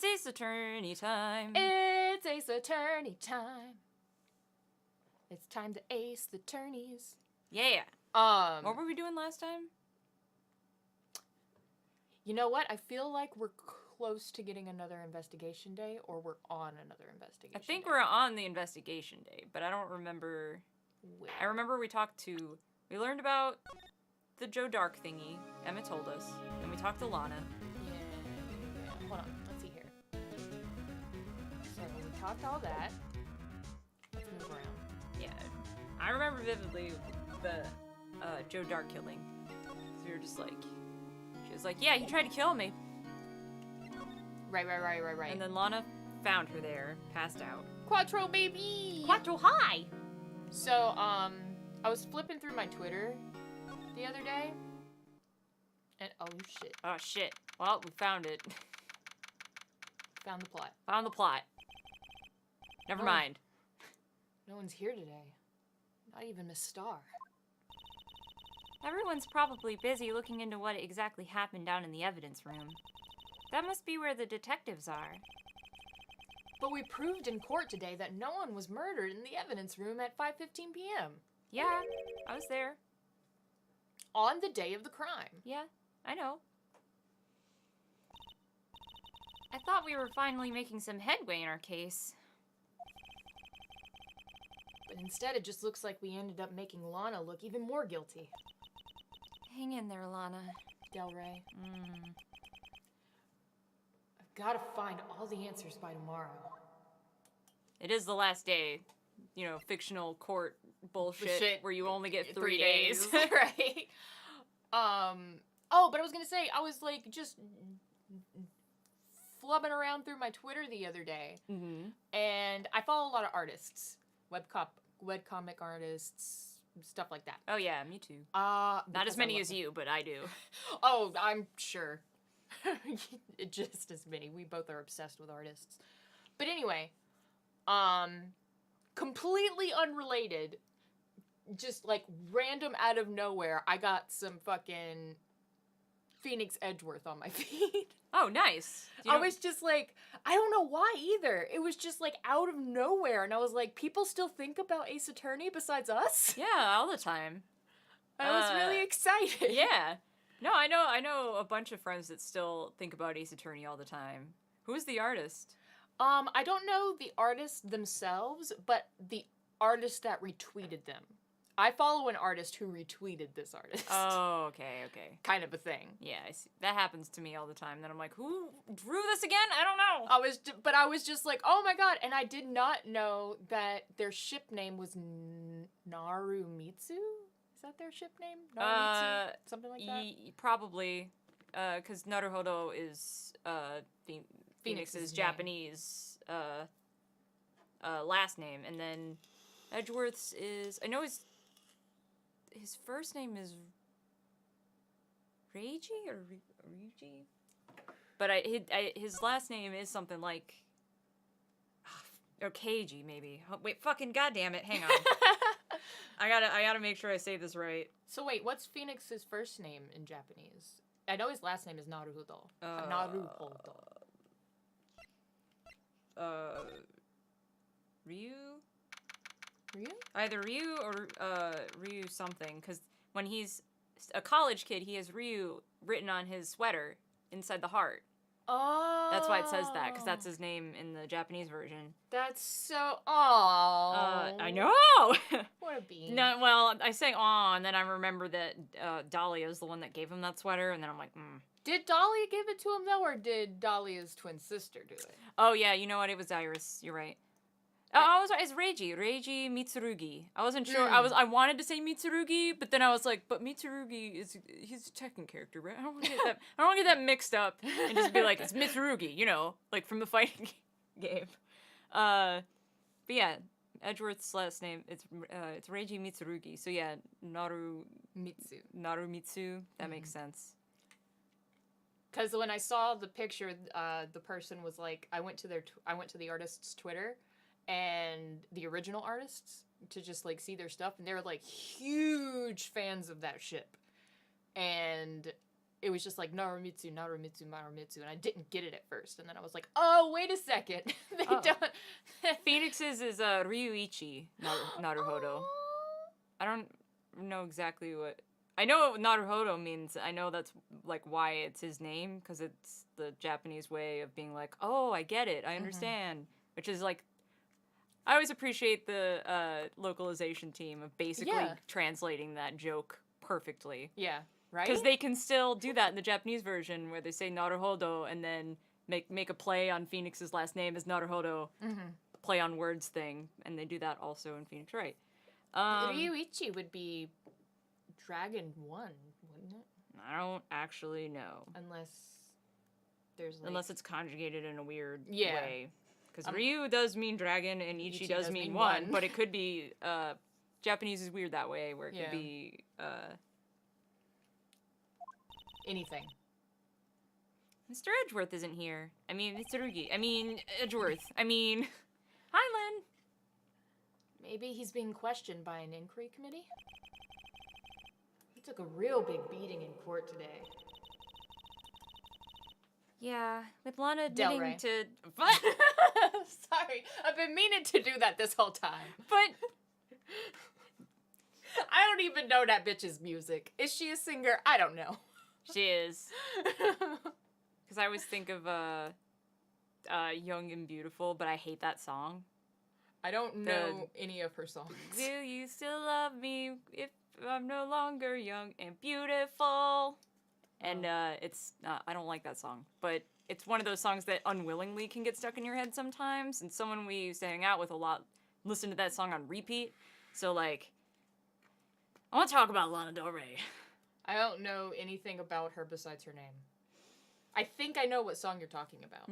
It's Ace Attorney time. It's Ace Attorney time. It's time to ace the tourneys. Yeah. What were we doing last time? You know what? I feel like we're close to getting another investigation day, or we're on another investigation I think day. we're on the investigation day, but I don't remember. Where? I remember we learned about the Joe Dark thingy. Emma told us. Then we talked to Lana. Yeah. Hold on. Let's see here. So we talked all that. Let's move around. Yeah. I remember vividly the Joe Dark killing. So we were just like, she was like, yeah, he tried to kill me. Right. And then Lana found her there, passed out. Quattro, baby! Quattro, hi! So, I was flipping through my Twitter the other day, and oh shit. Oh shit. Well, we found it. Found the plot. Found the plot. Never Oh. mind. No one's here today. Not even Miss Star. Everyone's probably busy looking into what exactly happened down in the evidence room. That must be where the detectives are. But we proved in court today that no one was murdered in the evidence room at 5:15 p.m. Yeah, I was there. On the day of the crime. Yeah, I know. I thought we were finally making some headway in our case. But instead it just looks like we ended up making Lana look even more guilty. Hang in there, Lana. Del Rey. I've got to find all the answers by tomorrow. It is the last day. You know, fictional court bullshit Shit. where you only get 3 days. Right. Oh, but I was going to say, I was like just flubbing around through my Twitter the other day. Mm-hmm. And I follow a lot of artists. Webcomic artists, stuff like that. Oh yeah, me too. Not Not as many as you, but I do. Oh, I'm sure. Just as many. We both are obsessed with artists. But anyway, completely unrelated, just like random out of nowhere, I got some fucking Phoenix Edgeworth on my feed. Oh, nice. I was just like, I don't know why either. It was just like out of nowhere. And I was like, people still think about Ace Attorney besides us? Yeah, all the time. I was really excited. Yeah. No, I know a bunch of friends that still think about Ace Attorney all the time. Who's the artist? I don't know the artists themselves, but the artist that retweeted them. I follow an artist who retweeted this artist. Oh, okay. Kind of a thing. Yeah, I see. That happens to me all the time. Then I'm like, who drew this again? I don't know. I was just like, oh my god, and I did not know that their ship name was Narumitsu? Is that their ship name? Narumitsu? Something like that? Probably, because Naruhodo is Phoenix's name. Japanese last name, and then Edgeworth's is, I know his first name is Reiji or Reiji, but his last name is something like or Keiji maybe. Oh, wait, fucking goddamn it! Hang on, I gotta make sure I say this right. So wait, what's Phoenix's first name in Japanese? I know his last name is Naruhodo. Naruhodo. Ryu. Ryu? Either Ryu or Ryu something, because when he's a college kid, he has Ryu written on his sweater inside the heart. Oh. That's why it says that, because that's his name in the Japanese version. That's so... Aww. I know! What a bean. No, well, I say aw, and then I remember that Dahlia is the one that gave him that sweater, and then I'm like, Did Dahlia give it to him, though, or did Dahlia's twin sister do it? Oh, yeah, you know what? It was Iris. You're right. Oh, it's Reiji Mitsurugi. I wasn't sure. I wanted to say Mitsurugi, but then I was like, but Mitsurugi he's a Tekken character, right? I don't want to get that mixed up and just be like, it's Mitsurugi, you know, like from the fighting game. But yeah, Edgeworth's last name, it's Reiji Mitsurugi. So yeah, Narumitsu. That makes sense. Because when I saw the picture, the person was like, I went to the artist's Twitter, and the original artists, to just like see their stuff, and they're like huge fans of that ship, and it was just like Narumitsu, Narumitsu, Narumitsu, and I didn't get it at first. And then I was like, oh, wait a second. They don't. Phoenix's is Ryuichi Naruhodo. I don't know exactly what. I know what Naruhodo means. I know that's like why it's his name, because it's the Japanese way of being like, oh, I get it, I understand. Which is like, I always appreciate the localization team of basically translating that joke perfectly. Yeah, right? Because they can still do that in the Japanese version where they say Naruhodo and then make a play on Phoenix's last name as Naruhodo, play on words thing, and they do that also in Phoenix Wright. Ryuichi would be Dragon 1, wouldn't it? I don't actually know. Unless there's like... Unless it's conjugated in a weird Yeah. way. Because Ryu does mean dragon and Ichi does mean one, but it could be... Japanese is weird that way, where it could be... anything. Mr. Edgeworth isn't here. I mean, Mitsurugi. I mean, Edgeworth. I mean... Hi, Lynn. Maybe he's being questioned by an inquiry committee? He took a real big beating in court today. Yeah, with Lana admitting to... Sorry, I've been meaning to do that this whole time. But... I don't even know that bitch's music. Is she a singer? I don't know. She is. Because I always think of Young and Beautiful, but I hate that song. I don't know any of her songs. Do you still love me if I'm no longer young and beautiful? And it's I don't like that song, but it's one of those songs that unwillingly can get stuck in your head sometimes. And someone we used to hang out with a lot listened to that song on repeat. So like, I want to talk about Lana Del Rey. I don't know anything about her besides her name. I think I know what song you're talking about.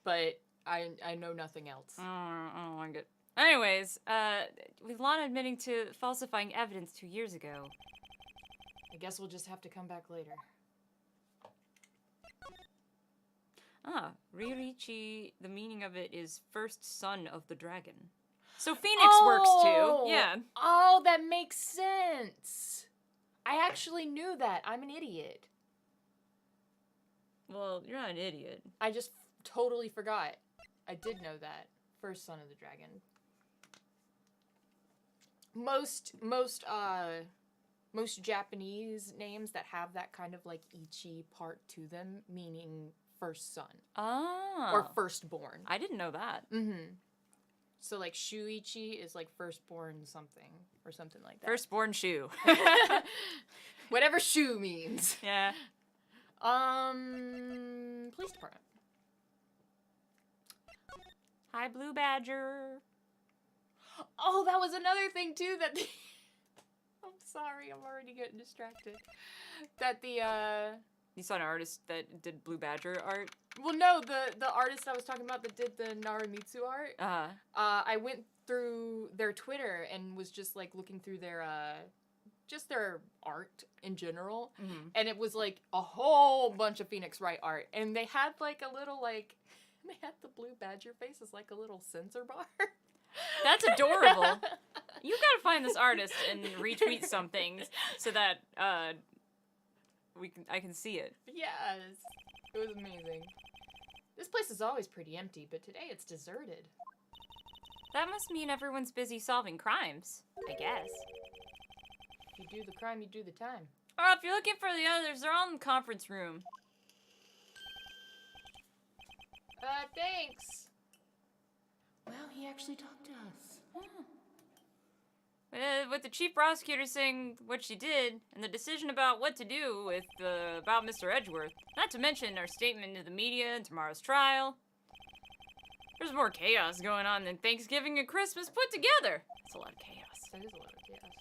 But I know nothing else. I don't like it. Anyways, with Lana admitting to falsifying evidence 2 years ago. I guess we'll just have to come back later. Ryuichi, the meaning of it is first son of the dragon. So Phoenix works too. Yeah. Oh, that makes sense. I actually knew that. I'm an idiot. Well, you're not an idiot. I just totally forgot. I did know that. First son of the dragon. Most Japanese names that have that kind of like ichi part to them, meaning first son. Oh. Or firstborn. I didn't know that. So like Shuichi is like firstborn something or something like that. Firstborn Shu. Whatever Shu means. Yeah. Police department. Hi, Blue Badger. Oh, that was another thing too that I'm sorry, I'm already getting distracted. That You saw an artist that did Blue Badger art? Well, no, the artist I was talking about that did the Naramitsu art. I went through their Twitter and was just like looking through their just their art in general, and it was like a whole bunch of Phoenix Wright art, and they had like a little like they had the Blue Badger face as like a little censor bar. That's adorable. You gotta find this artist and retweet something so that I can see it. Yes, it was amazing. This place is always pretty empty, but today it's deserted. That must mean everyone's busy solving crimes, I guess. If you do the crime, you do the time. Oh, if you're looking for the others, they're all in the conference room. Thanks. Well, he actually talked to us. With the chief prosecutor saying what she did, and the decision about what to do with about Mr. Edgeworth, not to mention our statement to the media and tomorrow's trial. There's more chaos going on than Thanksgiving and Christmas put together. It's a lot of chaos. That is a lot of chaos.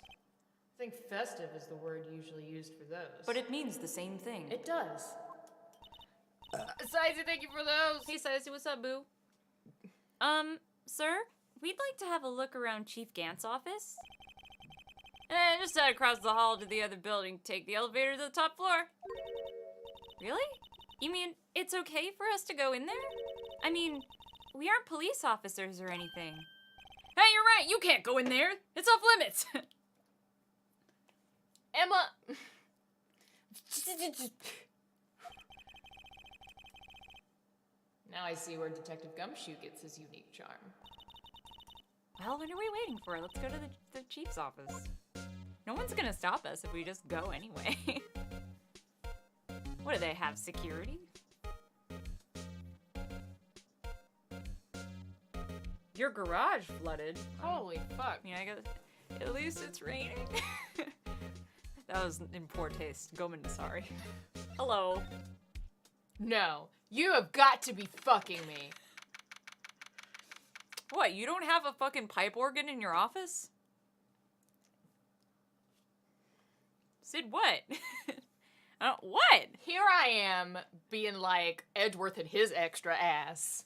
I think festive is the word usually used for those. But it means the same thing. It does. Sizey, thank you for those. Hey, Sizey, what's up, boo? Sir, we'd like to have a look around Chief Gant's office. Just head across the hall to the other building. Take the elevator to the top floor. Really? You mean it's okay for us to go in there? I mean, we aren't police officers or anything. Hey, you're right. You can't go in there. It's off limits. Emma. Now I see where Detective Gumshoe gets his unique charm. Well, what are we waiting for? Let's go to the chief's office. No one's gonna stop us if we just go anyway. What do they have, security? Your garage flooded. Holy fuck. I guess at least it's raining. That was in poor taste. Gomen, sorry. Hello. No, you have got to be fucking me. What, you don't have a fucking pipe organ in your office? Cid, what? What? Here I am being like Edgeworth and his extra ass.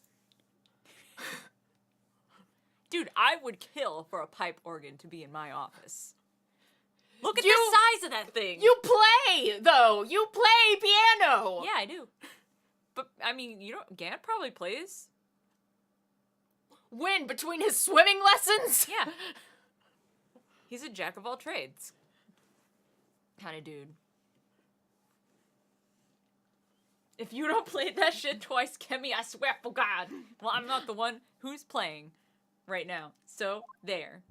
Dude, I would kill for a pipe organ to be in my office. Look at the size of that thing. You play, though. You play piano. Yeah, I do. But, I mean, Gant probably plays. When? Between his swimming lessons? Yeah. He's a jack of all trades kind of dude. If you don't play that shit twice, Kemi, I swear for God. Well, I'm not the one who's playing right now. So, there.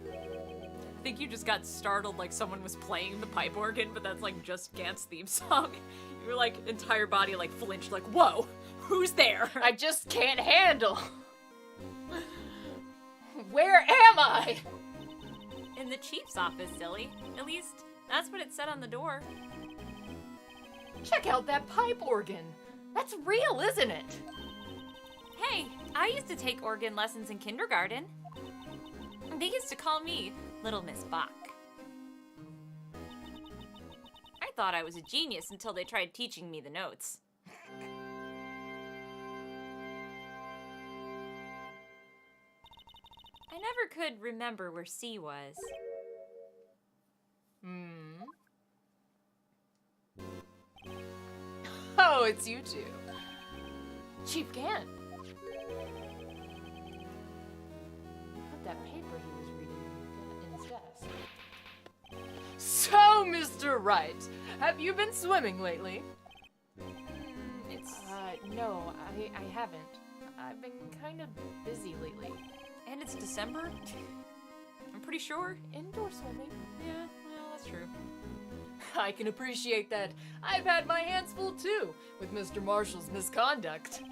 I think you just got startled like someone was playing the pipe organ, but that's like just Gant's theme song. Your like entire body like flinched like, whoa, who's there? I just can't handle. Where am I? In the chief's office, silly. At least that's what it said on the door. Check out that pipe organ. That's real, isn't it? Hey, I used to take organ lessons in kindergarten. They used to call me Little Miss Bach. I thought I was a genius until they tried teaching me the notes. I never could remember where C was. Oh, it's you two. Chief Gant. Put that paper he was reading in his desk. So, Mr. Wright, have you been swimming lately? No, I haven't. I've been kind of busy lately. And it's December? I'm pretty sure. Indoor swimming? Yeah, well, that's true. I can appreciate that. I've had my hands full too with Mr. Marshall's misconduct.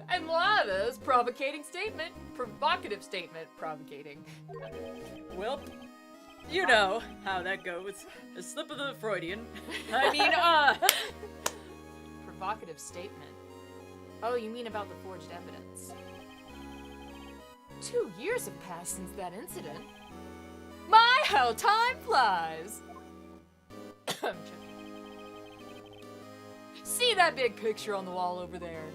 And Lana's provocative statement, provocating. Well, you know how that goes. A slip of the Freudian. I mean, Provocative statement. Oh, you mean about the forged evidence? 2 years have passed since that incident. My, how time flies! I'm joking. See that big picture on the wall over there?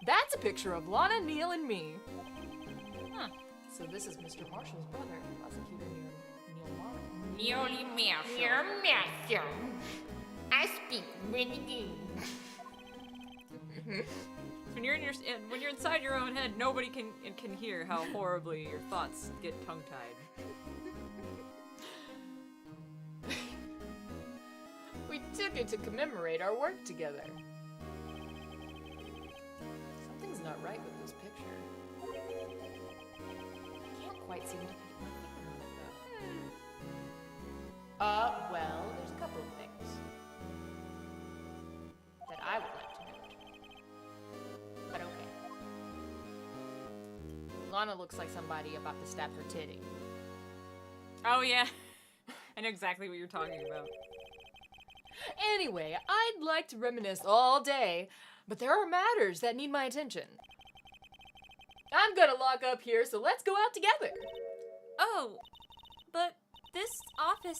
That's a picture of Lana, Neil, and me. Huh. So this is Mr. Marshall's brother, prosecutor Neil Marshall. I speak renegade. When you're inside your own head, nobody can hear how horribly your thoughts get tongue-tied. We took it to commemorate our work together. Something's not right with this picture. I can't quite seem to put my finger on it, though. Well, there's a couple of things that I would like to note. But okay. Lana looks like somebody about to stab her titty. Oh yeah, I know exactly what you're talking about. Anyway, I'd like to reminisce all day, but there are matters that need my attention. I'm gonna lock up here, so let's go out together. Oh, but this office...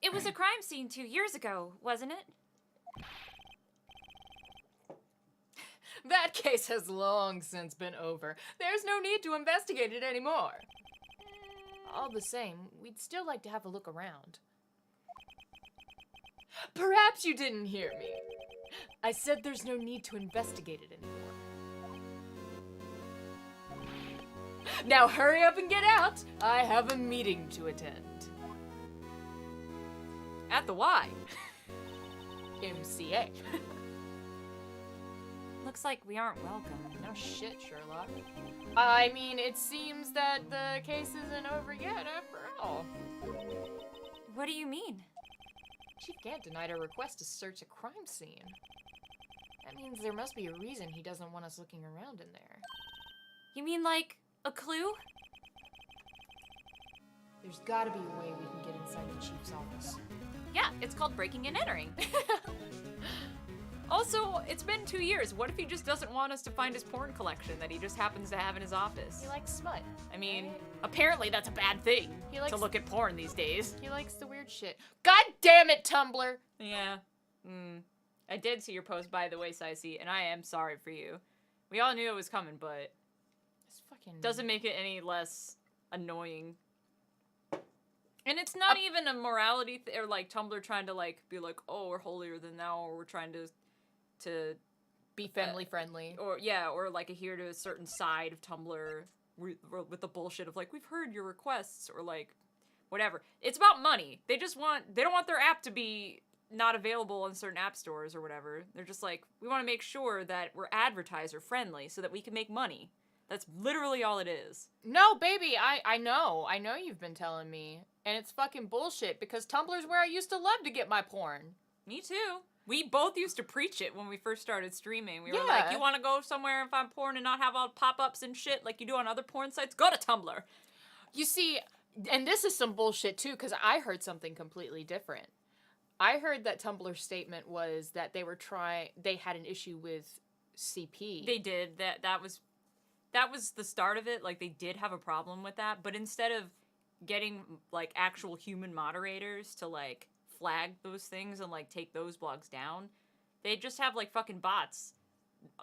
It was a crime scene 2 years ago, wasn't it? That case has long since been over. There's no need to investigate it anymore. All the same, we'd still like to have a look around. Perhaps you didn't hear me. I said there's no need to investigate it anymore. Now hurry up and get out. I have a meeting to attend. At the Y. MCA. Looks like we aren't welcome. No shit, Sherlock. I mean, it seems that the case isn't over yet after all. What do you mean? Chief Gant denied our request to search a crime scene. That means there must be a reason he doesn't want us looking around in there. You mean like a clue? There's gotta be a way we can get inside the Chief's office. Yeah, it's called breaking and entering. Also, it's been 2 years. What if he just doesn't want us to find his porn collection that he just happens to have in his office? He likes smut. I mean, apparently that's a bad thing likes to look at porn these days. He likes the weird shit. God damn it, Tumblr! Yeah. I did see your post, by the way, Sicey, and I am sorry for you. We all knew it was coming, but It's fucking... doesn't make it any less annoying. And it's not even a morality or like Tumblr trying to like be like, oh, we're holier than thou, or we're trying to be family friendly, or like adhere to a certain side of Tumblr with the bullshit of like, we've heard your requests, or like whatever. It's about money. They don't want their app to be not available in certain app stores or whatever. They're just like, we want to make sure that we're advertiser friendly so that we can make money. That's literally all it is. No, baby, I know you've been telling me, and it's fucking bullshit, because Tumblr's where I used to love to get my porn. Me too. We both used to preach it when we first started streaming. We were like, you want to go somewhere and find porn and not have all pop-ups and shit like you do on other porn sites? Go to Tumblr. You see, and this is some bullshit too, because I heard something completely different. I heard that Tumblr's statement was that they had an issue with CP. They did. That was the start of it. Like, they did have a problem with that, but instead of getting like actual human moderators to like flag those things and like take those blogs down, they just have like fucking bots,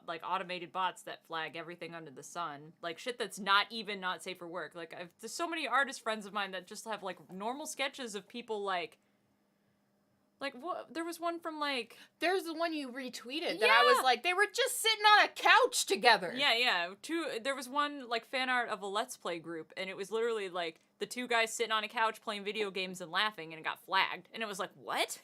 like automated bots that flag everything under the sun, like shit that's not safe for work. Like, there's so many artist friends of mine that just have like normal sketches of people like what, there was one from like, there's the one you retweeted that I was like, they were just sitting on a couch together. Yeah. There was one like fan art of a Let's Play group, and it was literally like the two guys sitting on a couch playing video games and laughing, and it got flagged. And it was like, what?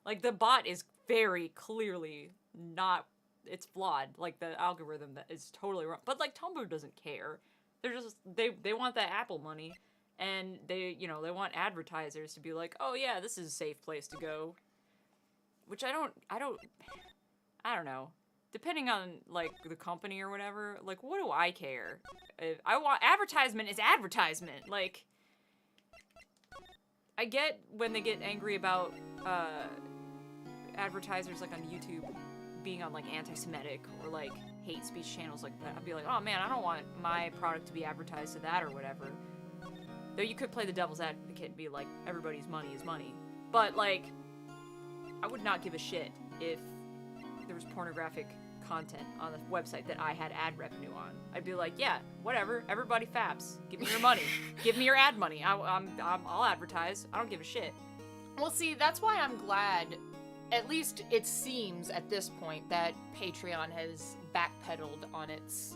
Like, the bot is very clearly not, it's flawed. Like, the algorithm that is totally wrong. But like, Tumblr doesn't care. They're just, they want that Apple money. And they want advertisers to be like, oh yeah, this is a safe place to go. Which I don't know. Depending on, like, the company or whatever, like, what do I care? If I want, advertisement is advertisement. Like, I get when they get angry about, advertisers, like, on YouTube being on, like, anti-Semitic or, like, hate speech channels like that. I'd be like, oh man, I don't want my product to be advertised to that or whatever. Though you could play the devil's advocate and be like, everybody's money is money. But, like, I would not give a shit if there was pornographic content on the website that I had ad revenue on. I'd be like, yeah, whatever, everybody faps. Give me your money. Give me your ad money. I'll advertise. I don't give a shit. Well, see, that's why I'm glad, at least it seems at this point, that Patreon has backpedaled on its,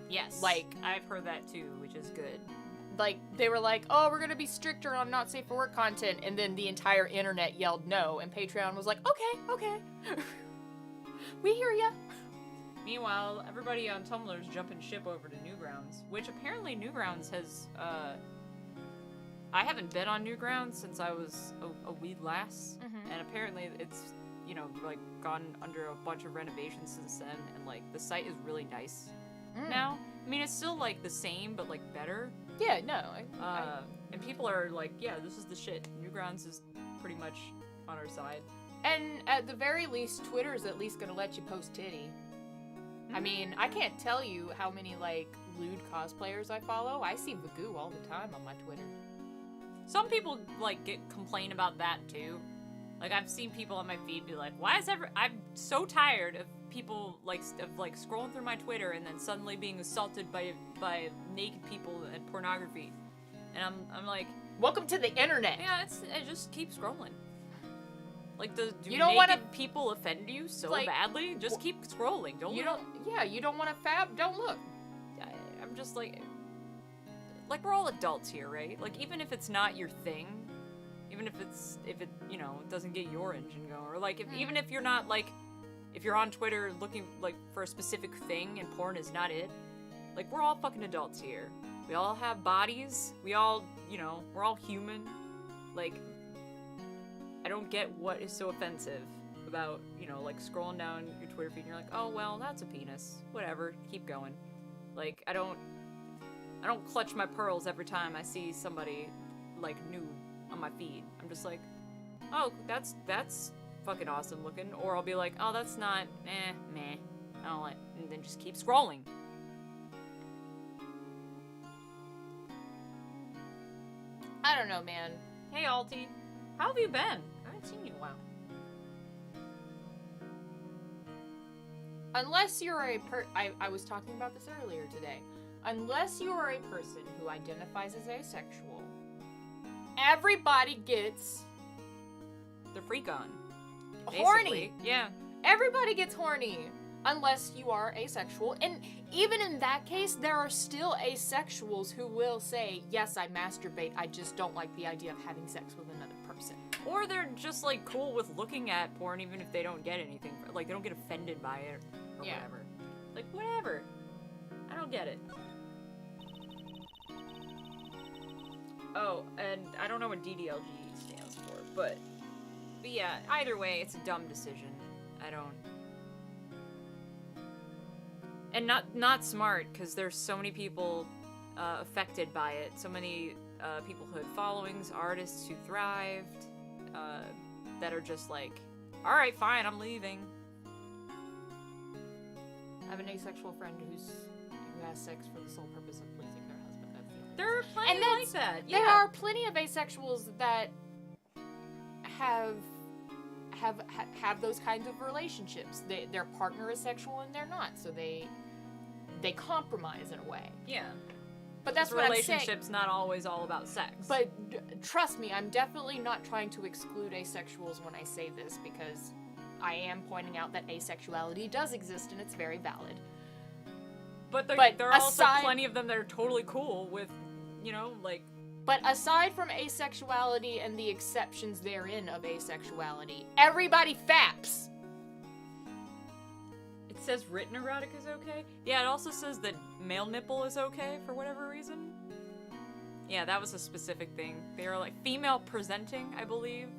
yes. Like, I've heard that too, which is good. Like, they were like, oh, we're gonna be stricter on not safe for work content, and then the entire internet yelled no, and Patreon was like, okay. We hear ya. Meanwhile, everybody on Tumblr is jumping ship over to Newgrounds, which apparently Newgrounds has, I haven't been on Newgrounds since I was a wee lass, and apparently it's, like, gone under a bunch of renovations since then, and, like, the site is really nice now. I mean, it's still, like, the same, but, like, better. Yeah, no. And people are like, yeah, this is the shit. Newgrounds is pretty much on our side. And at the very least, Twitter's at least gonna let you post titty. I mean, I can't tell you how many, like, lewd cosplayers I follow. I see Vagoo all the time on my Twitter. Some people, like, complain about that, too. Like, I've seen people on my feed be like, I'm so tired of people, like, scrolling through my Twitter and then suddenly being assaulted by naked people and pornography. And I'm like, welcome to the internet. Yeah, I just keep scrolling. Like, do you don't naked people offend you so badly? Just keep scrolling. You don't want to fab, don't look. I'm just like we're all adults here, right? Like, even if it's not your thing, even if it, you know, doesn't get your engine going, or like, even if you're not, like, if you're on Twitter looking, like, for a specific thing and porn is not it, like, we're all fucking adults here. We all have bodies. We all, you know, we're all human. Like, I don't get what is so offensive about, you know, like, scrolling down your Twitter feed and you're like, oh, well, that's a penis. Whatever. Keep going. Like, I don't clutch my pearls every time I see somebody, like, nude on my feed. I'm just like, oh, that's fucking awesome looking. Or I'll be like, oh, that's not, meh. And then just keep scrolling. I don't know, man. Hey, Alti. How have you been? I haven't seen you in a while. Unless you're I was talking about this earlier today. Unless you are a person who identifies as asexual, everybody gets the freak on. Horny. Yeah. Everybody gets horny unless you are asexual. And even in that case, there are still asexuals who will say, yes, I masturbate, I just don't like the idea of having sex with another person. Or they're just, like, cool with looking at porn even if they don't get anything. Like, they don't get offended by it or whatever. Like, whatever. I don't get it. Oh, and I don't know what DDLG stands for, but yeah, either way, it's a dumb decision. I don't... And not smart, because there's so many people affected by it. So many people who had followings, artists who thrived, that are just like, alright, fine, I'm leaving. I have an asexual friend who has sex for the sole purpose of pleasing their husband. That's the only There are plenty like that. Yeah. There are plenty of asexuals that have those kinds of relationships. Their partner is sexual and they're not, so they compromise in a way. Yeah. But that's what I'm saying. Relationship's not always all about sex. But trust me, I'm definitely not trying to exclude asexuals when I say this, because I am pointing out that asexuality does exist and it's very valid. But there are also plenty of them that are totally cool with, you know, like... But aside from asexuality and the exceptions therein of asexuality, everybody faps! It says written erotic is okay? Yeah, it also says that male nipple is okay for whatever reason. Yeah, that was a specific thing. They were like female presenting, I believe.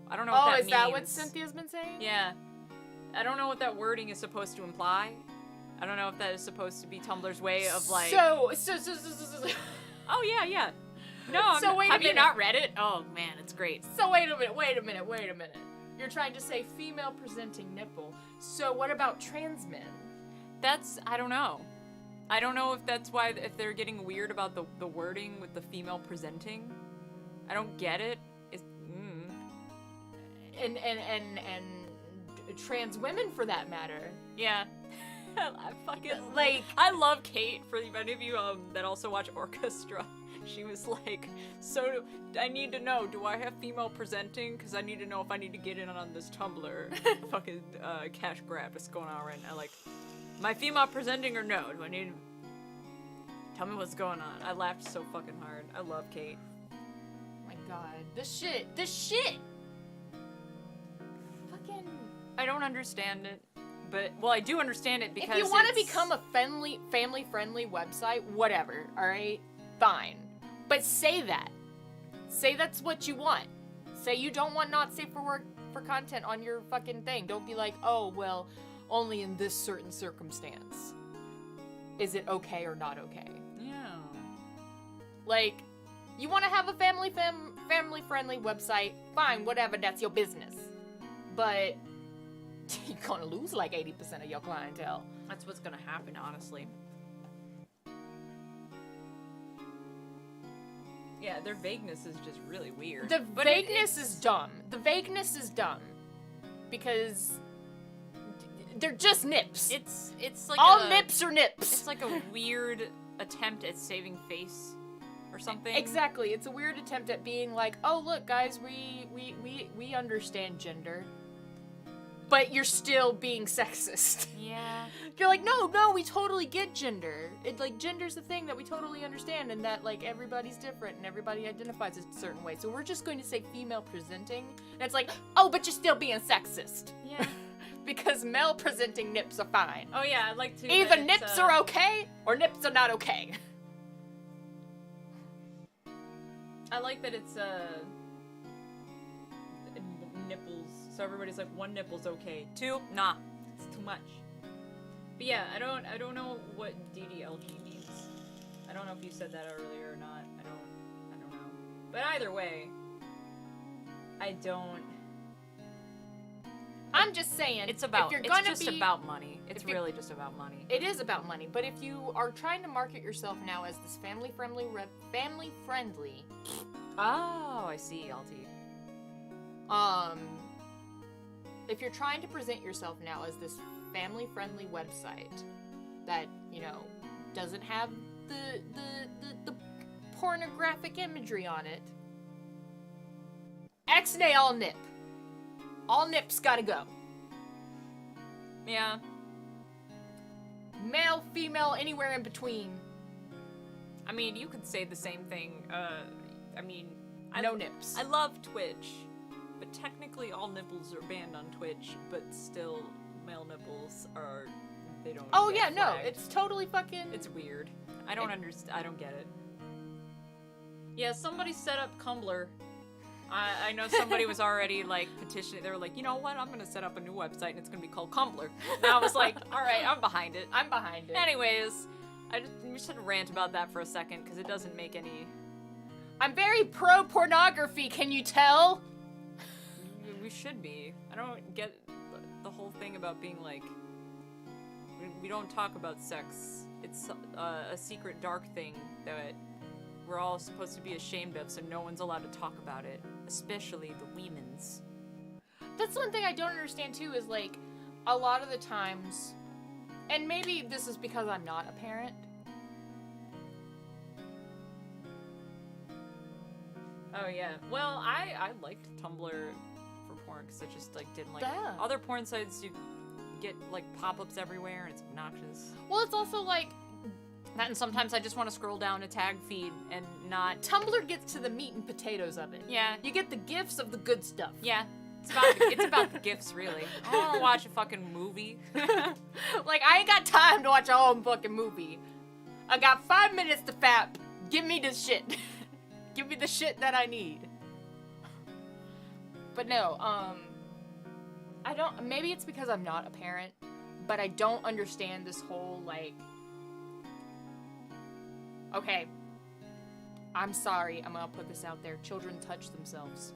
I don't know what that means. Oh, is that what Cynthia's been saying? Yeah. I don't know what that wording is supposed to imply. I don't know if that is supposed to be Tumblr's way of like... So. Oh, yeah. No, have you not read it? Oh, man, it's great. So wait a minute. You're trying to say female presenting nipple. So what about trans men? I don't know. I don't know if that's why, if they're getting weird about the wording with the female presenting. I don't get it. And trans women for that matter. Yeah. I fucking like. I love Kate. For any of you that also watch Orchestra, she was like, "So I need to know. Do I have female presenting? Because I need to know if I need to get in on this Tumblr fucking cash grab that's going on right now. Like, am I female presenting or no? Do I need? Tell me what's going on." I laughed so fucking hard. I love Kate. Oh my god, this shit. Fucking. I don't understand it. But, well, I do understand it because if you want to become a family-friendly website, whatever, alright? Fine. But say that. Say that's what you want. Say you don't want not safe for work for content on your fucking thing. Don't be like, oh, well, only in this certain circumstance is it okay or not okay. Yeah. Like, you want to have a family-friendly website, fine, whatever, that's your business. But... you're gonna lose like 80% of your clientele. That's what's gonna happen, honestly. Yeah, their vagueness is just really weird. The vagueness is dumb. The vagueness is dumb. Because they're just nips. It's like all nips are nips. It's like a weird attempt at saving face or something. Exactly. It's a weird attempt at being like, oh look guys, we understand gender. but you're still being sexist. Yeah. You're like, no, we totally get gender. Gender's a thing that we totally understand, and that, like, everybody's different, and everybody identifies a certain way. So we're just going to say female presenting, and it's like, oh, but you're still being sexist. Yeah. Because male presenting nips are fine. Oh yeah, I'd like to. Either nips are okay, or nips are not okay. I like that it's nipples. So everybody's like, 1 nipple's okay. 2, nah, it's too much. But yeah, I don't know what DDLG means. I don't know if you said that earlier or not. I don't know. But either way, I'm just saying, it's about. If you're it's just about money. It's really just about money. It is about money, but if you are trying to market yourself now as this family friendly. Oh, I see, LT. If you're trying to present yourself now as this family friendly website that, you know, doesn't have the pornographic imagery on it, X-nay all nip. All nips gotta go. Yeah. Male, female, anywhere in between. I mean, you could say the same thing. No nips. I love Twitch, but technically all nipples are banned on Twitch, but still male nipples are, they don't Oh get yeah, no, flagged. it's totally fucking... It's weird. I don't understand. I don't get it. Yeah, somebody set up Tumblr. I know somebody was already, like, petitioning. They were like, you know what? I'm going to set up a new website, and it's going to be called Tumblr. And I was like, all right, I'm behind it. I'm behind it. Anyways, we should rant about that for a second, because it doesn't make any... I'm very pro-pornography, can you tell? We should be. I don't get the whole thing about being like... We don't talk about sex. It's a secret dark thing that we're all supposed to be ashamed of, so no one's allowed to talk about it. Especially the women's. That's one thing I don't understand, too, is, like, a lot of the times... And maybe this is because I'm not a parent. Oh, yeah. Well, I liked Tumblr for porn, because it just, like, didn't like... Yeah. Other porn sites, you get, like, pop-ups everywhere, and it's obnoxious. Well, it's also, like... That, and sometimes I just want to scroll down a tag feed and not... Tumblr gets to the meat and potatoes of it. Yeah. You get the gifs of the good stuff. Yeah. It's about the gifts, really. I don't want to watch a fucking movie. Like, I ain't got time to watch a whole fucking movie. I got 5 minutes to fap. Give me this shit. Give me the shit that I need. But no, I don't... Maybe it's because I'm not a parent, but I don't understand this whole, like... Okay. I'm sorry. I'm gonna put this out there. Children touch themselves.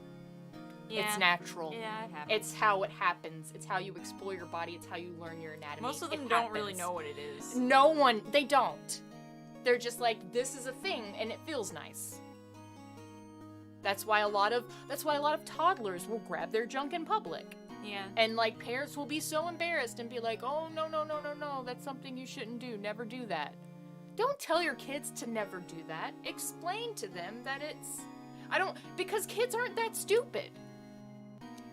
Yeah. It's natural. Yeah, it happens. It's how it happens. It's how you explore your body. It's how you learn your anatomy. Most of them don't really know what it is. No one, they don't. They're just like, this is a thing and it feels nice. That's why a lot of toddlers will grab their junk in public. Yeah. And like parents will be so embarrassed and be like, "Oh, no, that's something you shouldn't do. Never do that." Don't tell your kids to never do that. Explain to them that because kids aren't that stupid.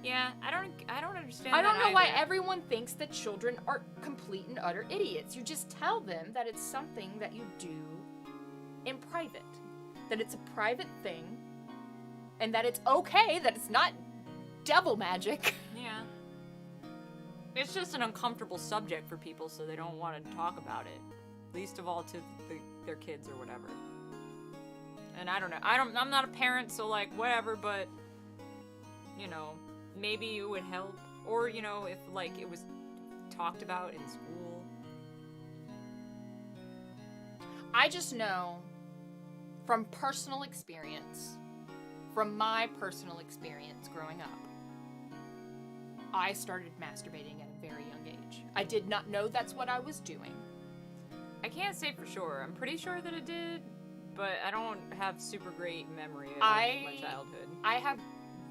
Yeah, I don't understand. I don't know why either. everyone thinks that children are complete and utter idiots. You just tell them that it's something that you do in private. That it's a private thing. And that it's okay, that it's not devil magic. Yeah. It's just an uncomfortable subject for people, so they don't want to talk about it. Least of all to their kids or whatever. And I don't know. I'm not a parent, so like whatever, but you know, maybe it would help. Or, you know, if like it was talked about in school. I just know from personal experience, from my personal experience growing up, I started masturbating at a very young age. I did not know that's what I was doing. I can't say for sure. I'm pretty sure that it did, but I don't have super great memory of my childhood. I have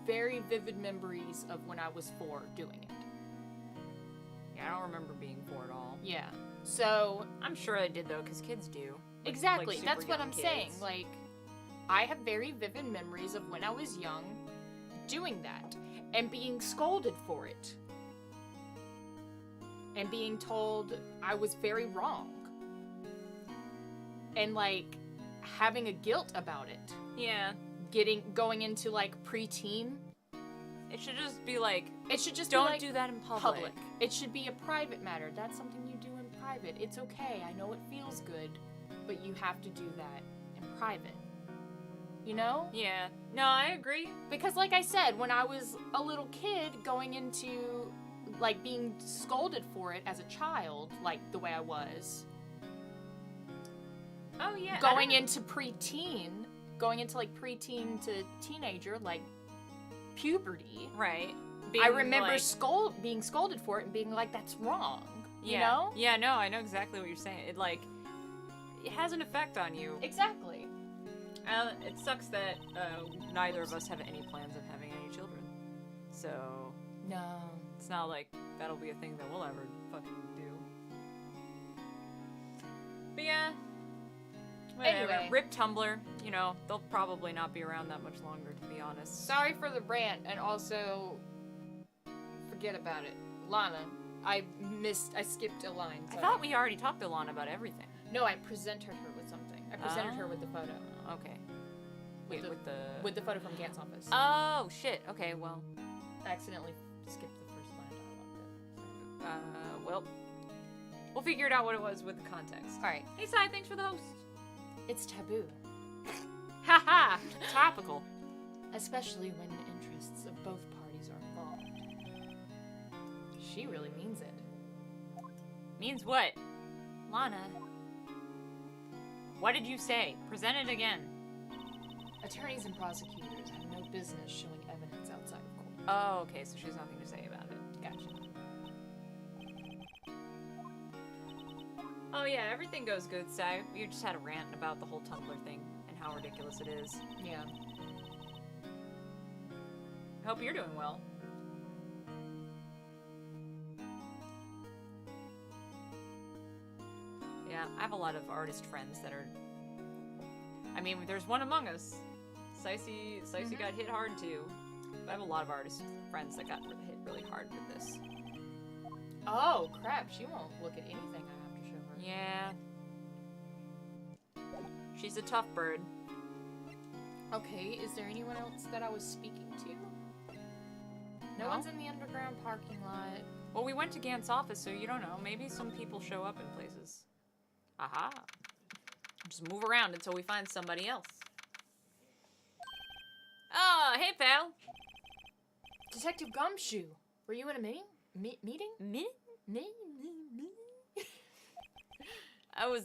very vivid memories of when I was 4 doing it. Yeah, I don't remember being 4 at all. Yeah. So... I'm sure I did, though, because kids do. Exactly. Like That's what I'm kids. saying. Like, I have very vivid memories of when I was young doing that and being scolded for it. and being told I was very wrong. And, like, having a guilt about it. Yeah. Going into, like, preteen. It should just be like, it should just don't be like do that in public. It should be a private matter. That's something you do in private. It's okay. I know it feels good, but you have to do that in private. You know? Yeah. No, I agree. Because like I said, when I was a little kid going into, like, being scolded for it as a child, like the way I was. Oh, yeah. Going into preteen, like preteen to teenager, like puberty. Right. I remember being scolded for it and being like, that's wrong. Yeah. You know? Yeah, no, I know exactly what you're saying. It has an effect on you. Exactly. It sucks that neither of us have any plans of having any children. So... No. It's not like that'll be a thing that we'll ever fucking do. But yeah. Whatever. Anyway. Rip Tumblr. You know, they'll probably not be around that much longer, to be honest. Sorry for the rant, and also, forget about it. Lana, I skipped a line. I Sorry. thought we already talked to Lana about everything. No, I presented her with something. I presented her with the photo. Okay. Wait, with the photo from Gant's office. Oh, shit. Okay, well. I accidentally skipped the first line dialogue there. Well. We'll figure it out what it was with the context. Alright. Hey, Sai, thanks for the host. It's taboo. Haha! Topical. Especially when the interests of both parties are involved. She really means it. Means what? Lana. What did you say? Present it again. Attorneys and prosecutors have no business showing evidence outside of court. Oh, okay, so she has nothing to say about it. Gotcha. Oh yeah, everything goes good, Sai. We just had a rant about the whole Tumblr thing and how ridiculous it is. Yeah. Hope you're doing well. Yeah, I have a lot of artist friends that are... I mean, there's one among us. Sicey got hit hard too. But I have a lot of artist friends that got hit really hard with this. Oh, crap. She won't look at anything I have to show her. Yeah. She's a tough bird. Okay, is there anyone else that I was speaking to? No one's in the underground parking lot. Well, we went to Gant's office, so you don't know. Maybe some people show up in places. Aha. Just move around until we find somebody else. Oh, hey, pal. Detective Gumshoe, were you in a meeting? Meeting? I was,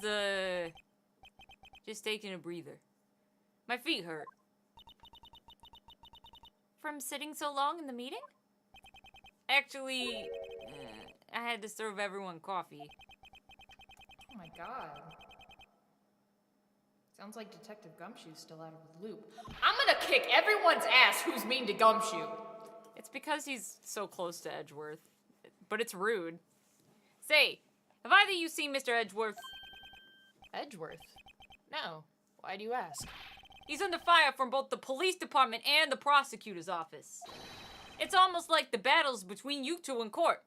just taking a breather. My feet hurt. From sitting so long in the meeting? Actually, I had to serve everyone coffee. Oh my god. Sounds like Detective Gumshoe's still out of the loop. I'm gonna kick everyone's ass who's mean to Gumshoe. It's because he's so close to Edgeworth. But it's rude. Say, have either of you seen Mr. Edgeworth? Edgeworth? No. Why do you ask? He's under fire from both the police department and the prosecutor's office. It's almost like the battle's between you two in court.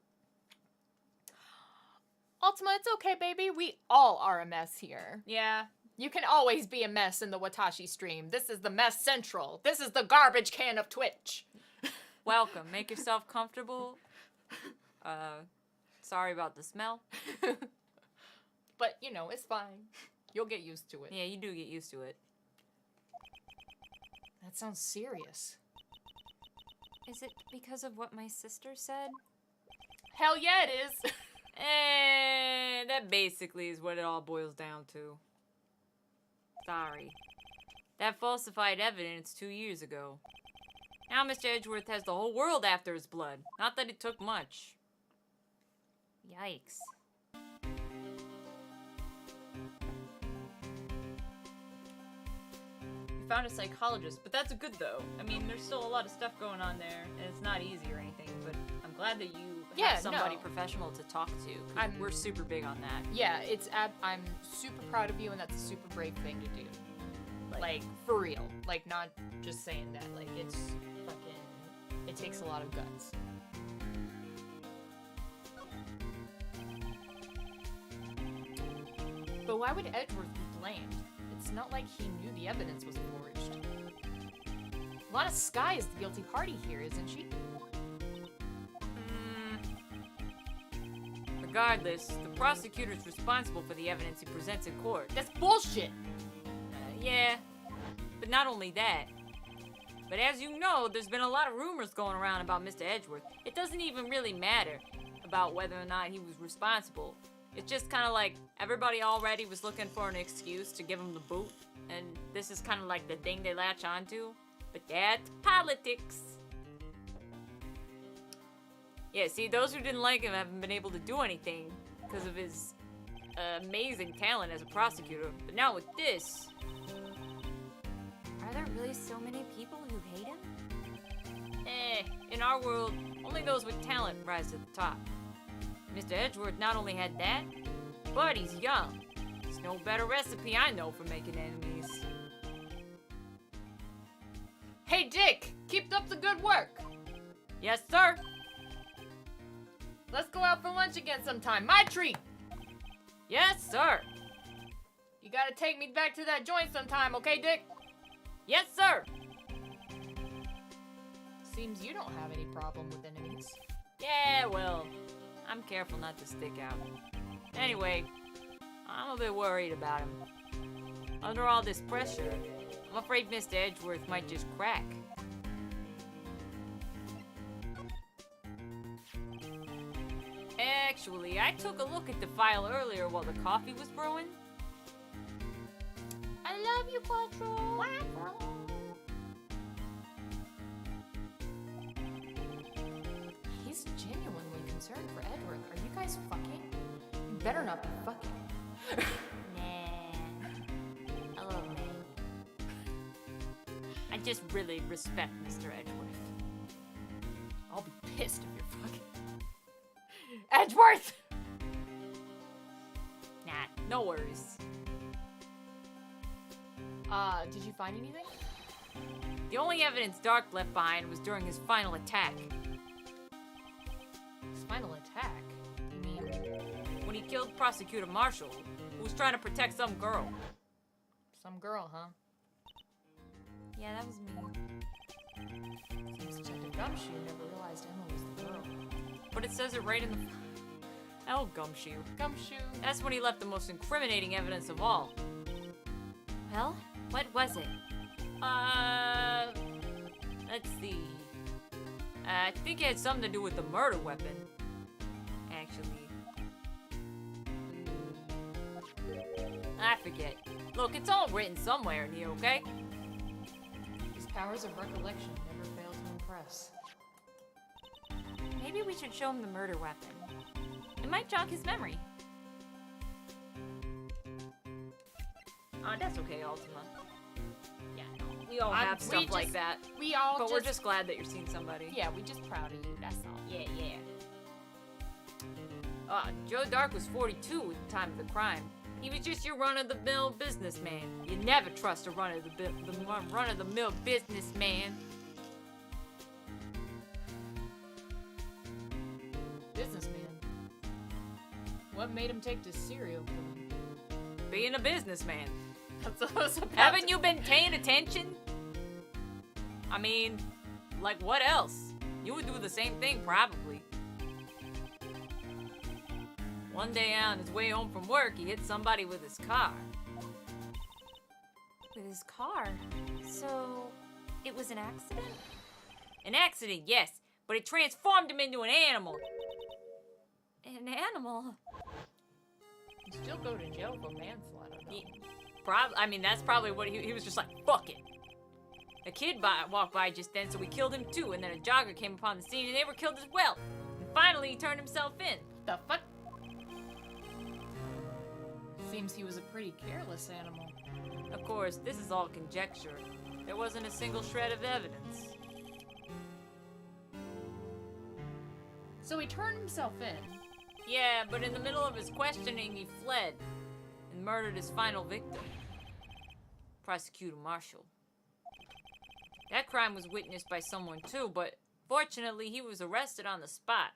Ultima, it's okay, baby. We all are a mess here. Yeah. You can always be a mess in the Watashi stream. This is the mess central. This is the garbage can of Twitch. Welcome. Make yourself comfortable. Sorry about the smell. But, you know, it's fine. You'll get used to it. Yeah, you do get used to it. That sounds serious. Is it because of what my sister said? Hell yeah, it is. That basically is what it all boils down to. Sorry. That falsified evidence 2 years ago. Now Mr. Edgeworth has the whole world after his blood. Not that it took much. Yikes. We found a psychologist, but that's good though. I mean, there's still a lot of stuff going on there, and it's not easy or anything, but I'm glad that you have somebody professional to talk to. We're super big on that. Yeah, I'm super proud of you, and that's a super brave thing to do. Like, for real. Like, not just saying that. Like, it's fucking... It takes a lot of guts. But why would Edgeworth be blamed? It's not like he knew the evidence was forged. Lana Skye is the guilty party here, isn't she? Regardless, the prosecutor's responsible for the evidence he presents in court. That's bullshit! Yeah, but not only that. But as you know, there's been a lot of rumors going around about Mr. Edgeworth. It doesn't even really matter about whether or not he was responsible. It's just kind of like everybody already was looking for an excuse to give him the boot, and this is kind of like the thing they latch onto. But that's politics. Yeah, see, those who didn't like him haven't been able to do anything because of his amazing talent as a prosecutor. But now with this... Are there really so many people who hate him? In our world, only those with talent rise to the top. Mr. Edgeworth not only had that, but he's young. There's no better recipe I know for making enemies. Hey, Dick! Keep up the good work! Yes, sir! Let's go out for lunch again sometime. My treat! Yes, sir! You gotta take me back to that joint sometime, okay, Dick? Yes, sir! Seems you don't have any problem with enemies. Yeah, well, I'm careful not to stick out. Anyway, I'm a bit worried about him. Under all this pressure, I'm afraid Mr. Edgeworth might just crack. Actually, I took a look at the file earlier while the coffee was brewing. I love you, Quattro. He's genuinely concerned for Edward. Are you guys fucking? You better not be fucking. Nah. Hello, man. I just really respect Mr. Edgeworth. I'll be pissed if you're fucking. Edgeworth! Nah, no worries. Did you find anything? The only evidence Dark left behind was during his final attack. His final attack? You mean? When he killed Prosecutor Marshall, who was trying to protect some girl. Some girl, huh? Yeah, that was me. Seems Detective Gumshoe never realized Emma was the girl. But it says it right in the... Oh, Gumshoe. Gumshoe. That's when he left the most incriminating evidence of all. Well, what was it? Let's see. I think it had something to do with the murder weapon. Actually. I forget. Look, it's all written somewhere in here, okay? His powers of recollection never fail to impress. Maybe we should show him the murder weapon. It might jog his memory. That's okay, Ultima. Yeah, no. We all have stuff like that. We all But we're just glad that you're seeing somebody. Yeah, we're just proud of you, that's all. Yeah, yeah. Joe Dark was 42 at the time of the crime. He was just your run-of-the-mill businessman. You never trust a run-of-the-mill businessman. Businessman? What made him take to serial killing? Being a businessman. That's what I was about Haven't you been paying attention? I mean, like what else? You would do the same thing, probably. One day on his way home from work, he hit somebody with his car. With his car? So, it was an accident? An accident, yes, but it transformed him into an animal. An animal? You still go to jail for manslaughter, though. I mean, that's probably what he was just like, fuck it. A kid walked by just then, so we killed him too, and then a jogger came upon the scene and they were killed as well. And finally, he turned himself in. The fuck? Seems he was a pretty careless animal. Of course, this is all conjecture. There wasn't a single shred of evidence. So he turned himself in. Yeah, but in the middle of his questioning, he fled and murdered his final victim, Prosecutor Marshall. That crime was witnessed by someone too, but fortunately, he was arrested on the spot.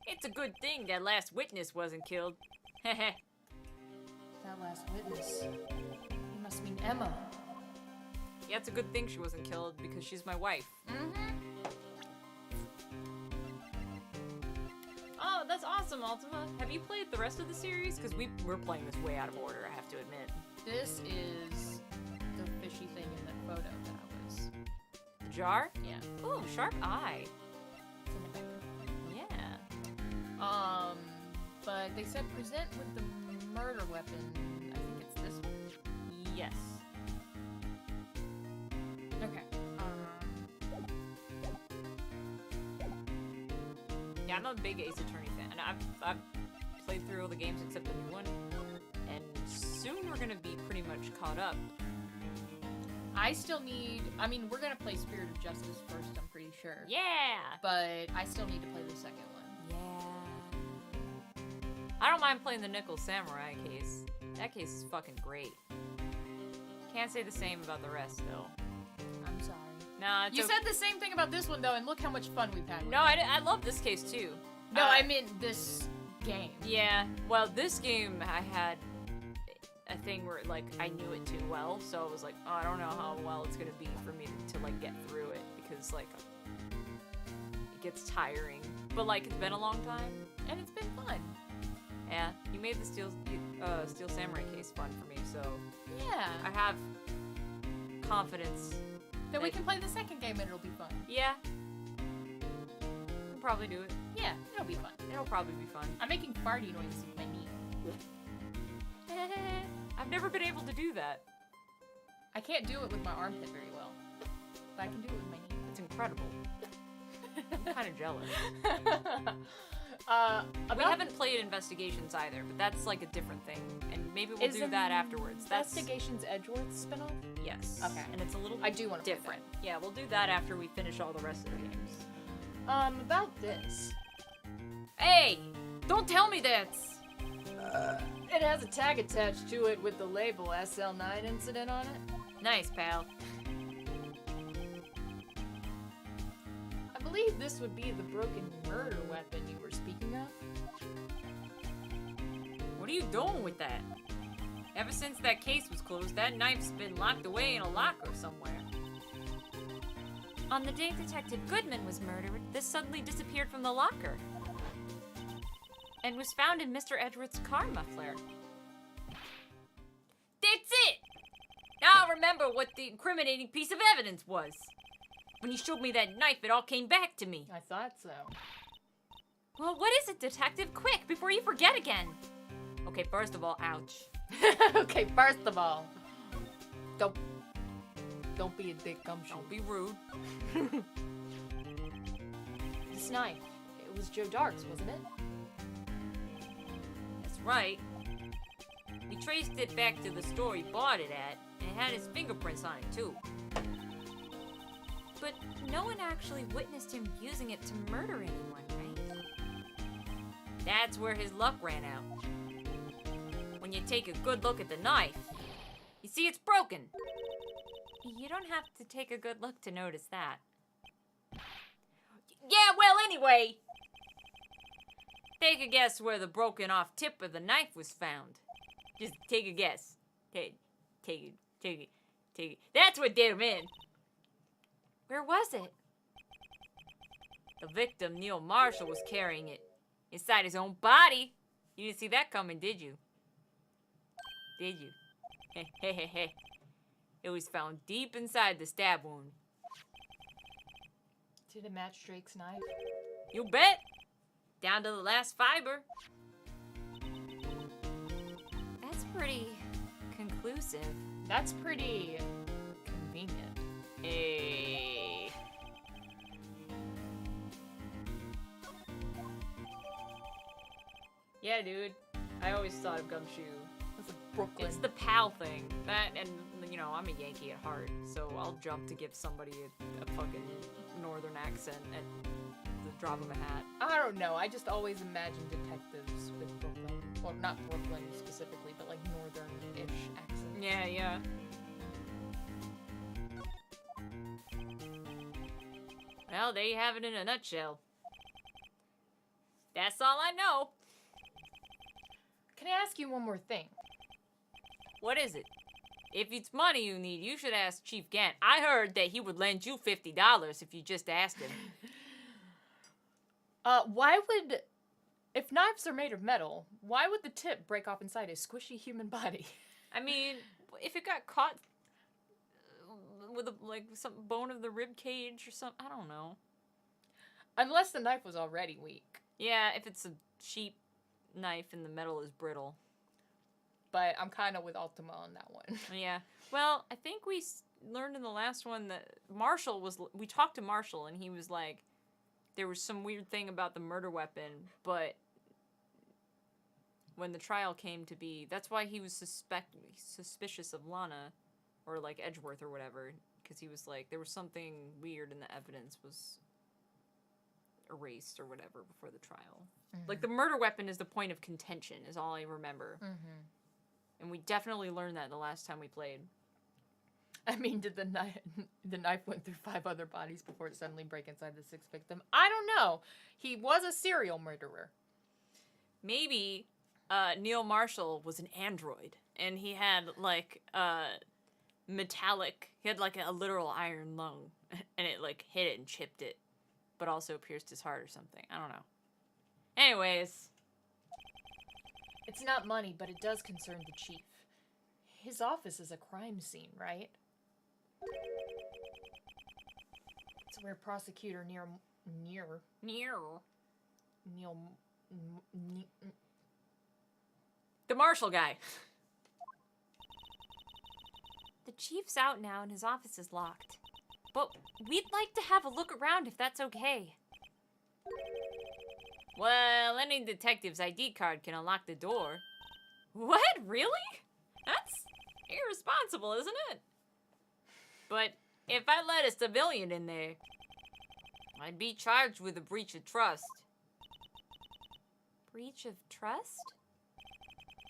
It's a good thing that last witness wasn't killed. Heh. That last witness. You must mean Emma. Yeah, it's a good thing she wasn't killed because she's my wife. Mm-hmm. Oh, that's awesome, Ultima. Have you played the rest of the series? Because we're playing this way out of order, I have to admit. This is the fishy thing in that photo that I was. The jar? Yeah. Ooh, sharp eye. It's in the background. Yeah. But they said present with the murder weapon. I think it's this one. Yes. Okay. Yeah, I'm a big Ace Attorney fan. I've played through all the games except the new one. And soon we're gonna be pretty much caught up. I still need. I mean, we're gonna play Spirit of Justice first. I'm pretty sure. Yeah! But I still need to play the second one. Yeah. I don't mind playing the Nickel Samurai case. That case is fucking great. Can't say the same about the rest, though. I'm sorry. Nah, it's You said the same thing about this one though, and look how much fun we've had. With No, it. I love this case too. No, I meant this game. Yeah, well, this game I had a thing where like I knew it too well, so I was like, oh, I don't know how well it's gonna be for me to like get through it because like it gets tiring. But like it's been a long time And it's been fun. Yeah, you made the Steel Samurai case fun for me, so Yeah. I have confidence. Then we can play the second game and it'll be fun. Yeah, we'll probably do it. Yeah, it'll be fun. It'll probably be fun. I'm making farty noises with my knee. I've never been able to do that. I can't do it with my armpit very well, but I can do it with my knee. It's incredible. I'm kind of jealous. We haven't played Investigations either, but that's like a different thing, and maybe we'll do that afterwards. That's Investigations Edgeworth spinoff? yes. Okay. And it's a little I do want to different. Yeah, we'll do that after we finish all the rest of the games. About this. Hey, don't tell me that. It has a tag attached to it with the label SL9 incident on it. Nice, pal. I believe this would be the broken murder weapon you were speaking of. What are you doing with that? Ever since that case was closed, that knife's been locked away in a locker somewhere. On the day Detective Goodman was murdered, this suddenly disappeared from the locker. And was found in Mr. Edgeworth's car muffler. That's it! Now I remember what the incriminating piece of evidence was. When you showed me that knife, it all came back to me. I thought so. Well, what is it, Detective? Quick, before you forget again. Okay, first of all, ouch. Okay, first of all, don't be a dick gumshoe. Don't be rude. This knife, it was Joe Dark's, wasn't it? That's right. We traced it back to the store he bought it at, and it had his fingerprints on it, too. But no one actually witnessed him using it to murder anyone, right? That's where his luck ran out. When you take a good look at the knife, you see it's broken. You don't have to take a good look to notice that. Yeah, well, anyway. Take a guess where the broken off tip of the knife was found. Just take a guess. Take it. That's what did him in. Where was it? The victim, Neil Marshall, was carrying it inside his own body. You didn't see that coming, did you? Did you? Hey. It was found deep inside the stab wound. Did it match Drake's knife? You bet. Down to the last fiber. That's pretty conclusive. That's pretty convenient. Hey. Yeah, dude. I always thought of Gumshoe. That's a Brooklyn. It's the pal thing. That, and, you know, I'm a Yankee at heart, so I'll jump to give somebody a fucking northern accent at the drop of a hat. I don't know. I just always imagined detectives with Brooklyn. Well, not Brooklyn specifically, but like northern-ish accents. Yeah. Well, there you have it in a nutshell. That's all I know. Can I ask you one more thing? What is it? If it's money you need, you should ask Chief Gant. I heard that he would lend you $50 if you just asked him. If knives are made of metal, why would the tip break off inside a squishy human body? I mean, if it got caught with some bone of the rib cage or something, I don't know. Unless the knife was already weak. Yeah, if it's a cheap knife and the metal is brittle. But I'm kind of with Ultima on that one. Yeah. Well, I think we learned in the last one that we talked to Marshall and he was like, there was some weird thing about the murder weapon, but when the trial came to be, that's why he was suspicious of Lana, or like Edgeworth or whatever, because he was like, there was something weird and the evidence was erased or whatever before the trial. Mm-hmm. Like the murder weapon is the point of contention, is all I remember. Mm-hmm. And we definitely learned that the last time we played. I mean, did the knife went through 5 other bodies before it suddenly break inside the 6th victim? I don't know. He was a serial murderer. Maybe Neil Marshall was an android, and he had like metallic. He had like a literal iron lung, and it like hit it and chipped it, but also pierced his heart or something. I don't know. Anyways, it's not money, but it does concern the chief. His office is a crime scene, right? It's where prosecutor Neil the Marshall guy. The chief's out now and his office is locked. But we'd like to have a look around if that's okay. Well, any detective's ID card can unlock the door. What? Really? That's irresponsible, isn't it? But if I let a civilian in there, I'd be charged with a breach of trust. Breach of trust?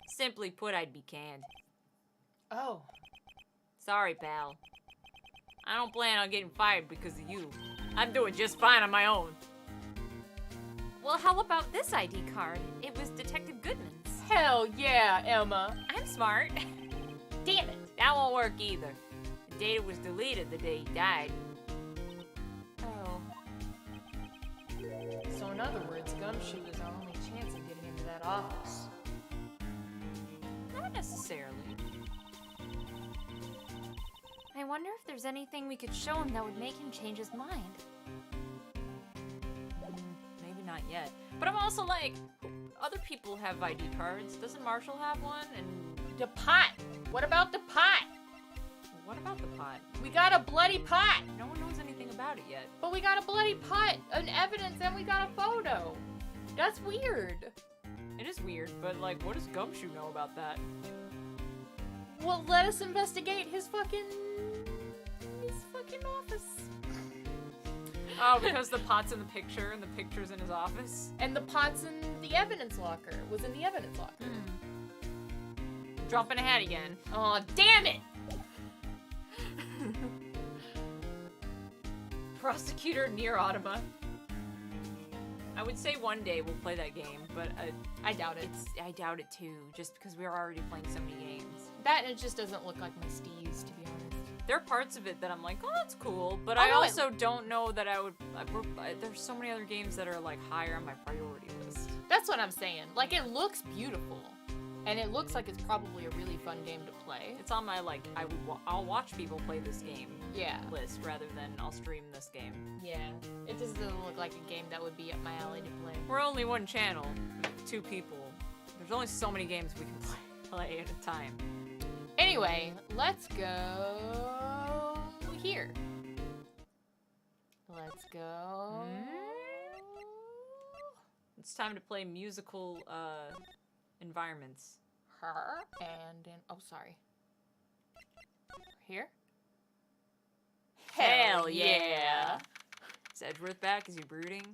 Simply put, I'd be canned. Oh. Sorry, pal. I don't plan on getting fired because of you. I'm doing just fine on my own. Well, how about this ID card? It was Detective Goodman's. Hell yeah, Emma. I'm smart. Damn it, that won't work either. The data was deleted the day he died. Oh. So in other words, Gumshoe is our only chance of getting into that office. Not necessarily. I wonder if there's anything we could show him that would make him change his mind. Maybe not yet. But I'm also like, other people have ID cards. Doesn't Marshall have one? And the pot. What about the pot? What about the pot? We got a bloody pot. No one knows anything about it yet. But we got a bloody pot, an evidence, and we got a photo. That's weird. It is weird, but like, what does Gumshoe know about that? Well, let us investigate his fucking office. Oh, because the pot's in the picture and the picture's in his office? And the pot's in the evidence locker. Was in the evidence locker. Dropping ahead again. Aw, damn it! Prosecutor near Automa. I would say one day we'll play that game, but I doubt it. I doubt it too, just because we're already playing so many games. That, and it just doesn't look like my steez, to be honest. There are parts of it that I'm like, oh, that's cool, but I also don't know that I would. There's so many other games that are like higher on my priority list. That's what I'm saying. Like, it looks beautiful, and it looks like it's probably a really fun game to play. It's on my like I'll watch people play this game list rather than I'll stream this game. Yeah, it just doesn't look like a game that would be up my alley to play. We're only one channel, 2 people. There's only so many games we can play at a time. Anyway, let's go here. Let's go. It's time to play musical environments. Her and in, oh, sorry. Here? Hell yeah! Is Edgeworth back? Is he brooding?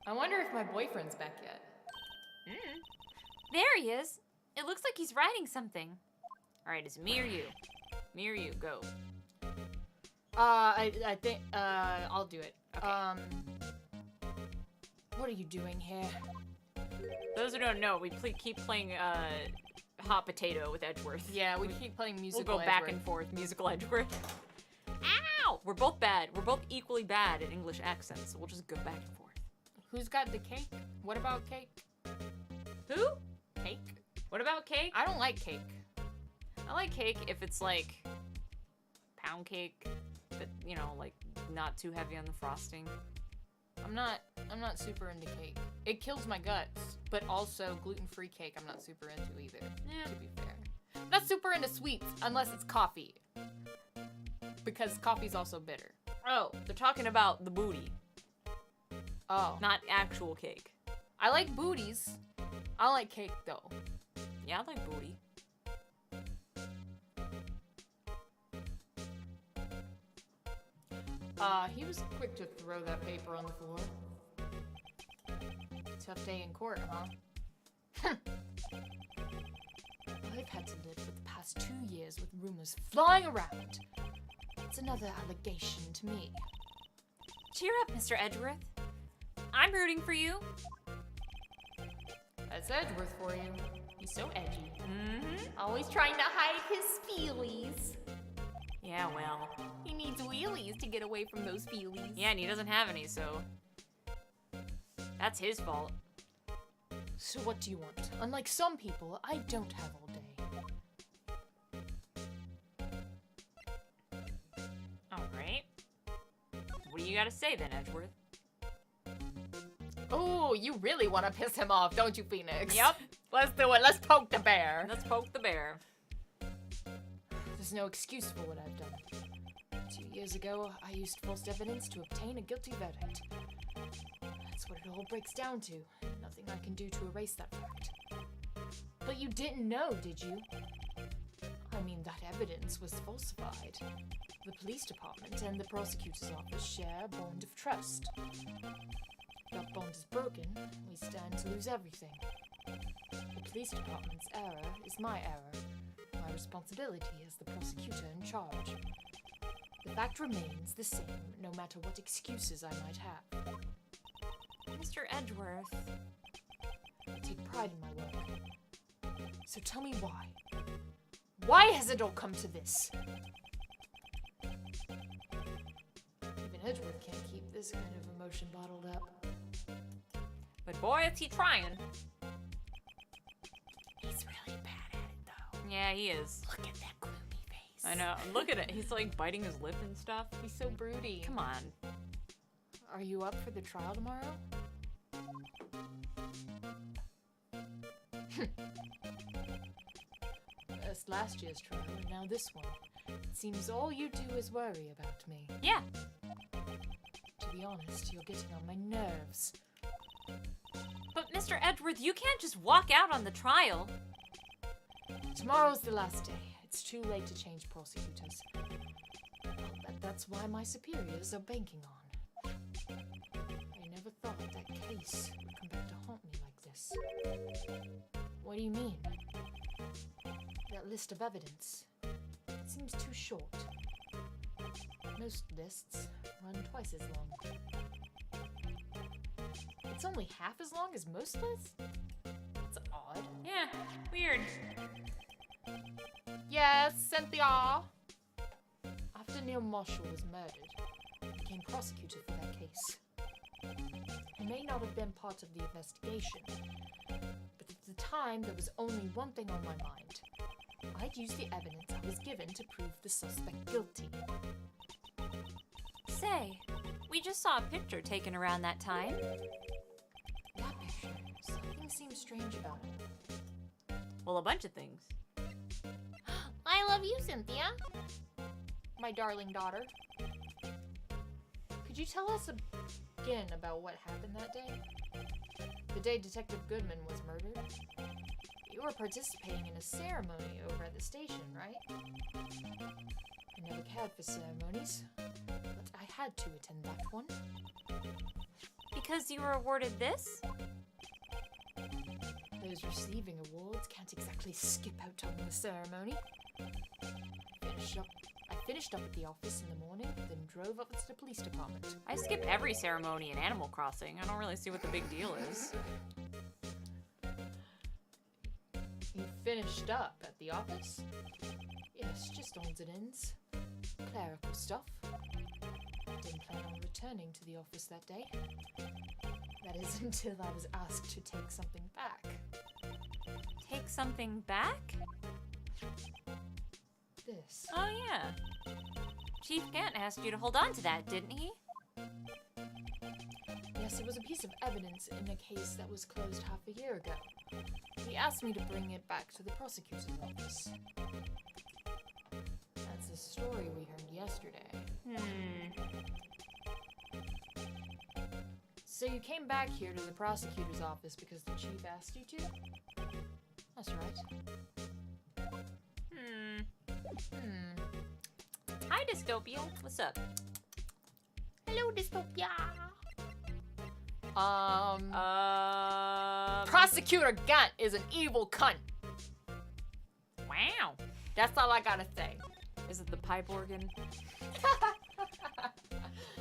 I wonder if my boyfriend's back yet. There he is. It looks like he's writing something. Alright, is it me or you? Me or you? Go. I think, I'll do it. Okay. What are you doing here? Those who don't know, we keep playing, hot potato with Edgeworth. Yeah, we keep playing musical We'll go Edgeworth. back and forth, musical Edgeworth. Ow! We're both bad. We're both equally bad at English accents, so we'll just go back and forth. Who's got the cake? What about cake? Who? Cake? What about cake? I don't like cake. I like cake if it's like pound cake, but you know, like not too heavy on the frosting. I'm not super into cake. It kills my guts, but also gluten-free cake I'm not super into either, to be fair. I'm not super into sweets unless it's coffee. Because coffee's also bitter. Oh, they're talking about the booty, Oh. not actual cake. I like booties. I don't like cake though. Yeah, I like booty. He was quick to throw that paper on the floor. Tough day in court, huh? I've had to live for the past 2 years with rumors flying around. It's another allegation to me. Cheer up, Mr. Edgeworth. I'm rooting for you. That's Edgeworth for you. He's so edgy. Mm-hmm. Always trying to hide his feelies. Yeah, well. He needs wheelies to get away from those feelies. Yeah, and he doesn't have any, so that's his fault. So what do you want? Unlike some people, I don't have all day. All right. What do you gotta say then, Edgeworth? Oh, you really want to piss him off, don't you, Phoenix? Yep. Let's do it. Let's poke the bear. Let's poke the bear. There's no excuse for what I've done. 2 years ago, I used false evidence to obtain a guilty verdict. That's what it all breaks down to. Nothing I can do to erase that fact. But you didn't know, did you? I mean, that evidence was falsified. The police department and the prosecutor's office share a bond of trust. That bond is broken, we stand to lose everything. The police department's error is my error. My responsibility as the prosecutor in charge. The fact remains the same, no matter what excuses I might have. Mr. Edgeworth. I take pride in my work. So tell me why. Why has it all come to this? Even Edgeworth can't keep this kind of emotion bottled up. But boy, is he trying. He's really bad at it, though. Yeah, he is. Look at that gloomy face. I know. Look at it. He's like biting his lip and stuff. He's so broody. Come on. Are you up for the trial tomorrow? That's last year's trial, and now this one. It seems all you do is worry about me. Yeah. To be honest, you're getting on my nerves. But Mr. Edgeworth, you can't just walk out on the trial. Tomorrow's the last day. It's too late to change prosecutors. I'll bet that's why my superiors are banking on. I never thought that case would come back to haunt me like this. What do you mean? That list of evidence. It seems too short. Most lists run twice as long. It's only half as long as most lists? That's odd. Yeah. Weird. Yes, Cynthia! After Neil Marshall was murdered, I became prosecutor for that case. I may not have been part of the investigation, but at the time there was only one thing on my mind. I'd use the evidence I was given to prove the suspect guilty. Say, we just saw a picture taken around that time. That picture, something seems strange about it. Well, a bunch of things. I love you, Cynthia. My darling daughter. Could you tell us again about what happened that day? The day Detective Goodman was murdered? You were participating in a ceremony over at the station, right? I never cared for ceremonies, but I had to attend that one. Because you were awarded this? Those receiving awards can't exactly skip out on the ceremony. I finished up at the office in the morning, then drove up to the police department. I skip every ceremony in Animal Crossing. I don't really see what the big deal is. You finished up at the office? Yes, just odds and ends. Clerical stuff. Didn't plan on returning to the office that day. That is until I was asked to take something back. Take something back? This. Oh, yeah. Chief Gant asked you to hold on to that, didn't he? Yes, it was a piece of evidence in a case that was closed half a year ago. He asked me to bring it back to the prosecutor's office. That's the story we heard yesterday. So you came back here to the prosecutor's office because the chief asked you to? That's right. Hi, Dystopia. What's up? Hello, Dystopia. Prosecutor Gant is an evil cunt. Wow. That's all I gotta say. Is it the pipe organ?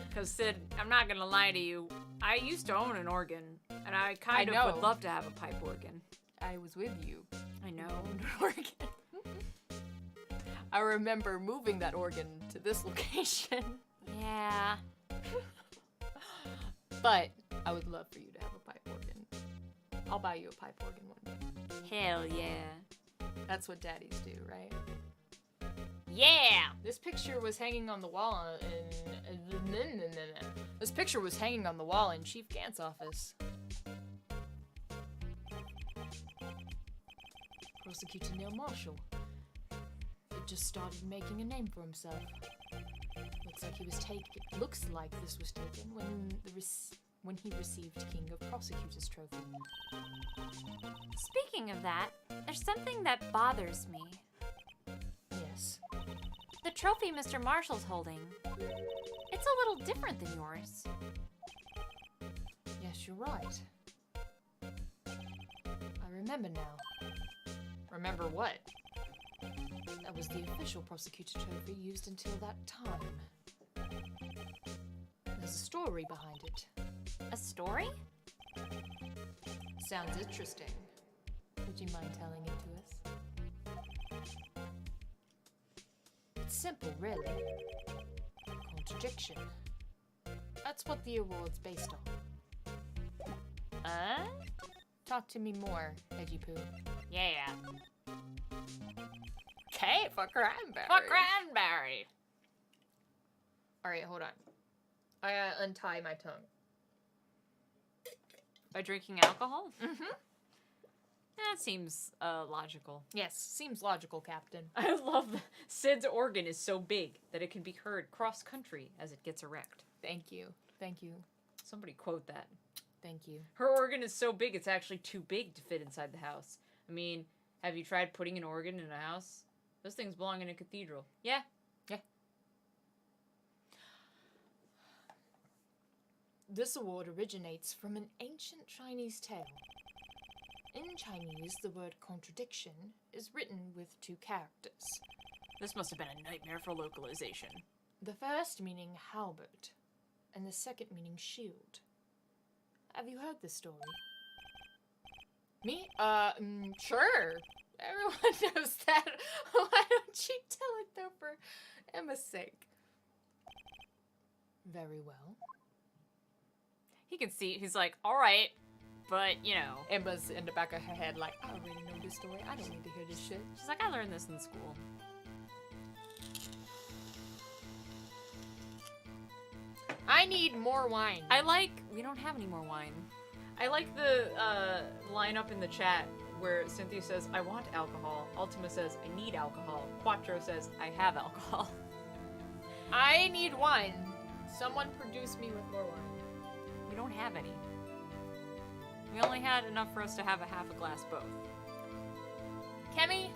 Because Cid, I'm not gonna lie to you, I used to own an organ, and I kind of would love to have a pipe organ. I was with you. I know. An organ. I remember moving that organ to this location. Yeah. But I would love for you to have a pipe organ. I'll buy you a pipe organ one day. Hell yeah. That's what daddies do, right? Yeah! This picture was hanging on the wall in Chief Gant's office. Prosecutor Neil Marshall. It just started making a name for himself. Looks like this was taken when he received King of Prosecutors trophy. Speaking of that, there's something that bothers me. Yes. The trophy Mr. Marshall's holding. It's a little different than yours. Yes, you're right. I remember now. Remember what? That was the official prosecutor trophy used until that time. There's a story behind it. A story? Sounds interesting. Would you mind telling it to us? It's simple, really. Contradiction. That's what the award's based on. Talk to me more, Veggie Poo. Yeah. Okay, for cranberry. For cranberry! Alright, hold on. I gotta untie my tongue. By drinking alcohol? Mm-hmm. That seems logical. Yes, seems logical, Captain. I love that Cid's organ is so big that it can be heard cross-country as it gets erect. Thank you. Thank you. Somebody quote that. Thank you. Her organ is so big, it's actually too big to fit inside the house. I mean, have you tried putting an organ in a house? Those things belong in a cathedral. Yeah. Yeah. This award originates from an ancient Chinese tale. In Chinese, the word contradiction is written with 2 characters. This must have been a nightmare for localization. The first meaning halberd, and the second meaning shield. Have you heard this story? Me? Sure. Everyone knows that. Why don't you tell it though for Emma's sake? Very well. He can see, he's like, alright, but, you know. Emma's in the back of her head like, I already know this story. I don't need to hear this shit. She's like, I learned this in school. I need more wine. We don't have any more wine. I like the line up in the chat where Cynthia says, I want alcohol. Ultima says, I need alcohol. Quattro says, I have alcohol. I need wine. Someone produce me with more wine. We don't have any. We only had enough for us to have a half a glass both. Kemi,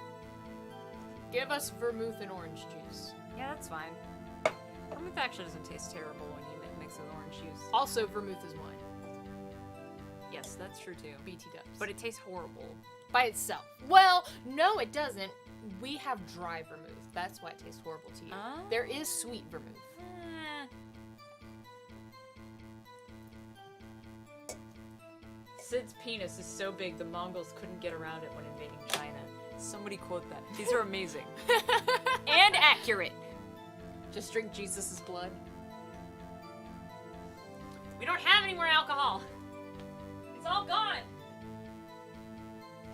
give us vermouth and orange juice. Yeah, that's fine. Vermouth actually doesn't taste terrible when you mix it with orange juice. Also, vermouth is wine. Yes, that's true too. BT dubs. But it tastes horrible. By itself. Well, no, it doesn't. We have dry vermouth. That's why it tastes horrible to you. There is sweet vermouth. Cid's penis is so big the Mongols couldn't get around it when invading China. Somebody quote that. These are amazing. And accurate. Just drink Jesus' blood. We don't have any more alcohol. It's all gone.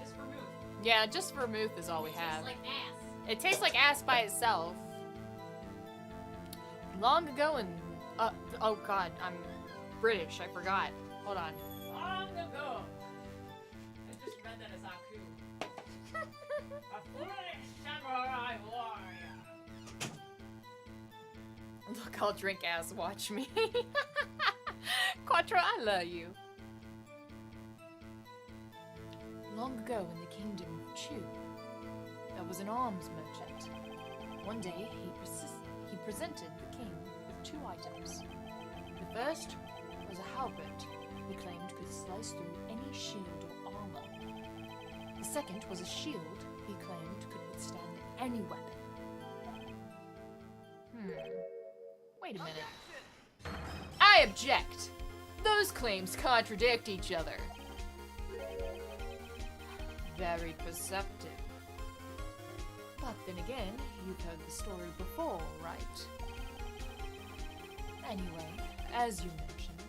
Just vermouth. Yeah, just vermouth is all we have. Tastes like ass. It tastes like ass by itself. Long ago in... oh god, I'm British, I forgot. Hold on. Long ago. I just read that as Aku. A foolish samurai warrior. Look, I'll drink ass, watch me. Quattro, I love you. Long ago in the kingdom of Chu, there was an arms merchant. One day, he presented the king with 2 items. The first was a halberd he claimed could slice through any shield or armor. The second was a shield he claimed could withstand any weapon. Wait a minute. I object! Those claims contradict each other. Very perceptive. But then again, you've heard the story before, right? Anyway, as you mentioned,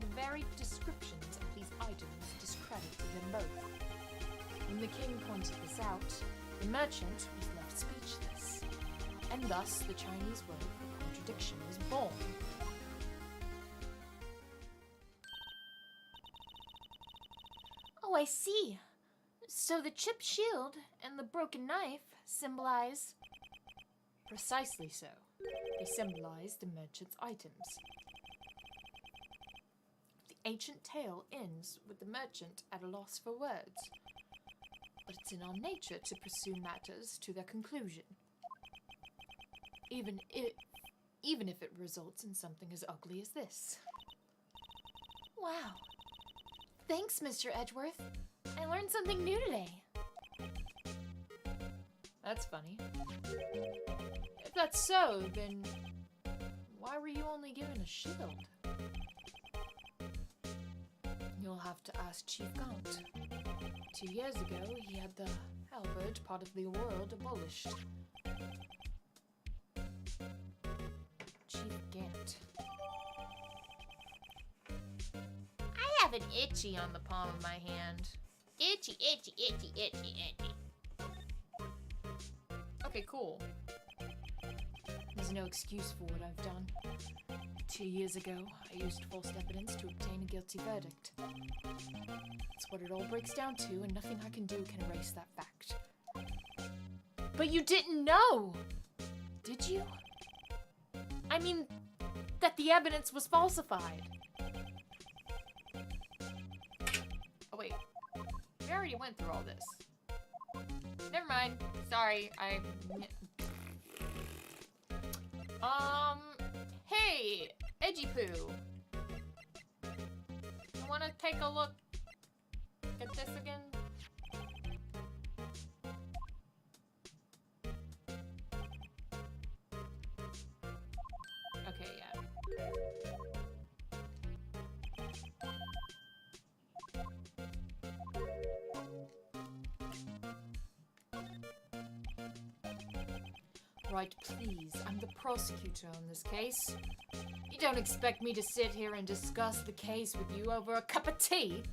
the very descriptions of these items discredited them both. When the king pointed this out, the merchant was left speechless, and thus the Chinese word for contradiction was born. Oh, I see. So the chipped shield and the broken knife symbolize... Precisely so. They symbolize the merchant's items. The ancient tale ends with the merchant at a loss for words. But it's in our nature to pursue matters to their conclusion. Even if it results in something as ugly as this. Wow. Thanks, Mr. Edgeworth. I learned something new today. That's funny. If that's so, then why were you only given a shield? You'll have to ask Chief Gaunt. 2 years ago, he had the halberd part of the world abolished. Chief Gant. I have an itchy on the palm of my hand. Itchy, itchy, itchy, itchy, itchy. Okay, cool. There's no excuse for what I've done. 2 years ago, I used false evidence to obtain a guilty verdict. That's what it all breaks down to, and nothing I can do can erase that fact. But you didn't know! Did you? I mean, that the evidence was falsified. Oh wait, we already went through all this. Never mind. Sorry, hey, Edgy Poo. You wanna take a look at this again? Okay, yeah. Right, please. I'm the prosecutor on this case. You don't expect me to sit here and discuss the case with you over a cup of tea?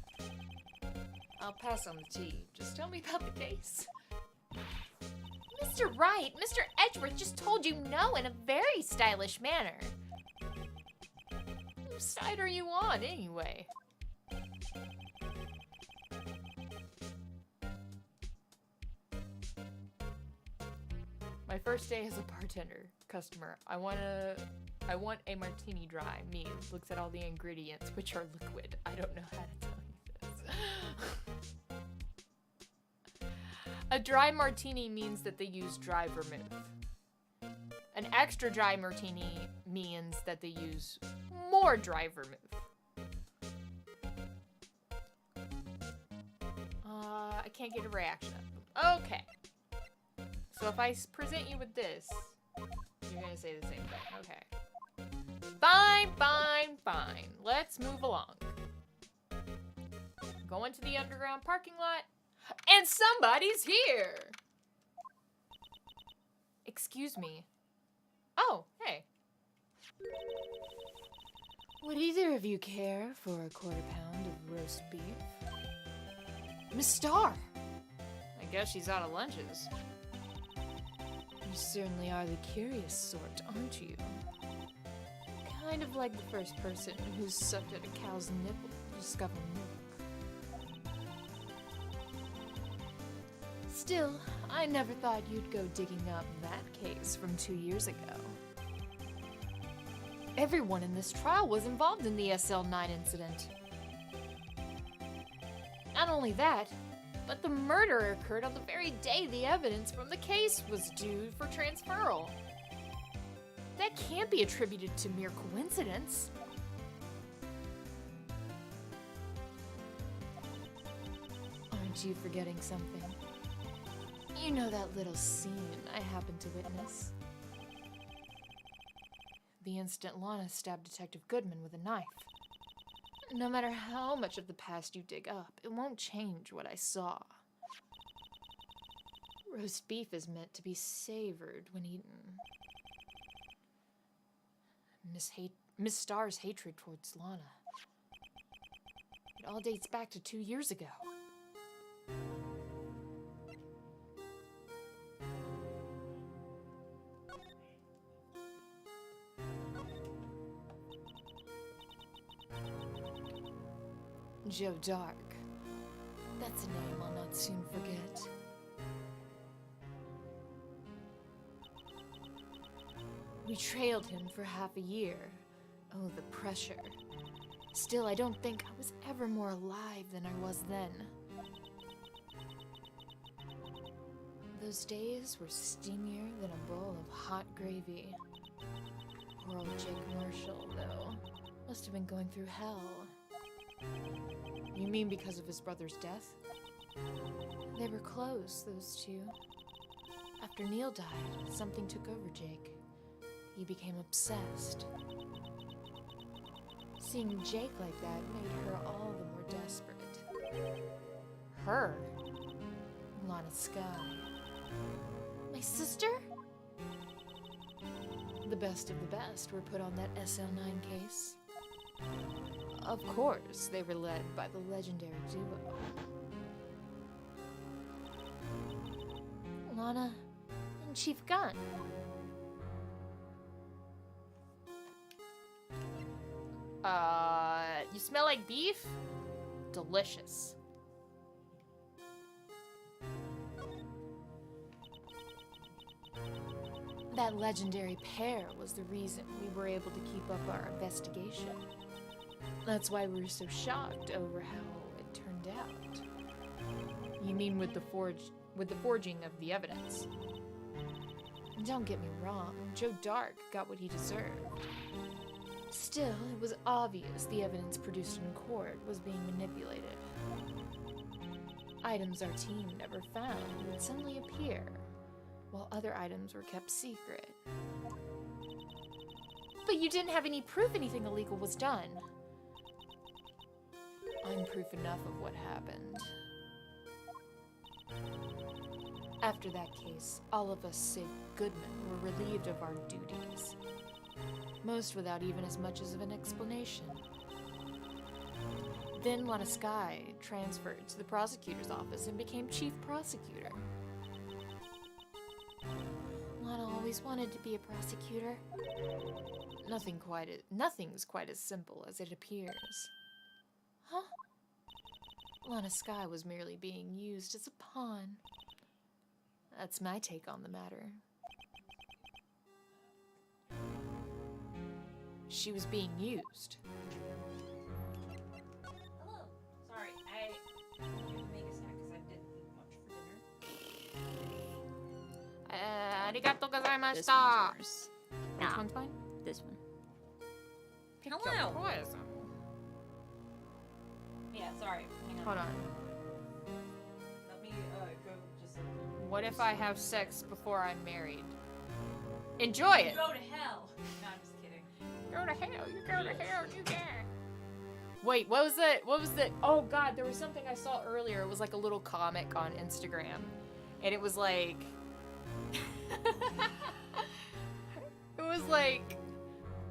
I'll pass on the tea. Just tell me about the case. Mr. Wright, Mr. Edgeworth just told you no in a very stylish manner. Whose side are you on, anyway? My first day as a bartender. Customer, I want a martini dry. Me looks at all the ingredients, which are liquid. I don't know how to tell you this. A dry martini means that they use dry vermouth. An extra dry martini means that they use more dry vermouth. I can't get a reaction out of them. Okay. So if I present you with this, you're gonna say the same thing. Okay. Fine, fine, fine. Let's move along. Go into the underground parking lot, and somebody's here! Excuse me. Oh, hey. Would either of you care for a quarter pound of roast beef? Miss Star! I guess she's out of lunches. You certainly are the curious sort, aren't you? Kind of like the first person who sucked at a cow's nipple to discover milk. Still, I never thought you'd go digging up that case from 2 years ago. Everyone in this trial was involved in the SL9 incident. Not only that, but the murder occurred on the very day the evidence from the case was due for transferal. That can't be attributed to mere coincidence. Aren't you forgetting something? You know that little scene I happened to witness? The instant Lana stabbed Detective Goodman with a knife. No matter how much of the past you dig up, it won't change what I saw. Roast beef is meant to be savored when eaten. Miss Star's hatred towards Lana. It all dates back to 2 years ago. Joe Dark. That's a name I'll not soon forget. We trailed him for half a year. Oh, the pressure. Still, I don't think I was ever more alive than I was then. Those days were steamier than a bowl of hot gravy. Poor old Jake Marshall, though, must have been going through hell. You mean because of his brother's death? They were close, those two. After Neil died, something took over Jake. He became obsessed. Seeing Jake like that made her all the more desperate. Her? Lana Skye. My sister? The best of the best were put on that SL9 case. Of course, they were led by the legendary duo. Lana and Chief Gunn. You smell like beef? Delicious. That legendary pair was the reason we were able to keep up our investigation. That's why we were so shocked over how it turned out. You mean with the forging of the evidence? Don't get me wrong, Joe Dark got what he deserved. Still, it was obvious the evidence produced in court was being manipulated. Items our team never found would suddenly appear, while other items were kept secret. But you didn't have any proof anything illegal was done. I'm proof enough of what happened. After that case, all of us save Goodman were relieved of our duties. Most without even as much as of an explanation. Then Lana Skye transferred to the prosecutor's office and became chief prosecutor. Lana always wanted to be a prosecutor. Nothing's quite as simple as it appears. Huh? Lana Skye was merely being used as a pawn. That's my take on the matter. She was being used. Hello. Sorry, I didn't make a snack because I didn't eat much for dinner. Arigato gozaimashita. This one's yours. Which one's fine? This one. Hello. Poison. Yeah, sorry. Hang on. Hold on. Let me go just. What if I have sex before I'm married? Enjoy it. Go to hell. No, I'm just kidding. Go to hell. You go to hell. You can. Wait, what was that? What was that? Oh God, there was something I saw earlier. It was like a little comic on Instagram, and it was like. It was like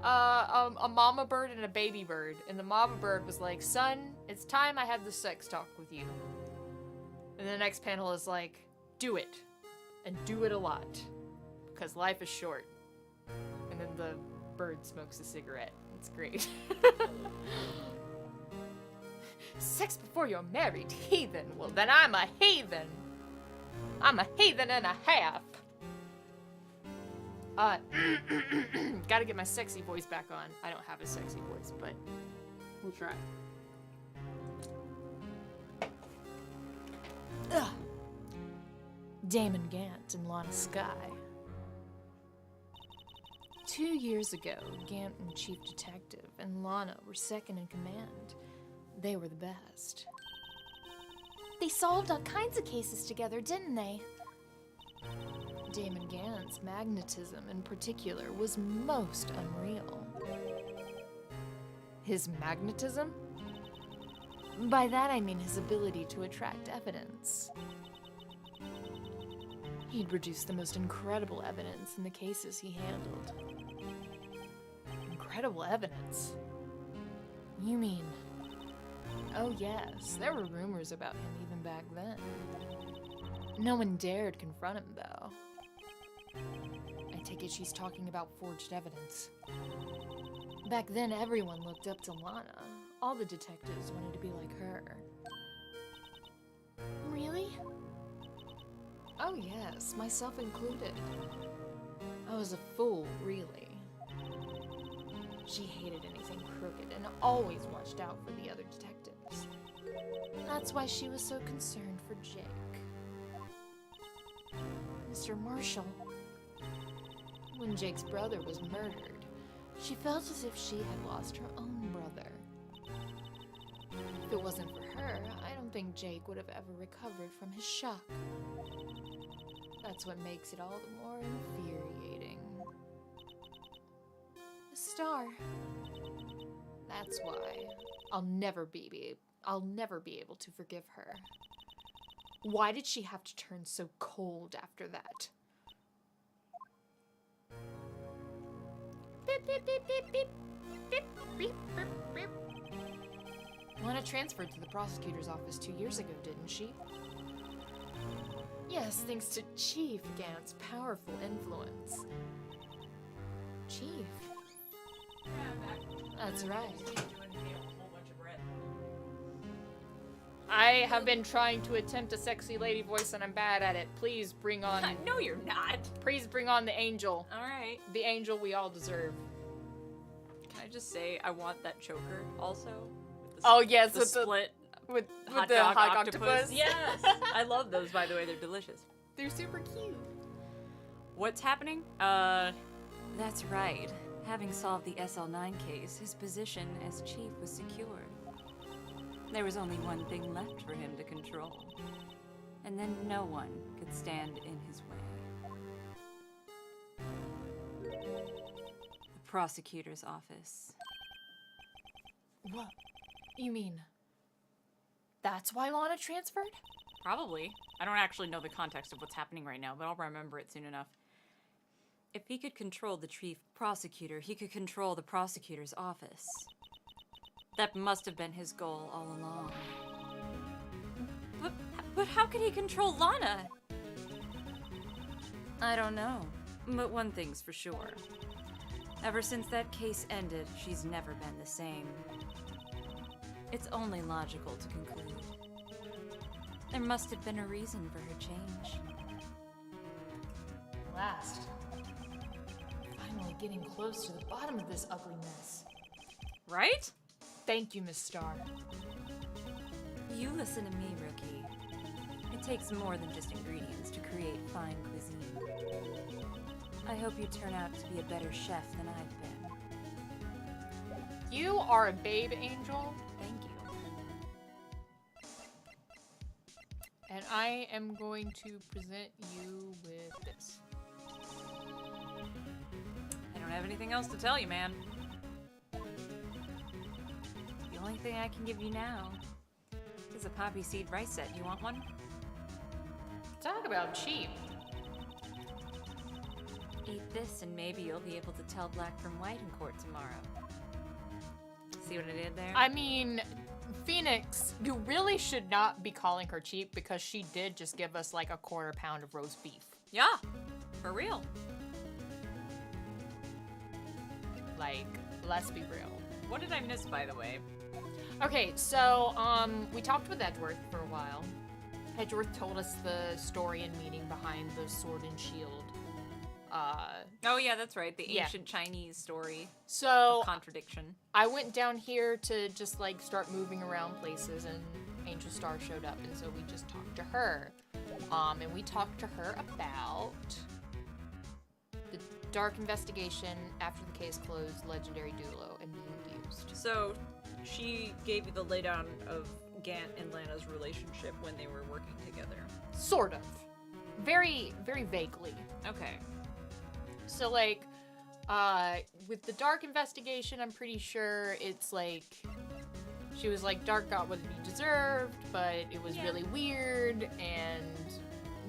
a mama bird and a baby bird. And the mama bird was like, son, it's time I had the sex talk with you. And the next panel is like, do it. And do it a lot. Because life is short. And then the bird smokes a cigarette. It's great. Sex before you're married, heathen. Well, then I'm a heathen. I'm a heathen and a half. Gotta get my sexy voice back on. I don't have a sexy voice, but we'll try. Ugh. Damon Gant and Lana Skye. 2 years ago, Gant and Chief Detective and Lana were second in command. They were the best. They solved all kinds of cases together, didn't they? Damon Gant's magnetism in particular was most unreal. His magnetism? By that I mean his ability to attract evidence. He'd produce the most incredible evidence in the cases he handled. Incredible evidence? You mean... Oh yes, there were rumors about him even back then. No one dared confront him, though. I take it she's talking about forged evidence. Back then, everyone looked up to Lana. All the detectives wanted to be like her. Really? Oh yes, myself included. I was a fool, really. She hated anything crooked and always watched out for the other detectives. That's why she was so concerned for Jake. Mr. Marshall. When Jake's brother was murdered, she felt as if she had lost her own brother. If it wasn't for her, I don't think Jake would have ever recovered from his shock. That's what makes it all the more infuriating. A star. That's why I'll never be able to forgive her. Why did she have to turn so cold after that? Beep, beep, beep, beep, beep. Beep, beep, beep, beep. Lana transferred to the prosecutor's office 2 years ago, didn't she? Yes, thanks to Chief Gant's powerful influence. Chief? That's right. I have been trying to attempt a sexy lady voice and I'm bad at it. Please bring on... No, you're not. Please bring on the angel. All right. The angel we all deserve. Can I just say I want that choker also? With Oh, yes, the with split with hot the dog hot octopus. Yes. I love those, by the way. They're delicious. They're super cute. What's happening? That's right. Having solved the SL9 case, his position as chief was secured. There was only one thing left for him to control. And then no one could stand in his way. The prosecutor's office. What? You mean... That's why Lana transferred? Probably. I don't actually know the context of what's happening right now, but I'll remember it soon enough. If he could control the chief prosecutor, he could control the prosecutor's office. That must have been his goal all along. But how could he control Lana? I don't know. But one thing's for sure. Ever since that case ended, she's never been the same. It's only logical to conclude. There must have been a reason for her change. Last. Finally getting close to the bottom of this ugly mess. Right? Thank you, Miss Starr. You listen to me, rookie. It takes more than just ingredients to create fine cuisine. I hope you turn out to be a better chef than I've been. You are a babe angel. Thank you. And I am going to present you with this. I don't have anything else to tell you, man. The only thing I can give you now is a poppy seed rice set. You want one? Talk about cheap. Eat this and maybe you'll be able to tell black from white in court tomorrow. See what I did there? I mean, Phoenix, you really should not be calling her cheap because she did just give us like a quarter pound of roast beef. Yeah, for real. Like, let's be real. What did I miss, by the way? Okay, so, we talked with Edgeworth for a while. Edgeworth told us the story and meaning behind the sword and shield. Oh yeah, that's right. The yeah. ancient Chinese story So, of contradiction. I went down here to just, like, start moving around places, and Angel Star showed up, and so we just talked to her. And we talked to her about the dark investigation after the case closed, legendary duo, and being used. So, she gave you the laydown of Gant and Lana's relationship when they were working together. Sort of. Very, very vaguely. Okay. So, like, with the dark investigation, I'm pretty sure it's like, she was like, Dark got what he deserved, but it was really weird, and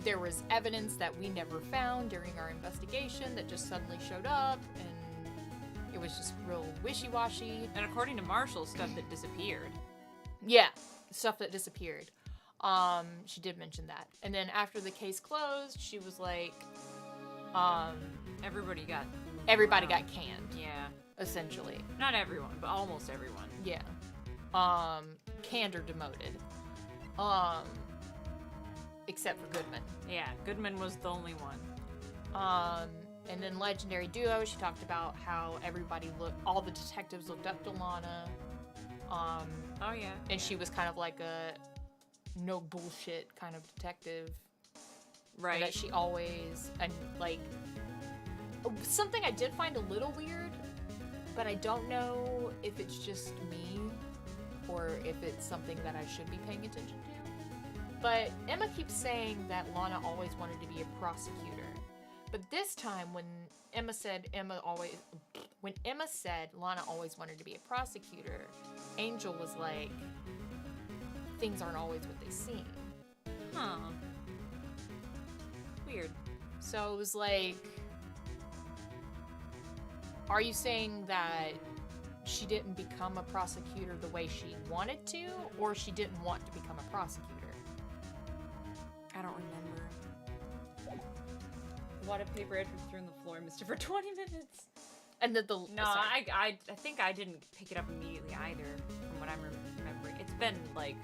there was evidence that we never found during our investigation that just suddenly showed up, and it was just real wishy-washy. And according to Marshall, stuff that disappeared. Yeah, stuff that disappeared. She did mention that. And then after the case closed, she was like, Everybody got canned. Yeah. Essentially. Not everyone, but almost everyone. Yeah. Canned or demoted. Except for Goodman. Yeah, Goodman was the only one. And then Legendary Duo, she talked about how all the detectives looked up to Lana. Oh yeah. And she was kind of like a no bullshit kind of detective. Right. And that she always, and like, something I did find a little weird, but I don't know if it's just me or if it's something that I should be paying attention to. But Emma keeps saying that Lana always wanted to be a prosecutor. But this time when Emma said Lana always wanted to be a prosecutor, Angel was like, things aren't always what they seem. Huh. Weird. So it was like, are you saying that she didn't become a prosecutor the way she wanted to, or she didn't want to become a prosecutor? I don't remember. A lot of paper Edward threw on the floor, missed it for 20 minutes. And then I think I didn't pick it up immediately either, from what I'm remembering. It's been like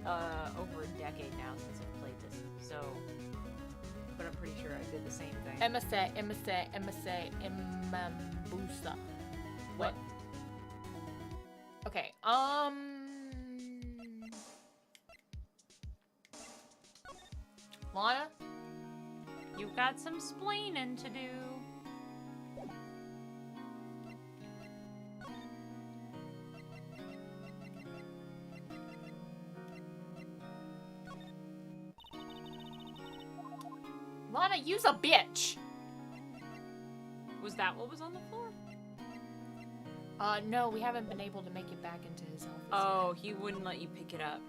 over a decade now since I've played this, so. But I'm pretty sure I did the same thing. Emma Busa. What? Okay, Lana? You've got some splaining to do. Lana, use a bitch! Was that what was on the floor? No, we haven't been able to make it back into his office Oh, yet. he wouldn't let you pick it up.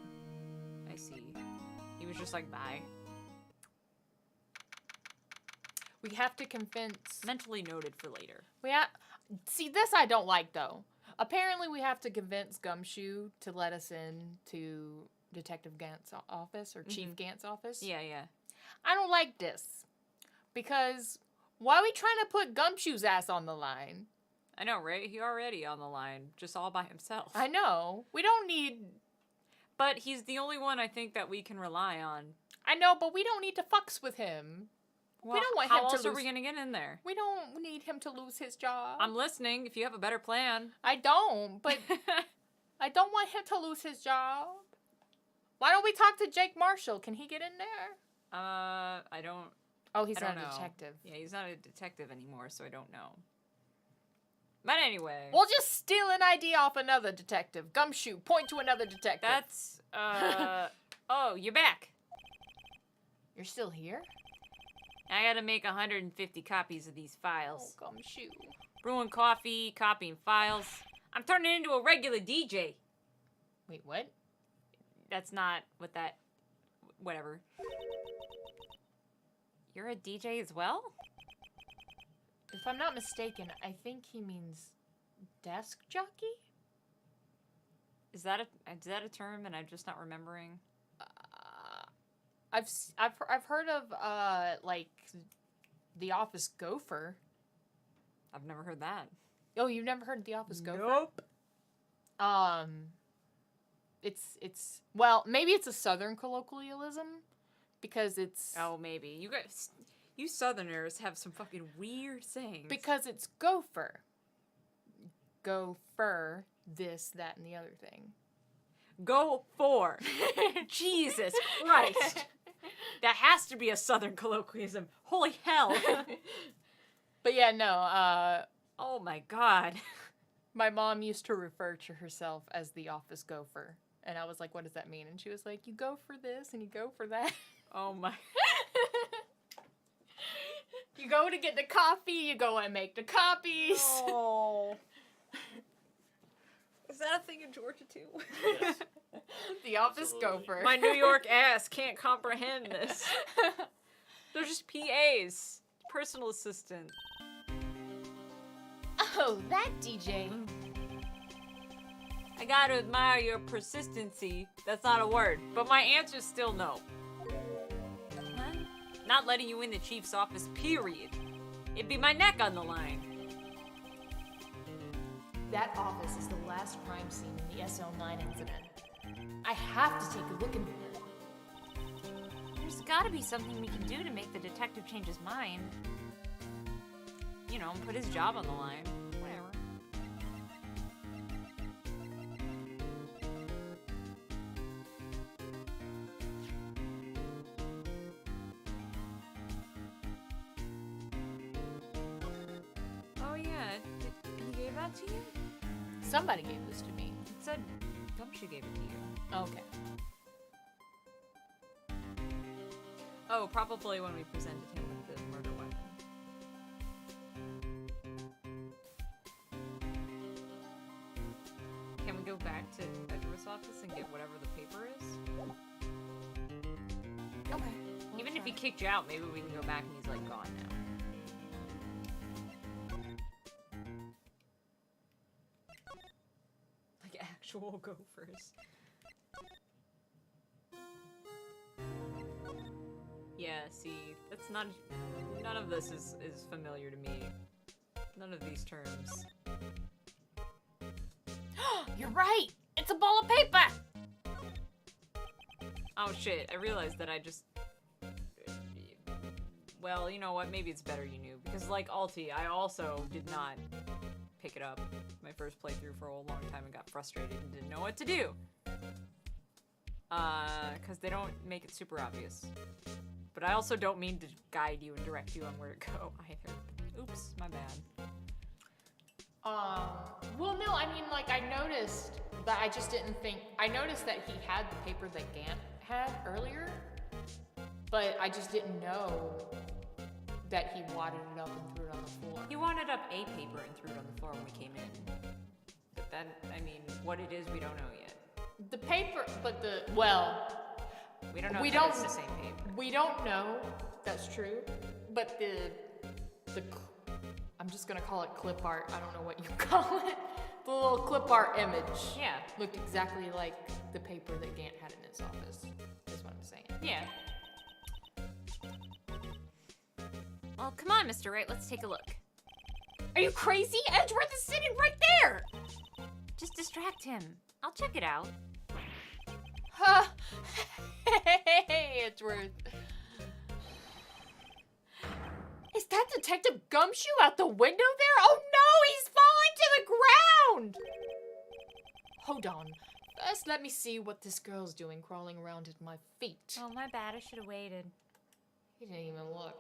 I see. He was just like, bye. We have to convince... Mentally noted for later. See, this I don't like, though. Apparently, we have to convince Gumshoe to let us in to Detective Gant's office, or Chief Gant's office. Yeah, yeah. I don't like this. Because why are we trying to put Gumshoe's ass on the line? I know, right? He already on the line, just all by himself. I know. We don't need... But he's the only one I think that we can rely on. I know, but we don't need to fucks with him. Well, we don't want how him to else lose... are we gonna get in there? We don't need him to lose his job. I'm listening if you have a better plan. I don't, but I don't want him to lose his job. Why don't we talk to Jake Marshall? Can he get in there? I don't... Oh, he's I don't not a know. detective. Yeah, he's not a detective anymore, so I don't know. But anyway. We'll just steal an ID off another detective. Gumshoe, point to another detective. That's, oh, you're back. You're still here? I gotta make 150 copies of these files. Oh, Gumshoe. Brewing coffee, copying files. I'm turning into a regular DJ. Wait, what? That's not what that... Whatever. You're a DJ as well? If I'm not mistaken, I think he means desk jockey? Is that a term and I'm just not remembering? I've heard of like the office gopher. I've never heard that. Oh, you've never heard of the office gopher? Nope. It's well, maybe it's a southern colloquialism because it's maybe. You Southerners have some fucking weird sayings. because it's gopher. Gopher, this, that, and the other thing. Go for. Jesus Christ. That has to be a Southern colloquialism. Holy hell. But yeah, no, Oh my God. my mom used to refer to herself as the office gopher. And I was like, what does that mean? And she was like, you go for this and you go for that. Oh my. You go to get the coffee, you go and make the copies. Oh. Is that a thing in Georgia too? Yes. The office Absolutely. gopher. My New York ass can't comprehend this. They're just PAs. Personal assistant. Oh, that DJ. I gotta admire your persistency. That's not a word, but my answer's still no. Huh? Not letting you in the chief's office, period. It'd be my neck on the line. That office is the last crime scene in the SL9 incident. I have to take a look in there. There's gotta be something we can do to make the detective change his mind. You know, put his job on the line. Whatever. Oh yeah, he gave that to you? Somebody gave this to me. It said Gumshoe gave it to you. Okay. Oh, probably when we presented him with the murder weapon. Can we go back to Edward's office and get whatever the paper is? Okay. Even if he kicked you out, maybe we can go back and he's like gone now. Like actual gophers. Yeah, see, that's not. None of this is familiar to me. None of these terms. You're right! It's a ball of paper! Oh shit, I realized that I just... Well, you know what, maybe it's better you knew, because like Alti, I also did not pick it up my first playthrough for a long time and got frustrated and didn't know what to do. Because they don't make it super obvious. But I also don't mean to guide you and direct you on where to go either. Oops, my bad. Well, no, I mean, like, I noticed that I just didn't think... I noticed that he had the paper that Gant had earlier, but I just didn't know that he wadded it up and threw it on the floor. He wadded up a paper and threw it on the floor when we came in. But that, I mean, what it is, we don't know yet. The paper, but the... Well... We don't know We if don't- it's the same paper. We don't know, that's true, but the I'm just gonna call it clip art, I don't know what you call it. The little clip art image Yeah. looked exactly like the paper that Gant had in his office, is what I'm saying. Yeah. Well, come on, Mr. Wright, let's take a look. Are you crazy? Edgeworth is sitting right there! Just distract him. I'll check it out. Huh. Hey, Edgeworth. Is that Detective Gumshoe out the window there? Oh no, he's falling to the ground! Hold on. First, let me see what this girl's doing crawling around at my feet. Oh, my bad, I should have waited. He didn't even look.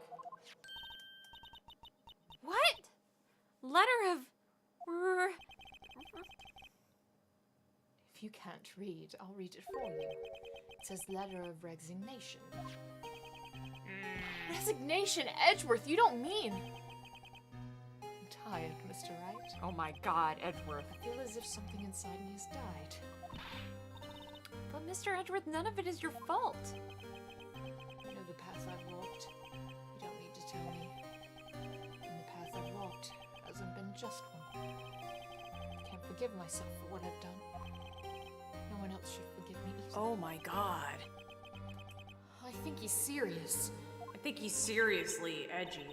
What? Letter of... If you can't read, I'll read it for you. It says letter of resignation. Resignation, Edgeworth, you don't mean... I'm tired, Mr. Wright. Oh my god, Edgeworth. I feel as if something inside me has died. But Mr. Edgeworth, none of it is your fault. I know the path I've walked. You don't need to tell me. And the path I've walked forgive myself for what I've done. No one else should forgive me either. Oh my god. I think he's serious. I think he's seriously edgy.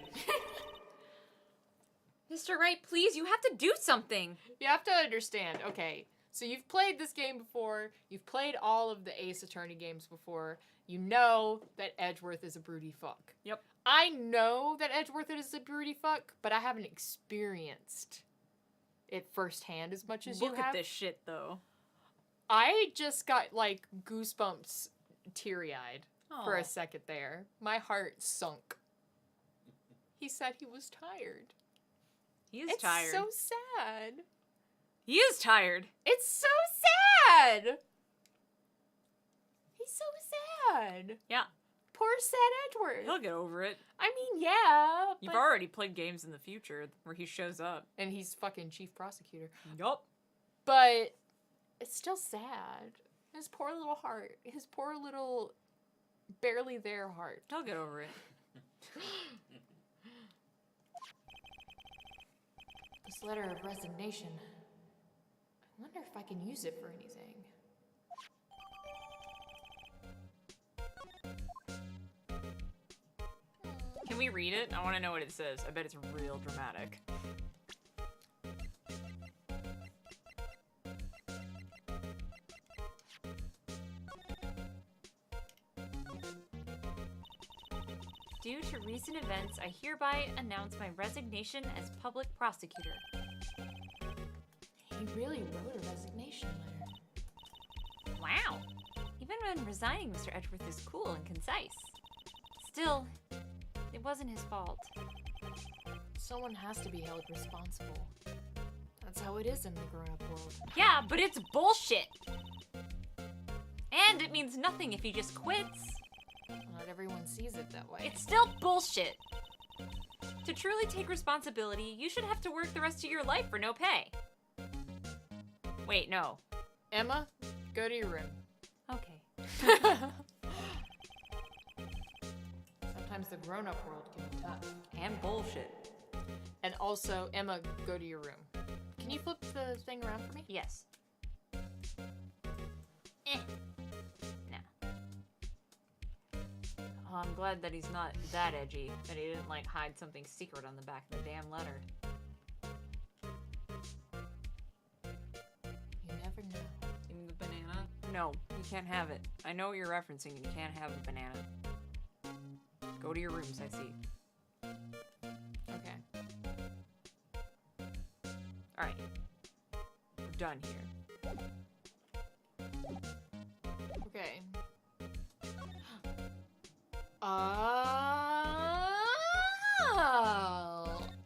Mr. Wright, please, you have to do something. You have to understand, okay, so you've played this game before, you've played all of the Ace Attorney games before, you know that Edgeworth is a broody fuck. Yep. I know that Edgeworth is a broody fuck, but I haven't experienced it firsthand as much as you have. Look at this shit, though. I just got, like, goosebumps teary-eyed for Aw. a second there. My heart sunk. He said he was tired. He is It's tired. so sad. He is tired. It's so sad. He's so sad. Yeah. Poor sad Edgeworth. He'll get over it. I mean, yeah. You've but- already played games in the future where he shows up. And he's fucking chief prosecutor. Yup. But it's still sad. His poor little heart. His poor little barely there heart. He'll get over it. This letter of resignation. I wonder if I can use it for anything. Can we read it? I want to know what it says. I bet it's real dramatic. Due to recent events, I hereby announce my resignation as public prosecutor. He really wrote a resignation letter. Wow. Even when resigning, Mr. Edgeworth is cool and concise. Still, it wasn't his fault. Someone has to be held responsible. That's how it is in the grown-up world. Yeah, but it's bullshit. And it means nothing if he just quits. Not everyone sees it that way. It's still bullshit. To truly take responsibility, you should have to work the rest of your life for no pay. Wait, no. Emma, go to your room. Okay. Sometimes the grown-up world can be tough. And bullshit. And also, Emma, go to your room. Can you flip the thing around for me? Yes. No. Oh, I'm glad that he's not that edgy. That he didn't, like, hide something secret on the back of the damn letter. You never know. Even the banana? No, you can't have it. I know what you're referencing, and you can't have a banana. Go to your rooms, I see. Okay. Alright. We're done here. Okay. Oh,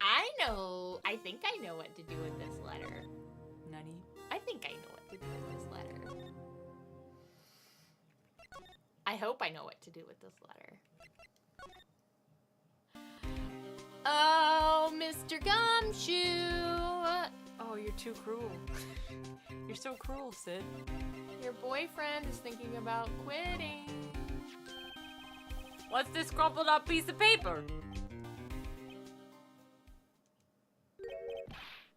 I know. I think I know what to do with this letter. Nani? I think I know what to do with this letter. I hope I know what to do with this letter. Oh, Mr. Gumshoe. Oh, you're too cruel. You're so cruel, Cid. Your boyfriend is thinking about quitting. What's this crumpled up piece of paper?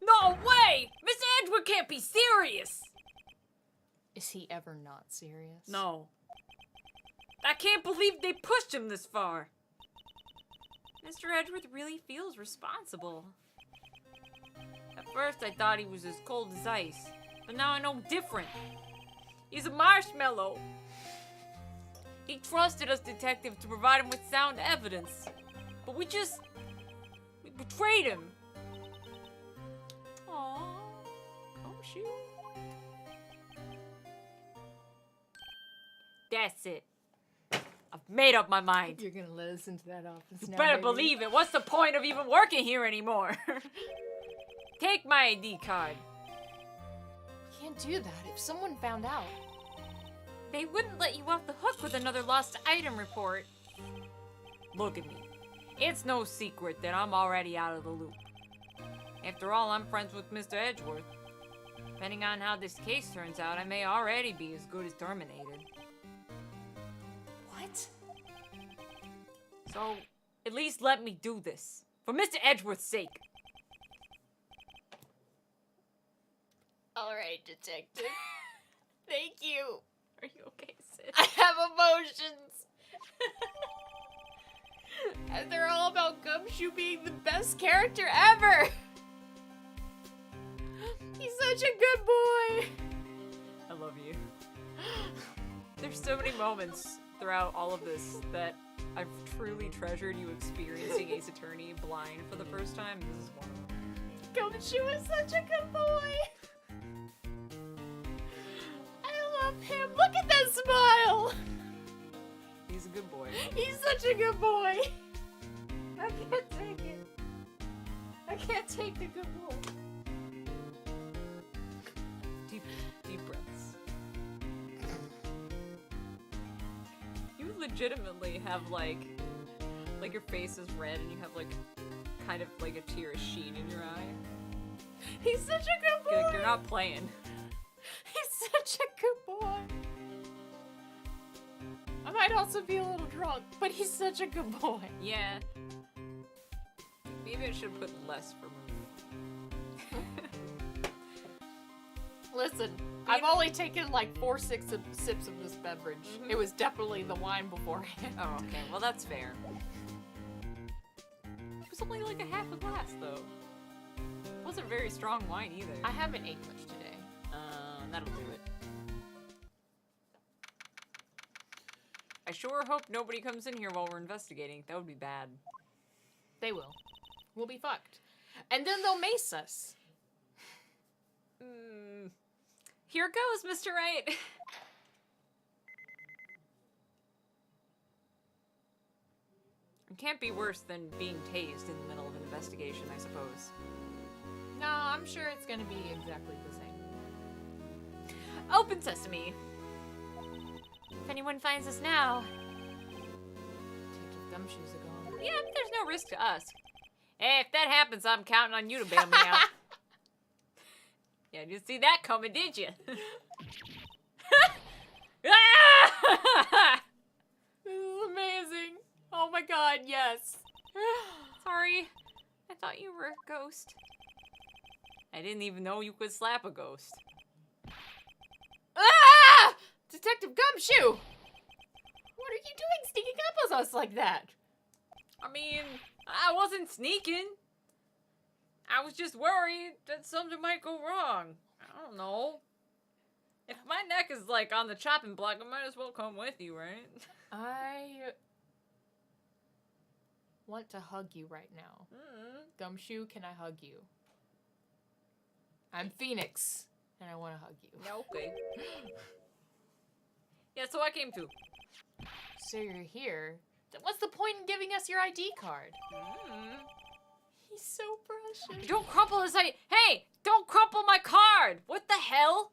No way! Mr. Edgeworth can't be serious! Is he ever not serious? No. I can't believe they pushed him this far. Mr. Edgeworth really feels responsible. At first I thought he was as cold as ice, but now I know different. He's a marshmallow. He trusted us detectives to provide him with sound evidence, but we betrayed him. Aww, Gumshoe. That's it. I've made up my mind. You're gonna let us into that office You now, better baby. believe it. What's the point of even working here anymore? Take my ID card. Can't do that if someone found out. They wouldn't let you off the hook with another lost item report. Look at me. It's no secret that I'm already out of the loop. After all, I'm friends with Mr. Edgeworth. Depending on how this case turns out, I may already be as good as terminated. What? So, at least let me do this. For Mr. Edgeworth's sake. Alright, detective. Thank you. Are you okay, Cid? I have emotions. And they're all about Gumshoe being the best character ever. He's such a good boy. I love you. There's so many moments throughout all of this that I've truly treasured you experiencing Ace Attorney blind for the first time. This is one of them. Gumshoe is such a good boy. I love him. Look at that smile. He's a good boy. He's such a good boy. I can't take it. I can't take the good boy. Deep breaths. You legitimately have like your face is red and you have like kind of like a tear of sheen in your eye. He's such a good boy. Like, you're not playing. He's such a good boy. I might also be a little drunk, but he's such a good boy. Yeah. Maybe I should put less for Moon. Listen, I've only taken like 4 sips of this beverage. Mm-hmm. It was definitely the wine beforehand. Oh, okay. Well, that's fair. It was only like a half a glass, though. It wasn't very strong wine either. I haven't ate much today. That'll do it. I sure hope nobody comes in here while we're investigating. That would be bad. They will. We'll be fucked. And then they'll mace us. Here goes, Mr. Wright. It can't be worse than being tased in the middle of an investigation, I suppose. No, I'm sure it's gonna be exactly the same. Open sesame. If anyone finds us now... Detective Gumshoe's are gone. Yeah, but there's no risk to us. Hey, if that happens, I'm counting on you to bail me out. Yeah, you see that coming, did you? This is amazing. Oh my god, yes. Sorry. I thought you were a ghost. I didn't even know you could slap a ghost. Ah! Detective Gumshoe! What are you doing sneaking up on us like that? I mean, I wasn't sneaking. I was just worried that something might go wrong. I don't know. If my neck is like on the chopping block, I might as well come with you, right? I want to hug you right now. Gumshoe, can I hug you? I'm Phoenix, and I want to hug you. Yeah, okay. Yeah, so I came to. So you're here. Then what's the point in giving us your ID card? He's so precious. Don't crumple his ID. Hey, don't crumple my card. What the hell?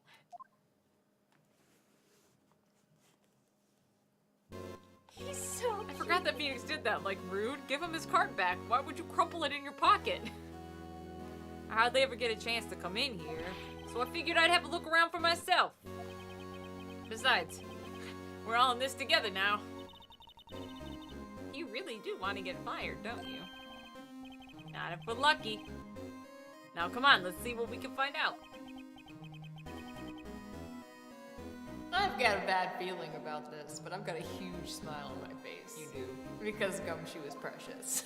He's so I forgot that Phoenix did that. Like, rude. Give him his card back. Why would you crumple it in your pocket? I hardly ever get a chance to come in here, so I figured I'd have a look around for myself. Besides, we're all in this together now. You really do want to get fired, don't you? Not if we're lucky. Now come on, let's see what we can find out. I've got a bad feeling about this, but I've got a huge smile on my face. You do. Because Gumshoe is precious.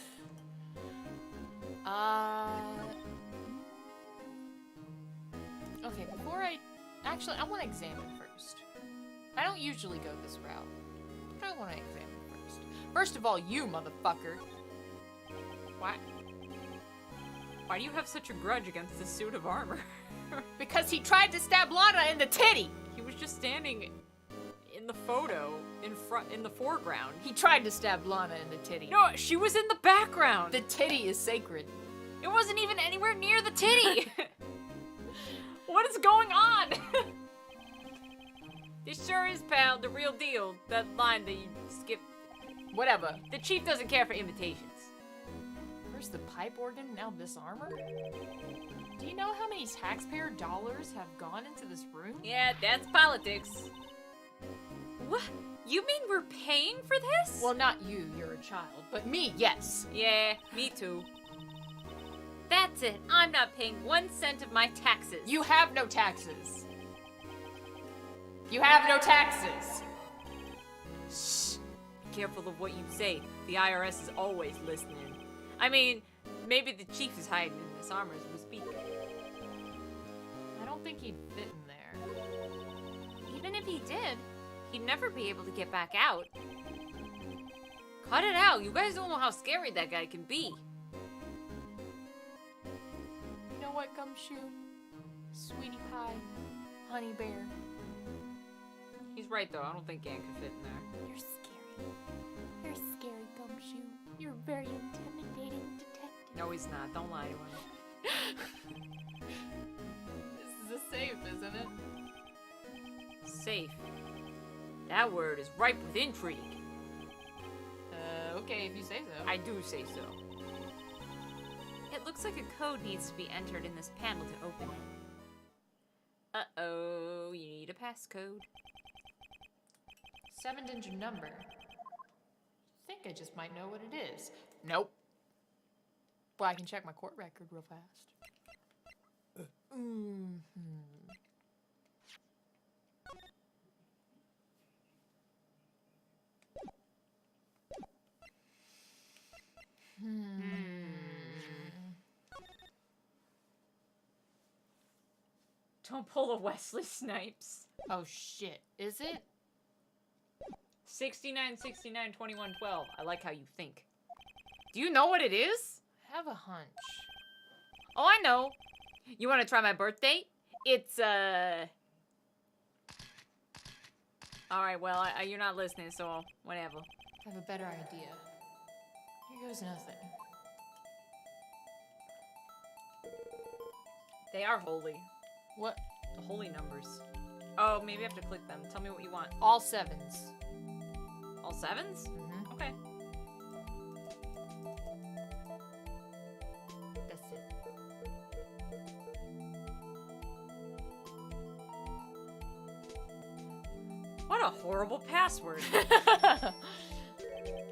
Okay, before I want to examine first. I don't usually go this route, but I want to examine first. First of all, you motherfucker. Why do you have such a grudge against this suit of armor? Because he tried to stab Lana in the titty! He was just standing in the photo, in the foreground. He tried to stab Lana in the titty. No, she was in the background. The titty is sacred. It wasn't even anywhere near the titty. What is going on? This sure is, pal, the real deal. That line that you skipped. Whatever. The chief doesn't care for invitations. First the pipe organ, now this armor? Do you know how many taxpayer dollars have gone into this room? Yeah, that's politics. What? You mean we're paying for this? Well, not you, you're a child. But me, yes. Yeah, me too. That's it. I'm not paying 1 cent of my taxes. You have no taxes. You have no taxes. Shh. Be careful of what you say. The IRS is always listening. I mean, maybe the chief is hiding in this armor as we speak. I don't think he'd fit in there. Even if he did, he'd never be able to get back out. Cut it out. You guys don't know how scary that guy can be. You know what, Gumshoe? Sweetie Pie, Honey Bear. He's right, though. I don't think Gan can fit in there. You're scary. You're scary, Gumshoe. You're a very intimidating detective. No, he's not. Don't lie to him. This is a safe, isn't it? Safe. That word is ripe with intrigue. Okay, if you say so. I do say so. It looks like a code needs to be entered in this panel to open it. Uh-oh, you need a passcode. 7-digit number. Think I just might know what it is. Nope. Well, I can check my court record real fast. Don't pull a Wesley Snipes. Oh shit, is it? 69, 69, 21, 12. I like how you think. Do you know what it is? I have a hunch. Oh, I know. You want to try my birthday? It's, Alright, well, you're not listening, so whatever. I have a better idea. Here goes nothing. They are holy. What? The holy numbers. Oh, maybe I have to click them. Tell me what you want. All 7s. All 7s? Mm-hmm. Okay. That's it. What a horrible password.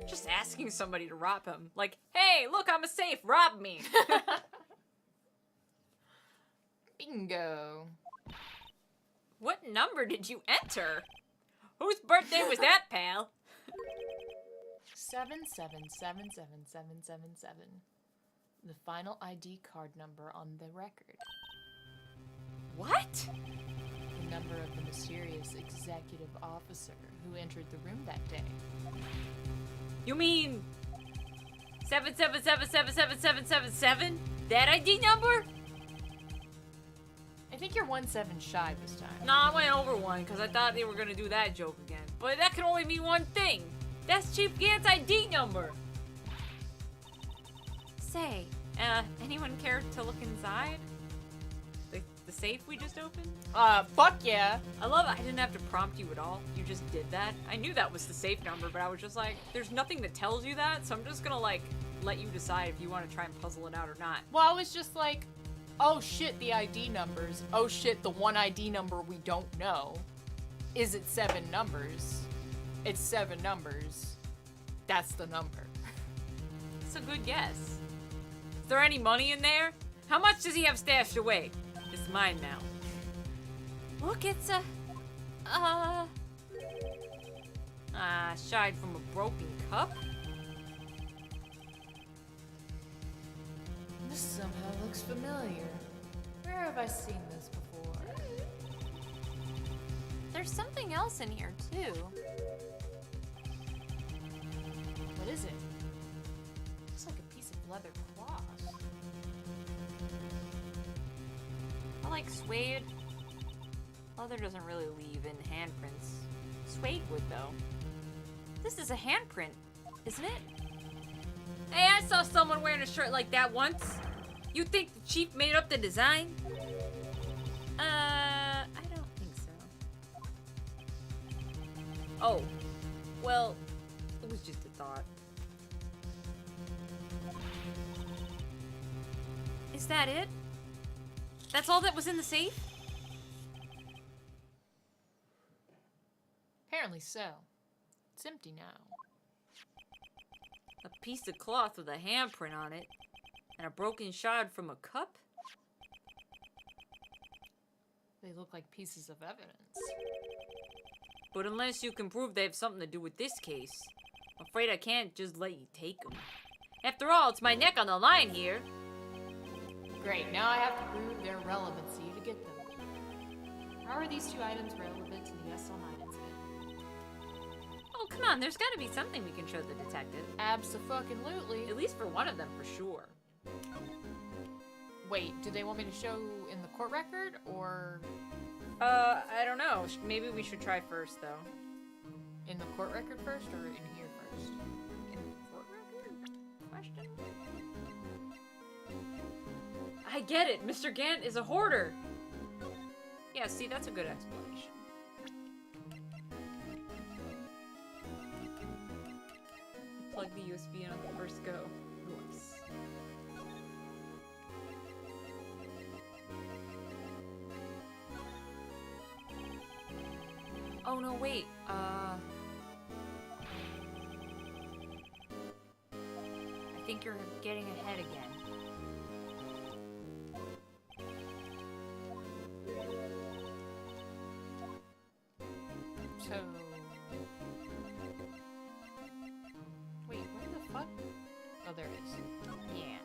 Just asking somebody to rob him. Like, hey, look, I'm a safe. Rob me. Bingo. What number did you enter? Whose birthday was that, pal? 77777777. The final ID card number on the record. What? The number of the mysterious executive officer who entered the room that day. You mean 7777777? That ID number? I think you're 1 7 shy this time. No, I went over one because I thought they were gonna do that joke again. But that can only mean one thing. That's Chief Gant's ID number. Say, anyone care to look inside? The safe we just opened? Fuck yeah. I love it. I didn't have to prompt you at all. You just did that. I knew that was the safe number, but I was just like, there's nothing that tells you that, so I'm just gonna like let you decide if you want to try and puzzle it out or not. Well, I was just like, oh shit, the ID numbers. Oh shit, the one ID number we don't know. Is it 7 numbers? It's 7 numbers. That's the number. It's a good guess. Is there any money in there? How much does he have stashed away? It's mine now. Look, it's a... Shied from a broken cup? This somehow looks familiar. Where have I seen this before? There's something else in here, too. What is it? Looks like a piece of leather cloth. I like suede. Leather doesn't really leave in handprints. Suede would, though. This is a handprint, isn't it? Hey, I saw someone wearing a shirt like that once. You think the chief made up the design? I don't think so. Oh. Well, it was just a thought. Is that it? That's all that was in the safe? Apparently so. It's empty now. A piece of cloth with a handprint on it. And a broken shard from a cup? They look like pieces of evidence. But unless you can prove they have something to do with this case, I'm afraid I can't just let you take them. After all, it's my neck on the line here. Great, now I have to prove their relevancy to get them. How are these two items relevant to the SL9 incident? Oh, come on, there's gotta be something we can show the detective. Abso-fucking-lutely. At least for one of them, for sure. Wait, do they want me to show in the court record, or...? I don't know. Maybe we should try first, though. In the court record first, or in here first? In the court record? Question? I get it! Mr. Gant is a hoarder! Yeah, see, that's a good explanation. Plug the USB in on the first go. Nice. Oh no, wait. I think you're getting ahead again. So... Wait, where the fuck? Oh, there it is. Yeah.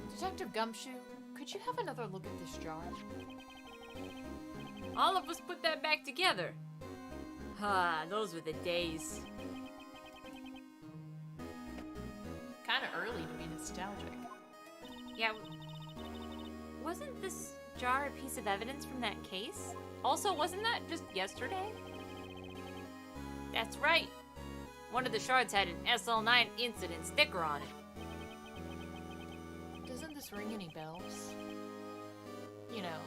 Detective Gumshoe, could you have another look at this jar? All of us put that back together. Ah, those were the days. Kinda early to be nostalgic. Yeah, wasn't this jar a piece of evidence from that case? Also, wasn't that just yesterday? That's right. One of the shards had an SL9 incident sticker on it. Doesn't this ring any bells? You know,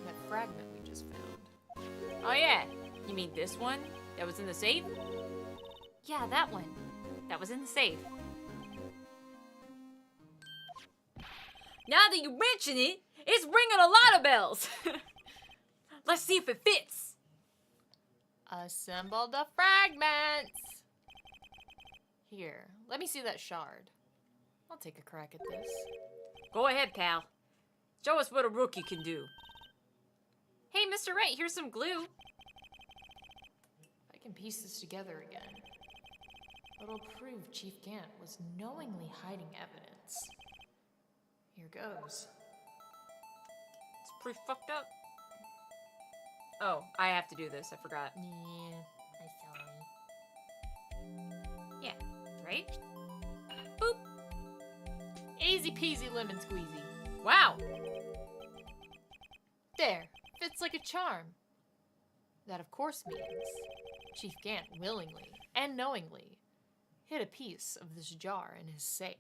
that fragment we just found. Oh yeah, you mean this one? That was in the safe? Yeah, that one. That was in the safe. Now that you mention it, it's ringing a lot of bells. Let's see if it fits. Assemble the fragments! Here, let me see that shard. I'll take a crack at this. Go ahead, pal. Show us what a rookie can do. Hey, Mr. Wright, here's some glue. I can piece this together again. It'll prove Chief Gant was knowingly hiding evidence. Here goes. It's pretty fucked up. Oh, I have to do this. I forgot. Yeah, I sorry. Yeah, right? Boop! Easy peasy lemon squeezy. Wow. There, fits like a charm. That of course means Chief Gant willingly and knowingly hid a piece of this jar in his safe.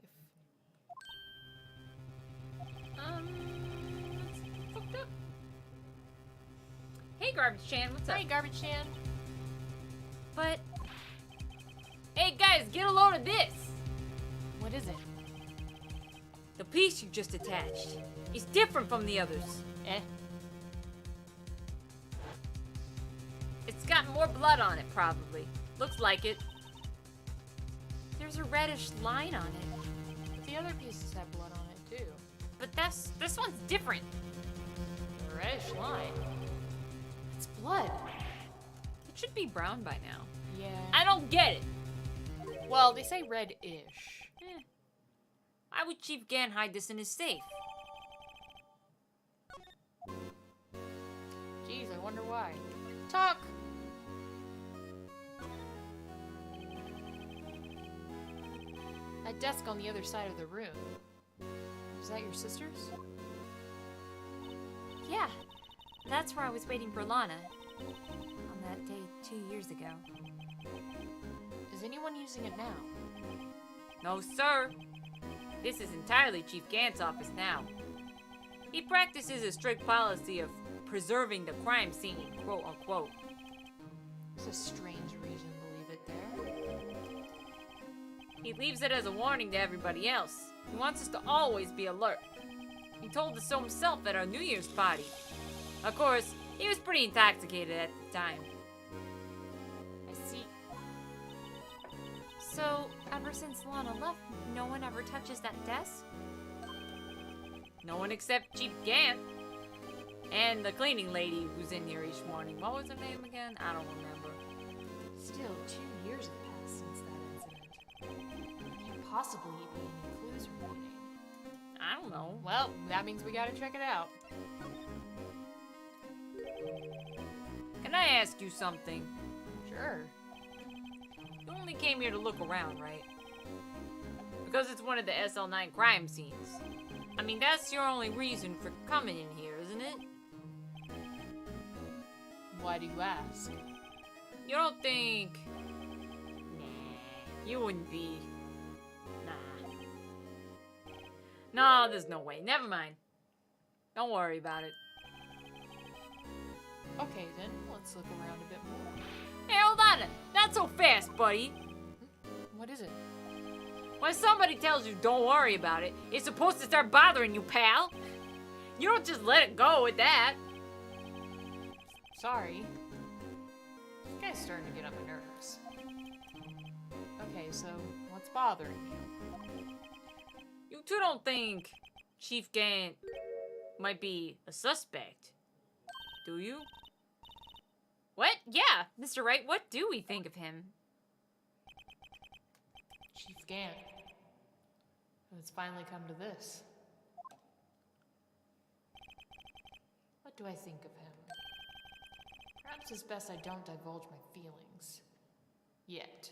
That's fucked up. Hey, Garbage Chan, what's up? Hey, Garbage Chan. But... Hey, guys, get a load of this! What is it? The piece you just attached. It's different from the others. Eh? It's got more blood on it, probably. Looks like it. There's a reddish line on it. The other pieces have blood on it too. But this one's different. The reddish line. It's blood. It should be brown by now. Yeah. I don't get it. Well, they say red-ish. Why would Chief Gant hide this in his safe? Geez, I wonder why. Talk! That desk on the other side of the room. Is that your sister's? Yeah, that's where I was waiting for Lana. On that day 2 years ago. Is anyone using it now? No, sir. This is entirely Chief Gant's office now. He practices a strict policy of preserving the crime scene, quote unquote. It's a strange reason to leave it there. He leaves it as a warning to everybody else. He wants us to always be alert. He told us so himself at our New Year's party. Of course, he was pretty intoxicated at the time. I see. So, ever since Lana left, no one ever touches that desk? No one except Chief Gant. And the cleaning lady who's in here each morning. What was her name again? I don't remember. Still, 2 years have passed since that incident. Can't possibly be any clues remaining. I don't know. Well, that means we gotta check it out. Can I ask you something? Sure. You only came here to look around, right? Because it's one of the SL9 crime scenes. I mean, that's your only reason for coming in here, isn't it? Why do you ask? You don't think... Nah, you wouldn't be... Nah. No, there's no way. Never mind. Don't worry about it. Okay, then, let's look around a bit more. Hey, hold on! Not so fast, buddy! What is it? When somebody tells you don't worry about it, it's supposed to start bothering you, pal! You don't just let it go with that! Sorry. This guy's starting to get on my nerves. Okay, so, what's bothering you? You two don't think Chief Gant might be a suspect, do you? What? Yeah, Mr. Wright, what do we think of him? Chief Gant. It's finally come to this. What do I think of him? Perhaps it's best I don't divulge my feelings. Yet.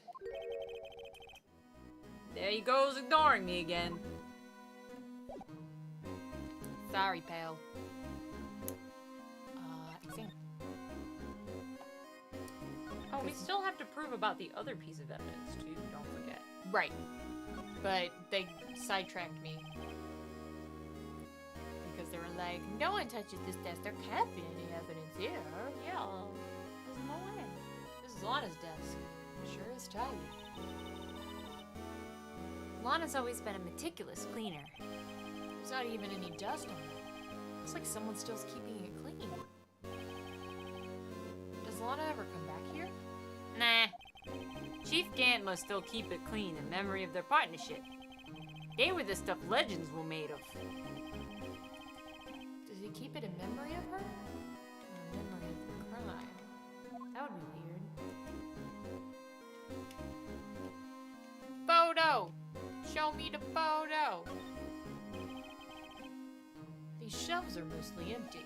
There he goes, ignoring me again. Sorry, pal. I think... Oh, we still have to prove about the other piece of evidence, too, don't forget. Right. But they sidetracked me. Because they were like, no one touches this desk. There can't be any evidence here. Yeah, there's no way. This is Lana's desk. It sure is tidy. Lana's always been a meticulous cleaner. There's not even any dust on it. Looks like someone still's keeping it clean. Does Lana ever come back here? Nah. Chief Gant must still keep it clean in memory of their partnership. They were the stuff legends were made of. Does he keep it in memory of her? Or in memory of the crime? That would be weird. Photo! Show me the photo! These shelves are mostly empty.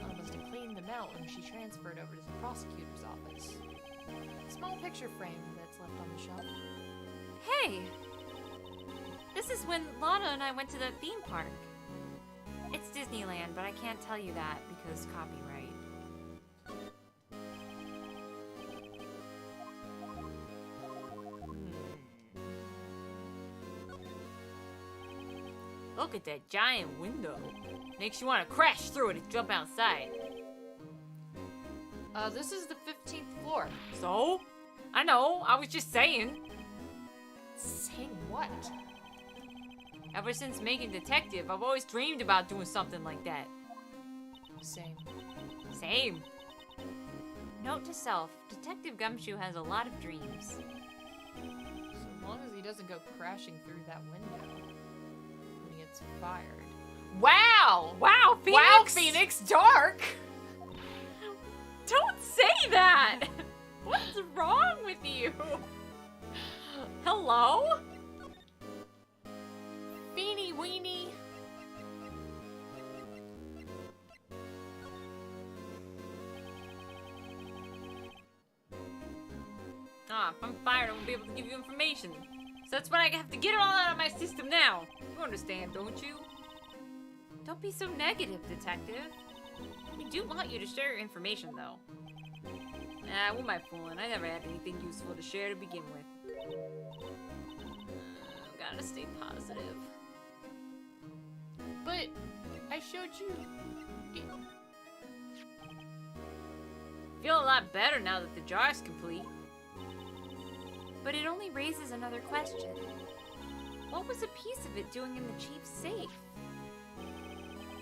Lana must have cleaned them out when she transferred over to the prosecutor's office. A small picture frame that's left on the shelf. Hey! This is when Lana and I went to the theme park. It's Disneyland, but I can't tell you that because copyright. Look at that giant window. Makes you want to crash through it and jump outside. This is the 15th floor. So? I know, I was just saying. Saying what? Ever since making detective, I've always dreamed about doing something like that. Same. Same. Note to self, Detective Gumshoe has a lot of dreams. So long as he doesn't go crashing through that window when he gets fired. Wow! Wow, Phoenix! Wow, Phoenix, dark! Don't say that! What's wrong with you? Hello? Beanie weenie. Ah, if I'm fired, I won't be able to give you information. So that's why I have to get it all out of my system now. You understand, don't you? Don't be so negative, Detective. We do want you to share your information, though. Nah, what am I fooling? I never had anything useful to share to begin with. Gotta stay positive. But I showed you. Feel a lot better now that the jar's complete. But it only raises another question. What was a piece of it doing in the chief's safe?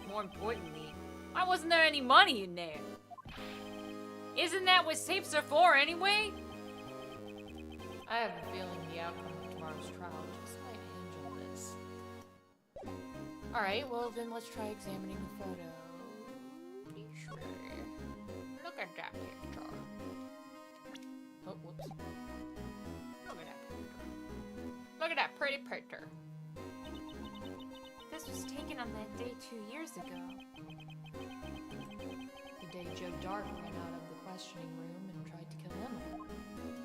More importantly, why wasn't there any money in there? Isn't that what safes are for anyway? I have a feeling the outcome of tomorrow's trial just might hinge on this. Alright, well then let's try examining the photo. Look at that picture. Oh, whoops. Look at that picture. Look at that pretty picture. This was taken on that day 2 years ago. The day Joe Dark ran out of the questioning room and tried to kill Emma.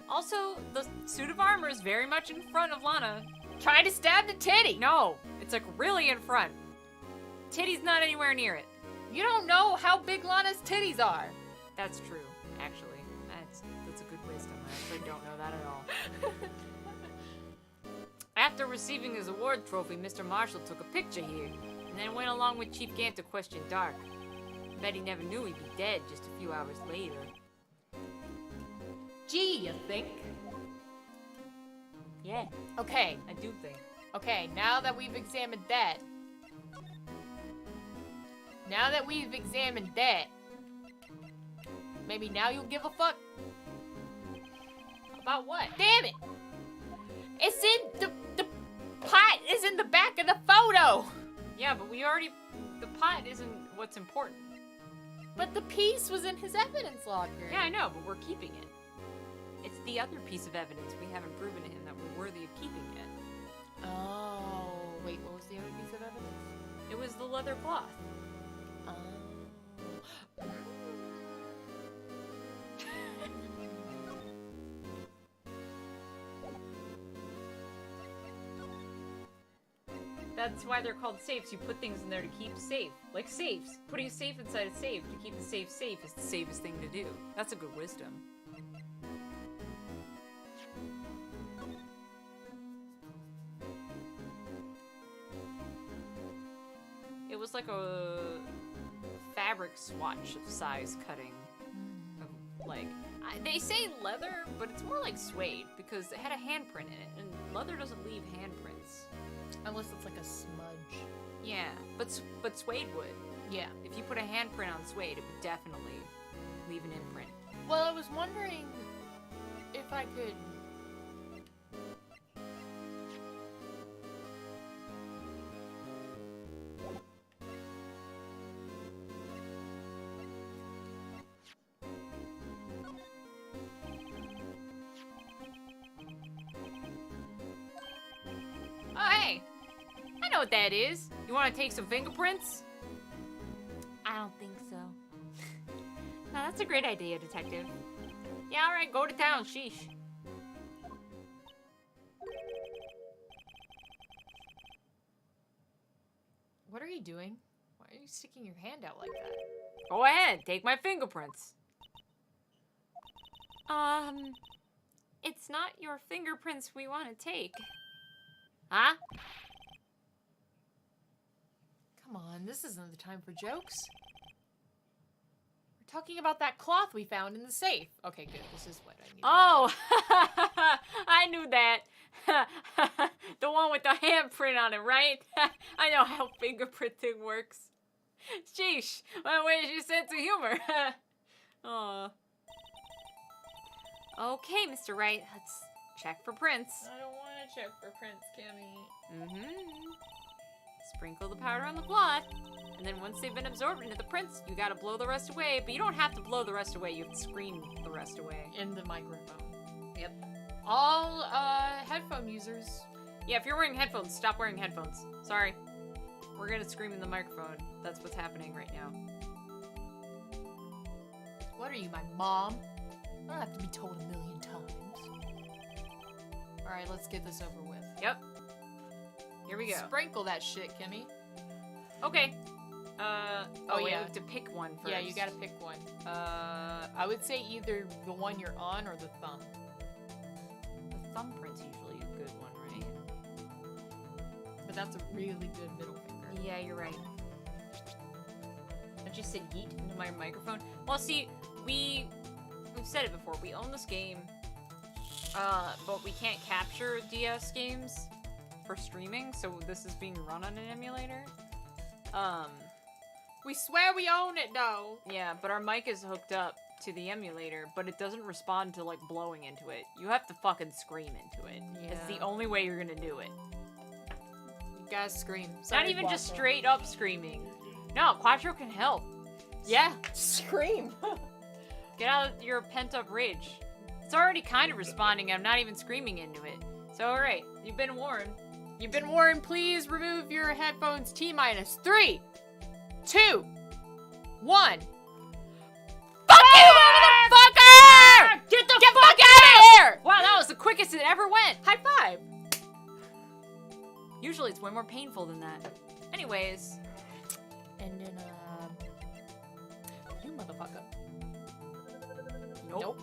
Also, the suit of armor is very much in front of Lana. Trying to stab the titty! No, it's like really in front. Titty's not anywhere near it. You don't know how big Lana's titties are. That's true, actually. That's a good wisdom. I actually don't know that at all. After receiving his award trophy, Mr. Marshall took a picture here, and then went along with Chief Gant to question Dark. Bet he never knew he'd be dead just a few hours later. Gee, you think? Yeah, Okay, I do think. okay, now that we've examined that. Maybe now you'll give a fuck. About what? Damn it! It's in the pot is in the back of the photo! Yeah, but we already... The pot isn't what's important. But the piece was in his evidence locker. Yeah, I know, but we're keeping it. It's the other piece of evidence we haven't proven to him that we're worthy of keeping yet. Oh, wait, what was the other piece of evidence? It was the leather cloth. Oh. That's why they're called safes. You put things in there to keep safe. Like safes. Putting a safe inside a safe to keep the safe safe is the safest thing to do. That's a good wisdom. It was like a fabric swatch of size cutting. Like, they say leather, but it's more like suede because it had a handprint in it, and leather doesn't leave handprints. Unless it's like a smudge. Yeah, but suede would. Yeah. If you put a handprint on suede, it would definitely leave an imprint. Well, I was wondering if I could... Oh, hey! I know what that is. You want to take some fingerprints? I don't think so. No, that's a great idea, Detective. Yeah, alright, go to town, sheesh. What are you doing? Why are you sticking your hand out like that? Go ahead, take my fingerprints. It's not your fingerprints we want to take. Huh? Come on, this isn't the time for jokes. We're talking about that cloth we found in the safe. Okay, good. This is what I need. Oh! I knew that. The one with the handprint on it, right? I know how fingerprinting works. Sheesh, where's your sense of humor? Aw. Okay, Mr. Wright, let's check for prints. I don't want to check for prints, Kemi. Sprinkle the powder on the cloth, and then once they've been absorbed into the prints, you gotta blow the rest away, but you don't have to blow the rest away, you have to scream the rest away. In the microphone. Yep. All headphone users. Yeah, if you're wearing headphones, stop wearing headphones. Sorry. We're gonna scream in the microphone. That's what's happening right now. What are you, my mom? I don't have to be told a million times. Alright, let's get this over with. Yep. Here we go. Sprinkle that shit, Kimmy. Okay. Oh wait, yeah. we have to pick one first. Yeah, you gotta pick one. I would say either the one you're on or the thumb. The thumbprint's usually a good one, right? But that's a really good middle finger. Yeah, you're right. I just said yeet into my microphone. Well, see, we've said it before. We own this game, but we can't capture DS games for streaming, so this is being run on an emulator. We swear we own it, though. Yeah, but our mic is hooked up to the emulator, but it doesn't respond to like blowing into it. You have to fucking scream into it. Yeah. It's the only way you're gonna do it. You guys scream. Sorry, Not even Quattro. just straight up screaming. No, Quattro can help. Yeah, scream. Get out of your pent up rage. It's already kind of responding. I'm not even screaming into it. So alright, you've been warned. You've been warned. Please remove your headphones. T-minus 3, 2, 1. Fuck you, motherfucker! Get the fuck out of here! Wow, that was the quickest it ever went. High five. Usually it's way more painful than that. Anyways. And then, you motherfucker. Nope.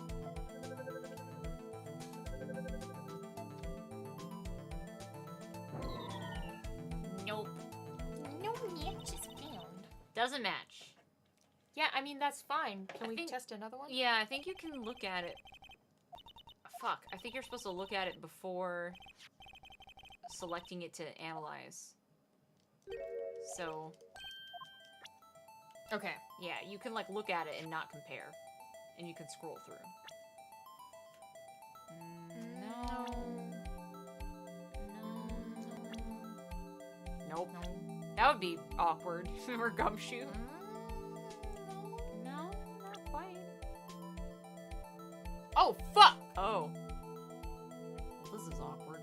Nope. No match is found. Doesn't match. Yeah, I mean, that's fine. Can I we think- test another one? Yeah, I think you can look at it. Fuck, I think you're supposed to look at it before selecting it to analyze. So, Okay. yeah, you can like look at it and not compare. And you can scroll through. No. Nope. That would be awkward for Gumshoe. No, not quite. Oh, fuck! Oh. Well, this is awkward.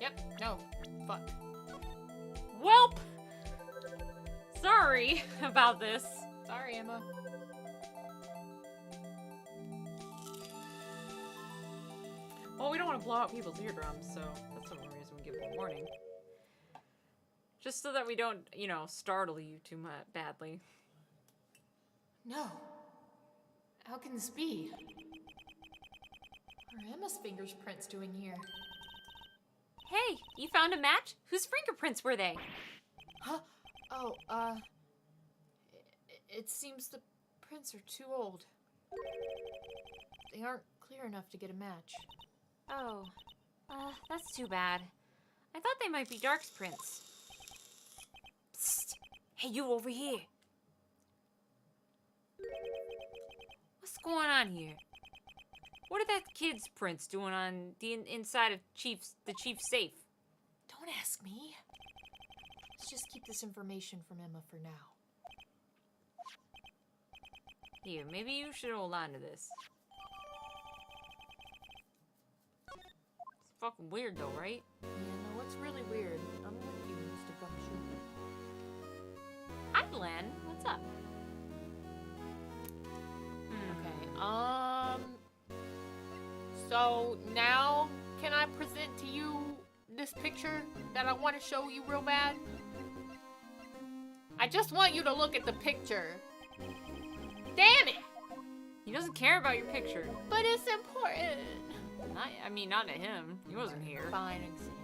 Yep, no. Fuck. Welp! Sorry about this. Sorry, Emma. Well, we don't want to blow out people's eardrums, so that's the only reason we give them a warning. Just so that we don't, you know, startle you too much badly. No. How can this be? What are Emma's fingerprints doing here? Hey, you found a match? Whose fingerprints were they? Huh? Oh, it seems the prints are too old. They aren't clear enough to get a match. Oh, that's too bad. I thought they might be Dark's prints. Psst! Hey, you over here. What's going on here? What are that kid's prints doing on the inside of the chief's safe? Don't ask me. Let's just keep this information from Emma for now. Here, maybe you should hold on to this. It's fucking weird though, right? Yeah, no, what's really weird? I'm with you, Mr. Gumshoe. Hi, Glenn. What's up? Okay, so now can I present to you this picture that I want to show you real bad? I just want you to look at the picture. Damn it! He doesn't care about your picture. But it's important. Not to him. He wasn't here. Fine, examine.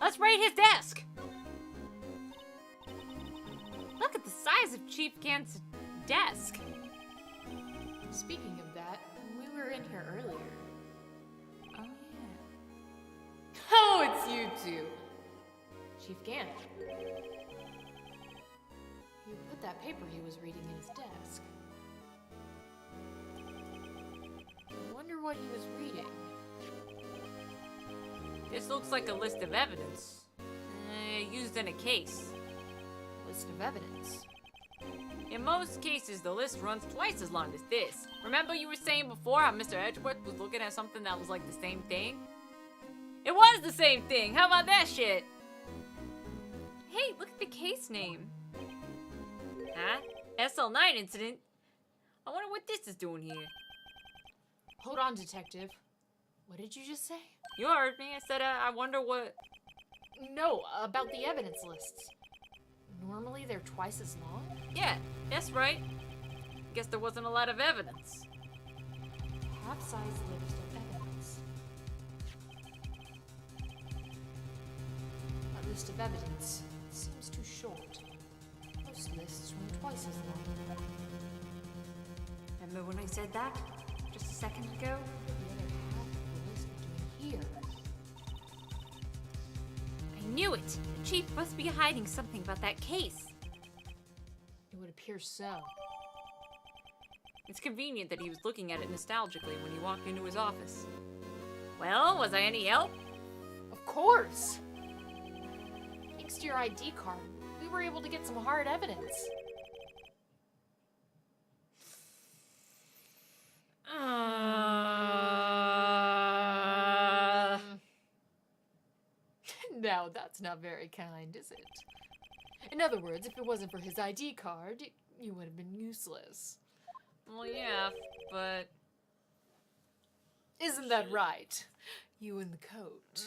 Let's raid his desk! Look at the size of Chief Kent's desk. Speaking of that, we were in here earlier. Oh, yeah. Oh, it's you two. Chief Gant. You put that paper he was reading in his desk. I wonder what he was reading. This looks like a list of evidence. Used in a case. List of evidence. In most cases, the list runs twice as long as this. Remember you were saying before how Mr. Edgeworth was looking at something that was like the same thing? It was the same thing! How about that shit? Hey, look at the case name. Huh? SL9 incident? I wonder what this is doing here. Hold on, detective. What did you just say? You heard me. I said, I wonder what... No, about the evidence lists. Normally they're twice as long? Yeah, that's right. Guess there wasn't a lot of evidence. Half-size list of evidence. A list of evidence seems too short. Most lists run twice as long. Remember when I said that? Just a second ago? The other half of the list between here. I knew it! The chief must be hiding something about that case. It would appear so. It's convenient that he was looking at it nostalgically when he walked into his office. Well, was I any help? Of course! Thanks to your ID card, we were able to get some hard evidence. Now, that's not very kind, is it? In other words, if it wasn't for his ID card, you would have been useless. Well, yeah, but... Isn't that right? You in the coat.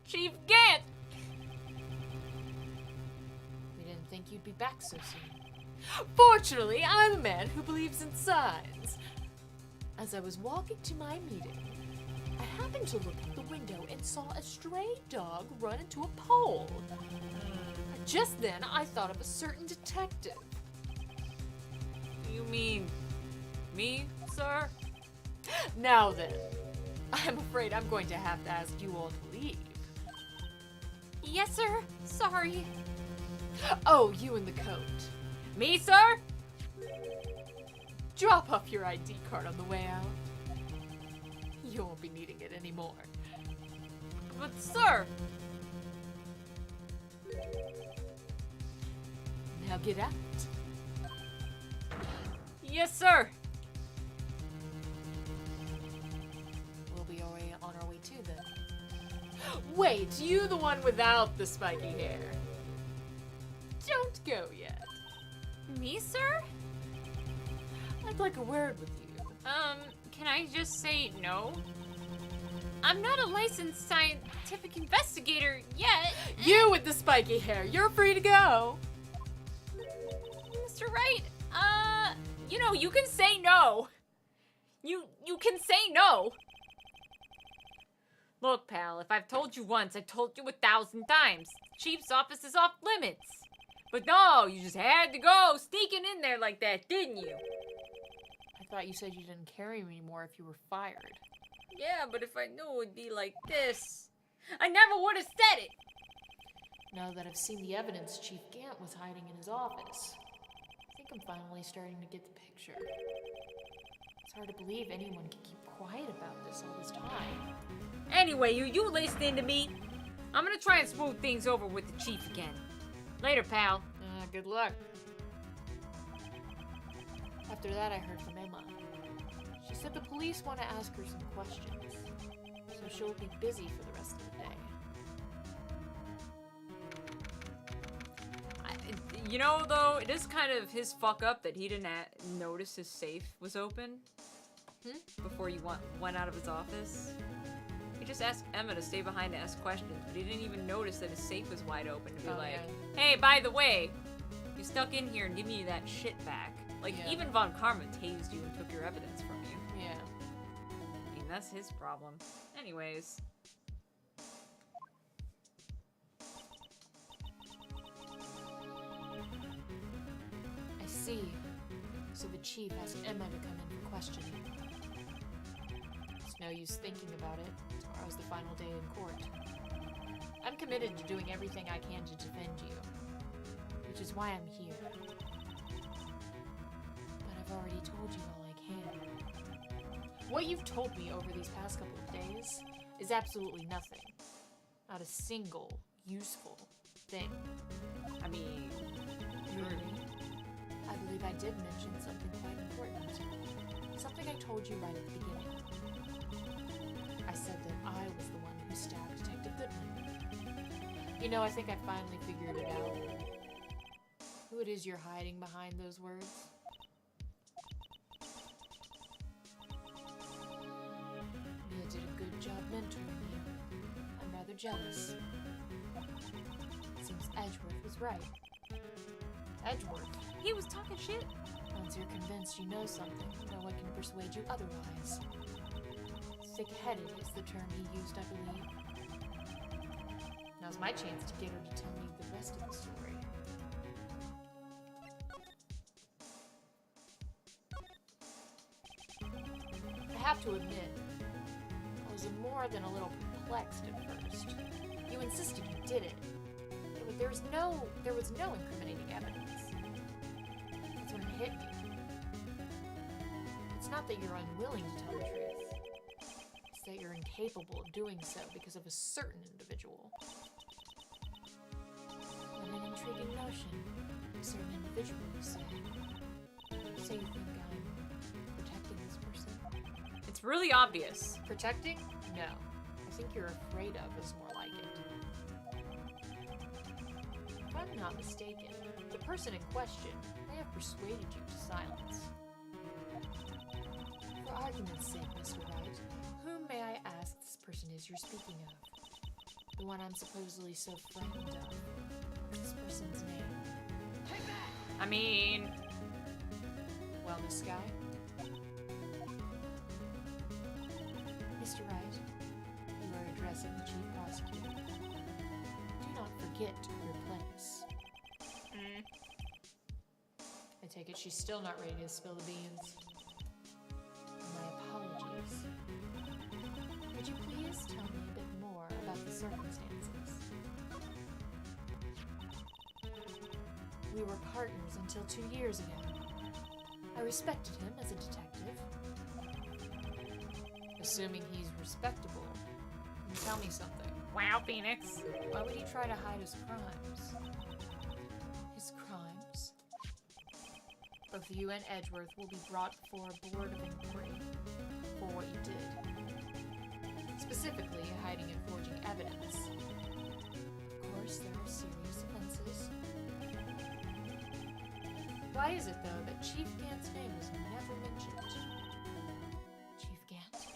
Chief Gant! We didn't think you'd be back so soon. Fortunately, I'm a man who believes in signs. As I was walking to my meeting, I happened to look out the window and saw a stray dog run into a pole. Just then, I thought of a certain detective. You mean... me, sir? Now then, I'm afraid I'm going to have to ask you all to leave. Yes, sir. Sorry. Oh, you in the coat. Me, sir? Drop off your ID card on the way out. You won't be needing it anymore. But, sir... Now get out. Yes, sir! We'll be on our way too, then. Wait, you the one without the spiky hair. Don't go yet. Me, sir? I'd like a word with you. Can I just say no? I'm not a licensed scientific investigator yet. You with the spiky hair, you're free to go. Mr. Wright, You know, you can say no! You can say no! Look, pal, if I've told you once, I've told you 1,000 times. Chief's office is off limits. But no, you just had to go sneaking in there like that, didn't you? I thought you said you didn't carry me anymore if you were fired. Yeah, but if I knew it'd be like this, I never would have said it! Now that I've seen the evidence Chief Gant was hiding in his office, I think I'm finally starting to get the picture. It's hard to believe anyone could keep quiet about this all this time. Anyway, you listening to me? I'm gonna try and smooth things over with the chief again. Later, pal. Good luck. After that, I heard from Emma. She said the police want to ask her some questions, so she'll be busy for the rest of the day. You know, though, it is kind of his fuck up that he didn't notice his safe was open before he went out of his office. He just asked Emma to stay behind to ask questions, but he didn't even notice that his safe was wide open to be hey, by the way, you snuck in here and give me that shit back. Like, even Von Karma tased you and took your evidence from you. Yeah. I mean, that's his problem. Anyways. I see. So the chief asked Emma to come in for questioning. It's no use thinking about it. Tomorrow's the final day in court. I'm committed to doing everything I can to defend you, which is why I'm here. But I've already told you all I can. What you've told me over these past couple of days is absolutely nothing. Not a single useful thing. I mean, I believe I did mention something quite important. Something I told you right at the beginning. I said that I was the one who stabbed Detective Goodman. You know, I think I finally figured it out. Who it is you're hiding behind those words? Mia did a good job mentoring you. I'm rather jealous. Seems Edgeworth was right. Edgeworth? he was talking shit. Once you're convinced you know something, no one can persuade you otherwise. Thick-headed is the term he used, I believe. Now's my chance to get her to tell me the rest of the story. I have to admit, I was more than a little perplexed at first. there was no incriminating evidence. That's when it hit me. It's not that you're unwilling to tell the truth. It's that you're incapable of doing so because of a certain individual. What an intriguing notion. A certain individual, you say. So you think I'm protecting this person? It's really obvious. Protecting? No. I think you're afraid of is more like it. If I'm not mistaken, the person in question may have persuaded you to silence. For argument's sake, Mr. Wright, whom may I ask this person is you're speaking of? The one I'm supposedly so frightened of. What's this person's name? I mean... Well, Miss Sky? Mr. Wright, you are addressing the Chief Prosecutor. Do not forget your place. I take it she's still not ready to spill the beans. My apologies. Could you please tell me a bit more about the circumstances? We were partners until 2 years ago. I respected him as a detective. Assuming he's respectable, tell me something. Wow, Phoenix. Why would he try to hide his crimes? His crimes? Both you and Edgeworth will be brought before a board of inquiry for what you did. Specifically, hiding and forging evidence. Of course, there are serious offenses. Why is it, though, that Chief Gant's name was never mentioned? Chief Gant?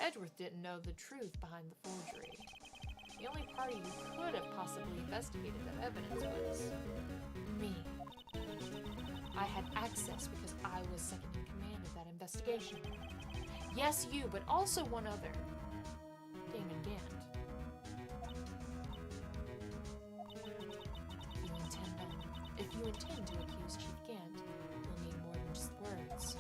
Edgeworth didn't know the truth behind the forgery. The only party who could have possibly investigated that evidence was me. I had access because I was second in command of that investigation. Yes, you, but also one other. Damon Gant. If you intend to accuse Chief Gant, you'll need more than just words.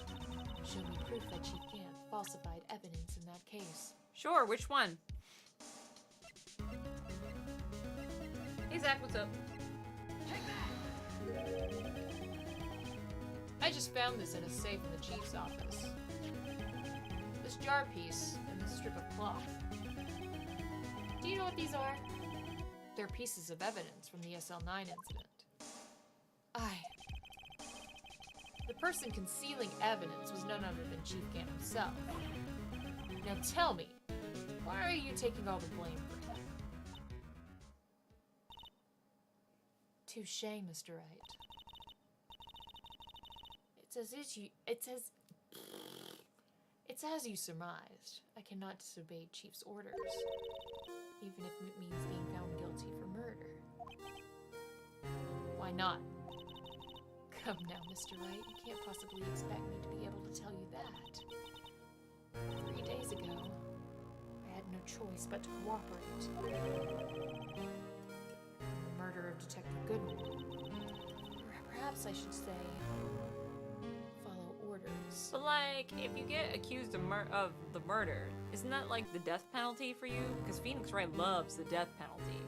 Show me proof that Chief Gant falsified evidence in that case. Sure, which one? Hey, Zach, what's up? I just found this in a safe in the Chief's office. This jar piece and this strip of cloth. Do you know what these are? They're pieces of evidence from the SL9 incident. The person concealing evidence was none other than Chief Gant himself. Now tell me, why are you taking all the blame for him? Touché, Mr. Wright. It's as you surmised. I cannot disobey Chief's orders, even if it means being found guilty for murder. Why not? Come now, Mr. Wright, you can't possibly expect me to be able to tell you that. 3 days ago, I had no choice but to cooperate. The murder of Detective Goodwin. Perhaps I should say, follow orders. But like, if you get accused of the murder, isn't that like the death penalty for you? Because Phoenix Wright loves the death penalty.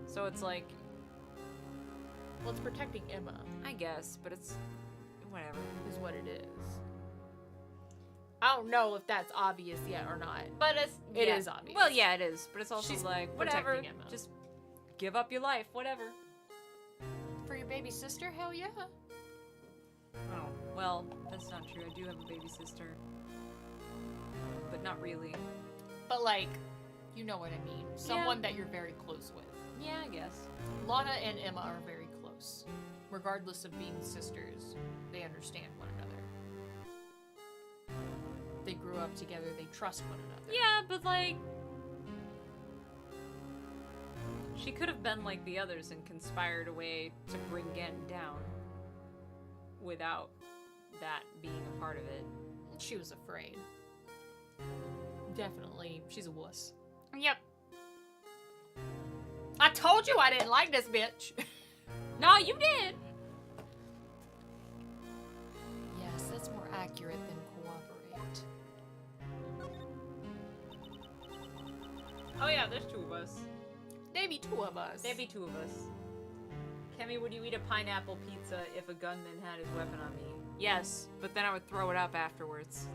So it's like... Well, it's protecting Emma. I guess, but it's... whatever. Is what it is. I don't know if that's obvious yet or not. But it is obvious. Well, yeah, it is. But it's also She's like, whatever. protecting Emma. Just give up your life, whatever. For your baby sister? Hell yeah. Oh, well, that's not true. I do have a baby sister. But not really. But like, you know what I mean. Someone that you're very close with. Yeah, I guess. Lana and Emma are very close. Regardless of being sisters, they understand one another. They grew up together, they trust one another. Yeah, but like... she could have been like the others and conspired a way to bring Gant down. Without that being a part of it. She was afraid. Definitely, she's a wuss. Yep. I told you I didn't like this bitch. No, you did. Yes, that's more accurate than cooperate. Oh yeah, there's two of us. There be two of us. There'd be two of us. Kemi, would you eat a pineapple pizza if a gunman had his weapon on me? Yes, but then I would throw it up afterwards.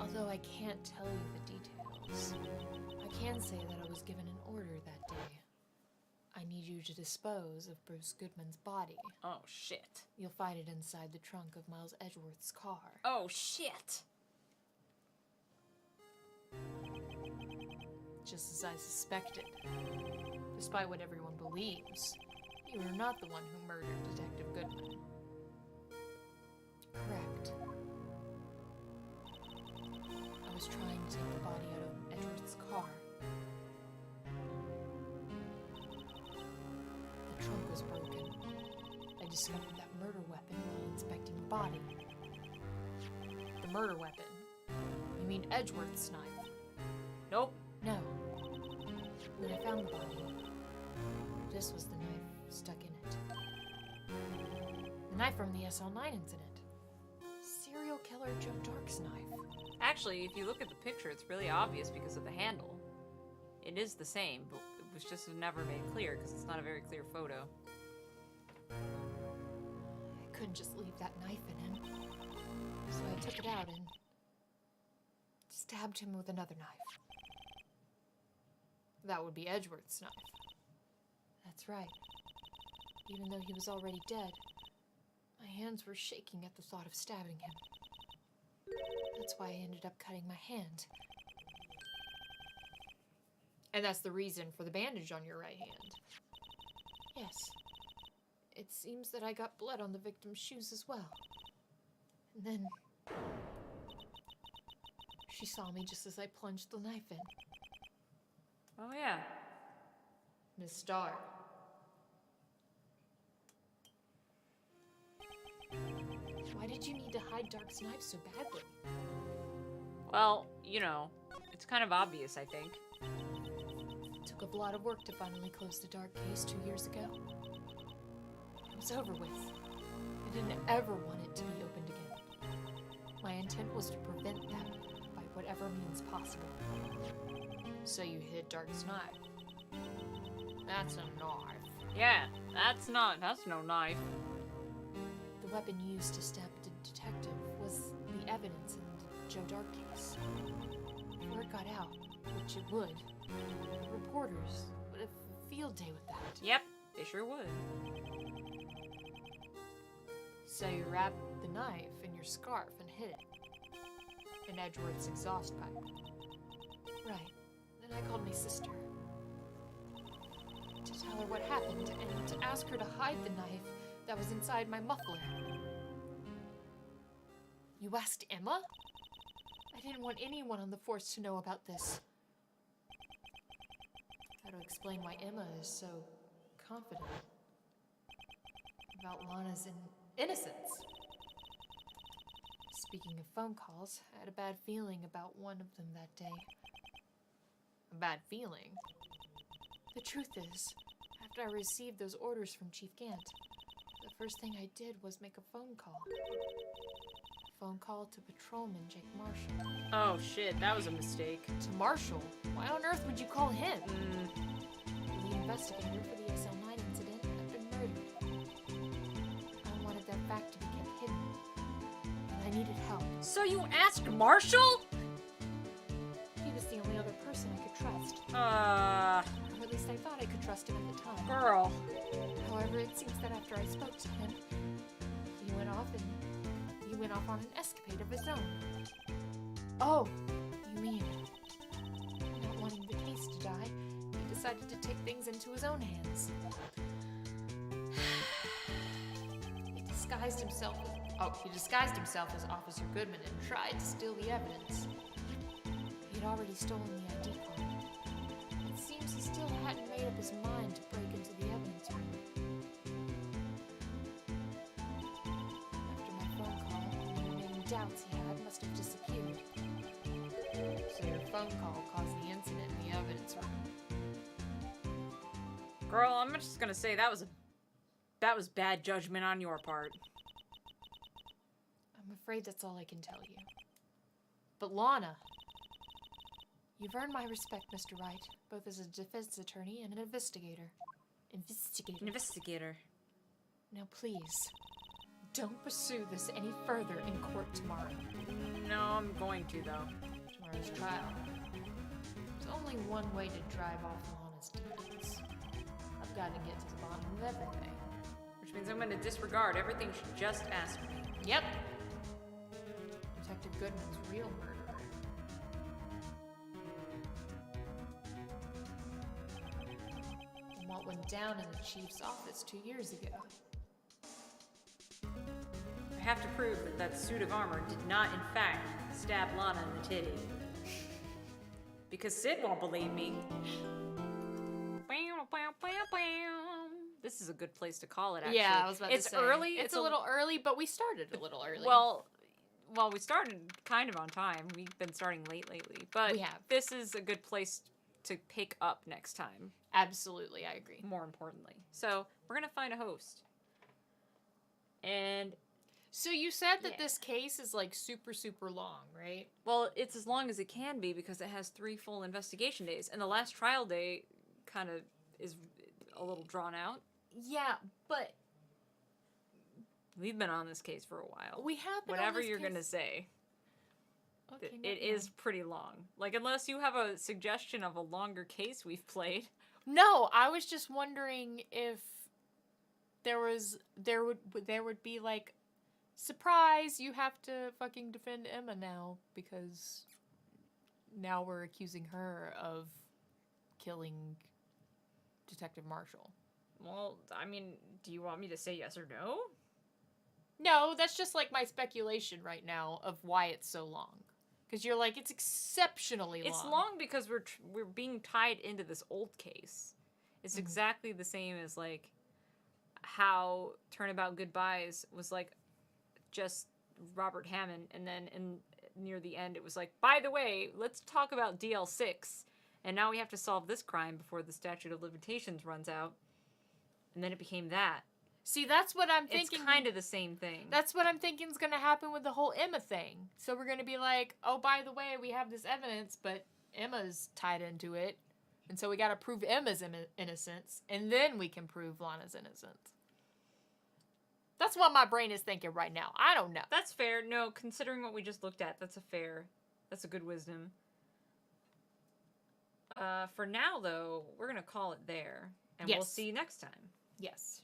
Although I can't tell you the details, I can say that I was given an order that day. I need you to dispose of Bruce Goodman's body. Oh, shit. You'll find it inside the trunk of Miles Edgeworth's car. Oh, shit. Just as I suspected. Despite what everyone believes, you are not the one who murdered Detective Goodman. Correct. I was trying to take the body out of Edgeworth's car. The trunk was broken. I discovered that murder weapon while inspecting the body. The murder weapon? You mean Edgeworth's knife? Nope. No. When I found the body, this was the knife stuck in it. The knife from the SL9 incident. Serial killer Joe Dark's knife. Actually, if you look at the picture, it's really obvious because of the handle. It is the same, but it was just never made clear because it's not a very clear photo. I couldn't just leave that knife in him. So I took it out and stabbed him with another knife. That would be Edgeworth's knife. That's right. Even though he was already dead, my hands were shaking at the thought of stabbing him. That's why I ended up cutting my hand. And that's the reason for the bandage on your right hand. Yes. It seems that I got blood on the victim's shoes as well. And then she saw me just as I plunged the knife in. Oh, yeah. Miss Starr. Why did you need to hide Dark's knife so badly? Well, you know, it's kind of obvious, I think. It took a lot of work to finally close the Dark case 2 years ago. It was over with. I didn't ever want it to be opened again. My intent was to prevent that by whatever means possible. So you hid Dark's knife. That's a knife. Yeah, that's no knife. The weapon used to stab the detective was the evidence in the Joe Dark case. Before it got out, which it would, reporters would have a field day with that. Yep, they sure would. So you wrapped the knife in your scarf and hid it in Edgeworth's exhaust pipe. Right. Then I called my sister to tell her what happened and to ask her to hide the knife that was inside my muffler. You asked Emma? I didn't want anyone on the force to know about this. How to explain why Emma is so confident about Lana's innocence. Speaking of phone calls, I had a bad feeling about one of them that day. A bad feeling. The truth is, after I received those orders from Chief Gant, the first thing I did was make a phone call. A phone call to Patrolman Jake Marshall. Oh shit, that was a mistake. To Marshall? Why on earth would you call him? The investigator for the SL9 incident had been murdered. I wanted that fact to be kept hidden. And I needed help. So you asked Marshall? He was the only other person I could trust. Or at least I thought I could trust him at the time. Girl. However, it seems that after I spoke to him, he went off on an escapade of his own. Oh, you mean, not wanting the case to die, he decided to take things into his own hands. He disguised himself as Officer Goodman and tried to steal the evidence. He had already stolen the ID card. It seems he still hadn't made up his mind to break into the evidence room. After my phone call, the remaining doubts he had must have disappeared. So your phone call caused the incident in the evidence room. Girl, I'm just gonna say that was bad judgment on your part. I'm afraid that's all I can tell you. But Lana, You've earned my respect, Mr. Wright, both as a defense attorney and an investigator. Investigator. Now please, don't pursue this any further in court tomorrow. No, I'm going to, though. Tomorrow's trial. There's only one way to drive off Lana's demons. I've got to get to the bottom of everything. Which means I'm going to disregard everything she just asked me. Yep. Detective Goodman's real murderer. And what went down in the chief's office 2 years ago. I have to prove that that suit of armor did not, in fact, stab Lana in the titty. Because Cid won't believe me. This is a good place to call it, actually. Yeah, I was about to say. It's early. It's a little early, but we started a little early. Well, we started kind of on time. We've been starting late lately. But We have. This is a good place to pick up next time, absolutely, I agree. more importantly. So, we're going to find a host. And, So you said that Yeah. this case is like super, super long, right? well, it's as long as it can be because it has 3 full investigation days. And the last trial day kind of is a little drawn out. Yeah, but We've been on this case for a while. we have been on Whatever this you're case- going to say. Okay, It never is mind. pretty long. Like, unless you have a suggestion of a longer case we've played. No, I was just wondering if there would be like, surprise, you have to fucking defend Emma now because now we're accusing her of killing Detective Marshall. Well, I mean, do you want me to say yes or no? No, that's just like my speculation right now of why it's so long. Because you're like, it's exceptionally long. It's long because we're being tied into this old case. It's Mhm. exactly the same as, like, how Turnabout Goodbyes was, like, just Robert Hammond, and then near the end it was like, by the way, let's talk about DL6, and now we have to solve this crime before the statute of limitations runs out. And then it became that. See, that's what I'm thinking. It's kind of the same thing. That's what I'm thinking is going to happen with the whole Emma thing. So we're going to be like, oh, by the way, we have this evidence, but Emma's tied into it. And so we got to prove Emma's innocence, and then we can prove Lana's innocence. That's what my brain is thinking right now. I don't know. That's fair. No, considering what we just looked at, that's a good wisdom. For now, though, we're going to call it there. And we'll Yes. see you next time. Yes.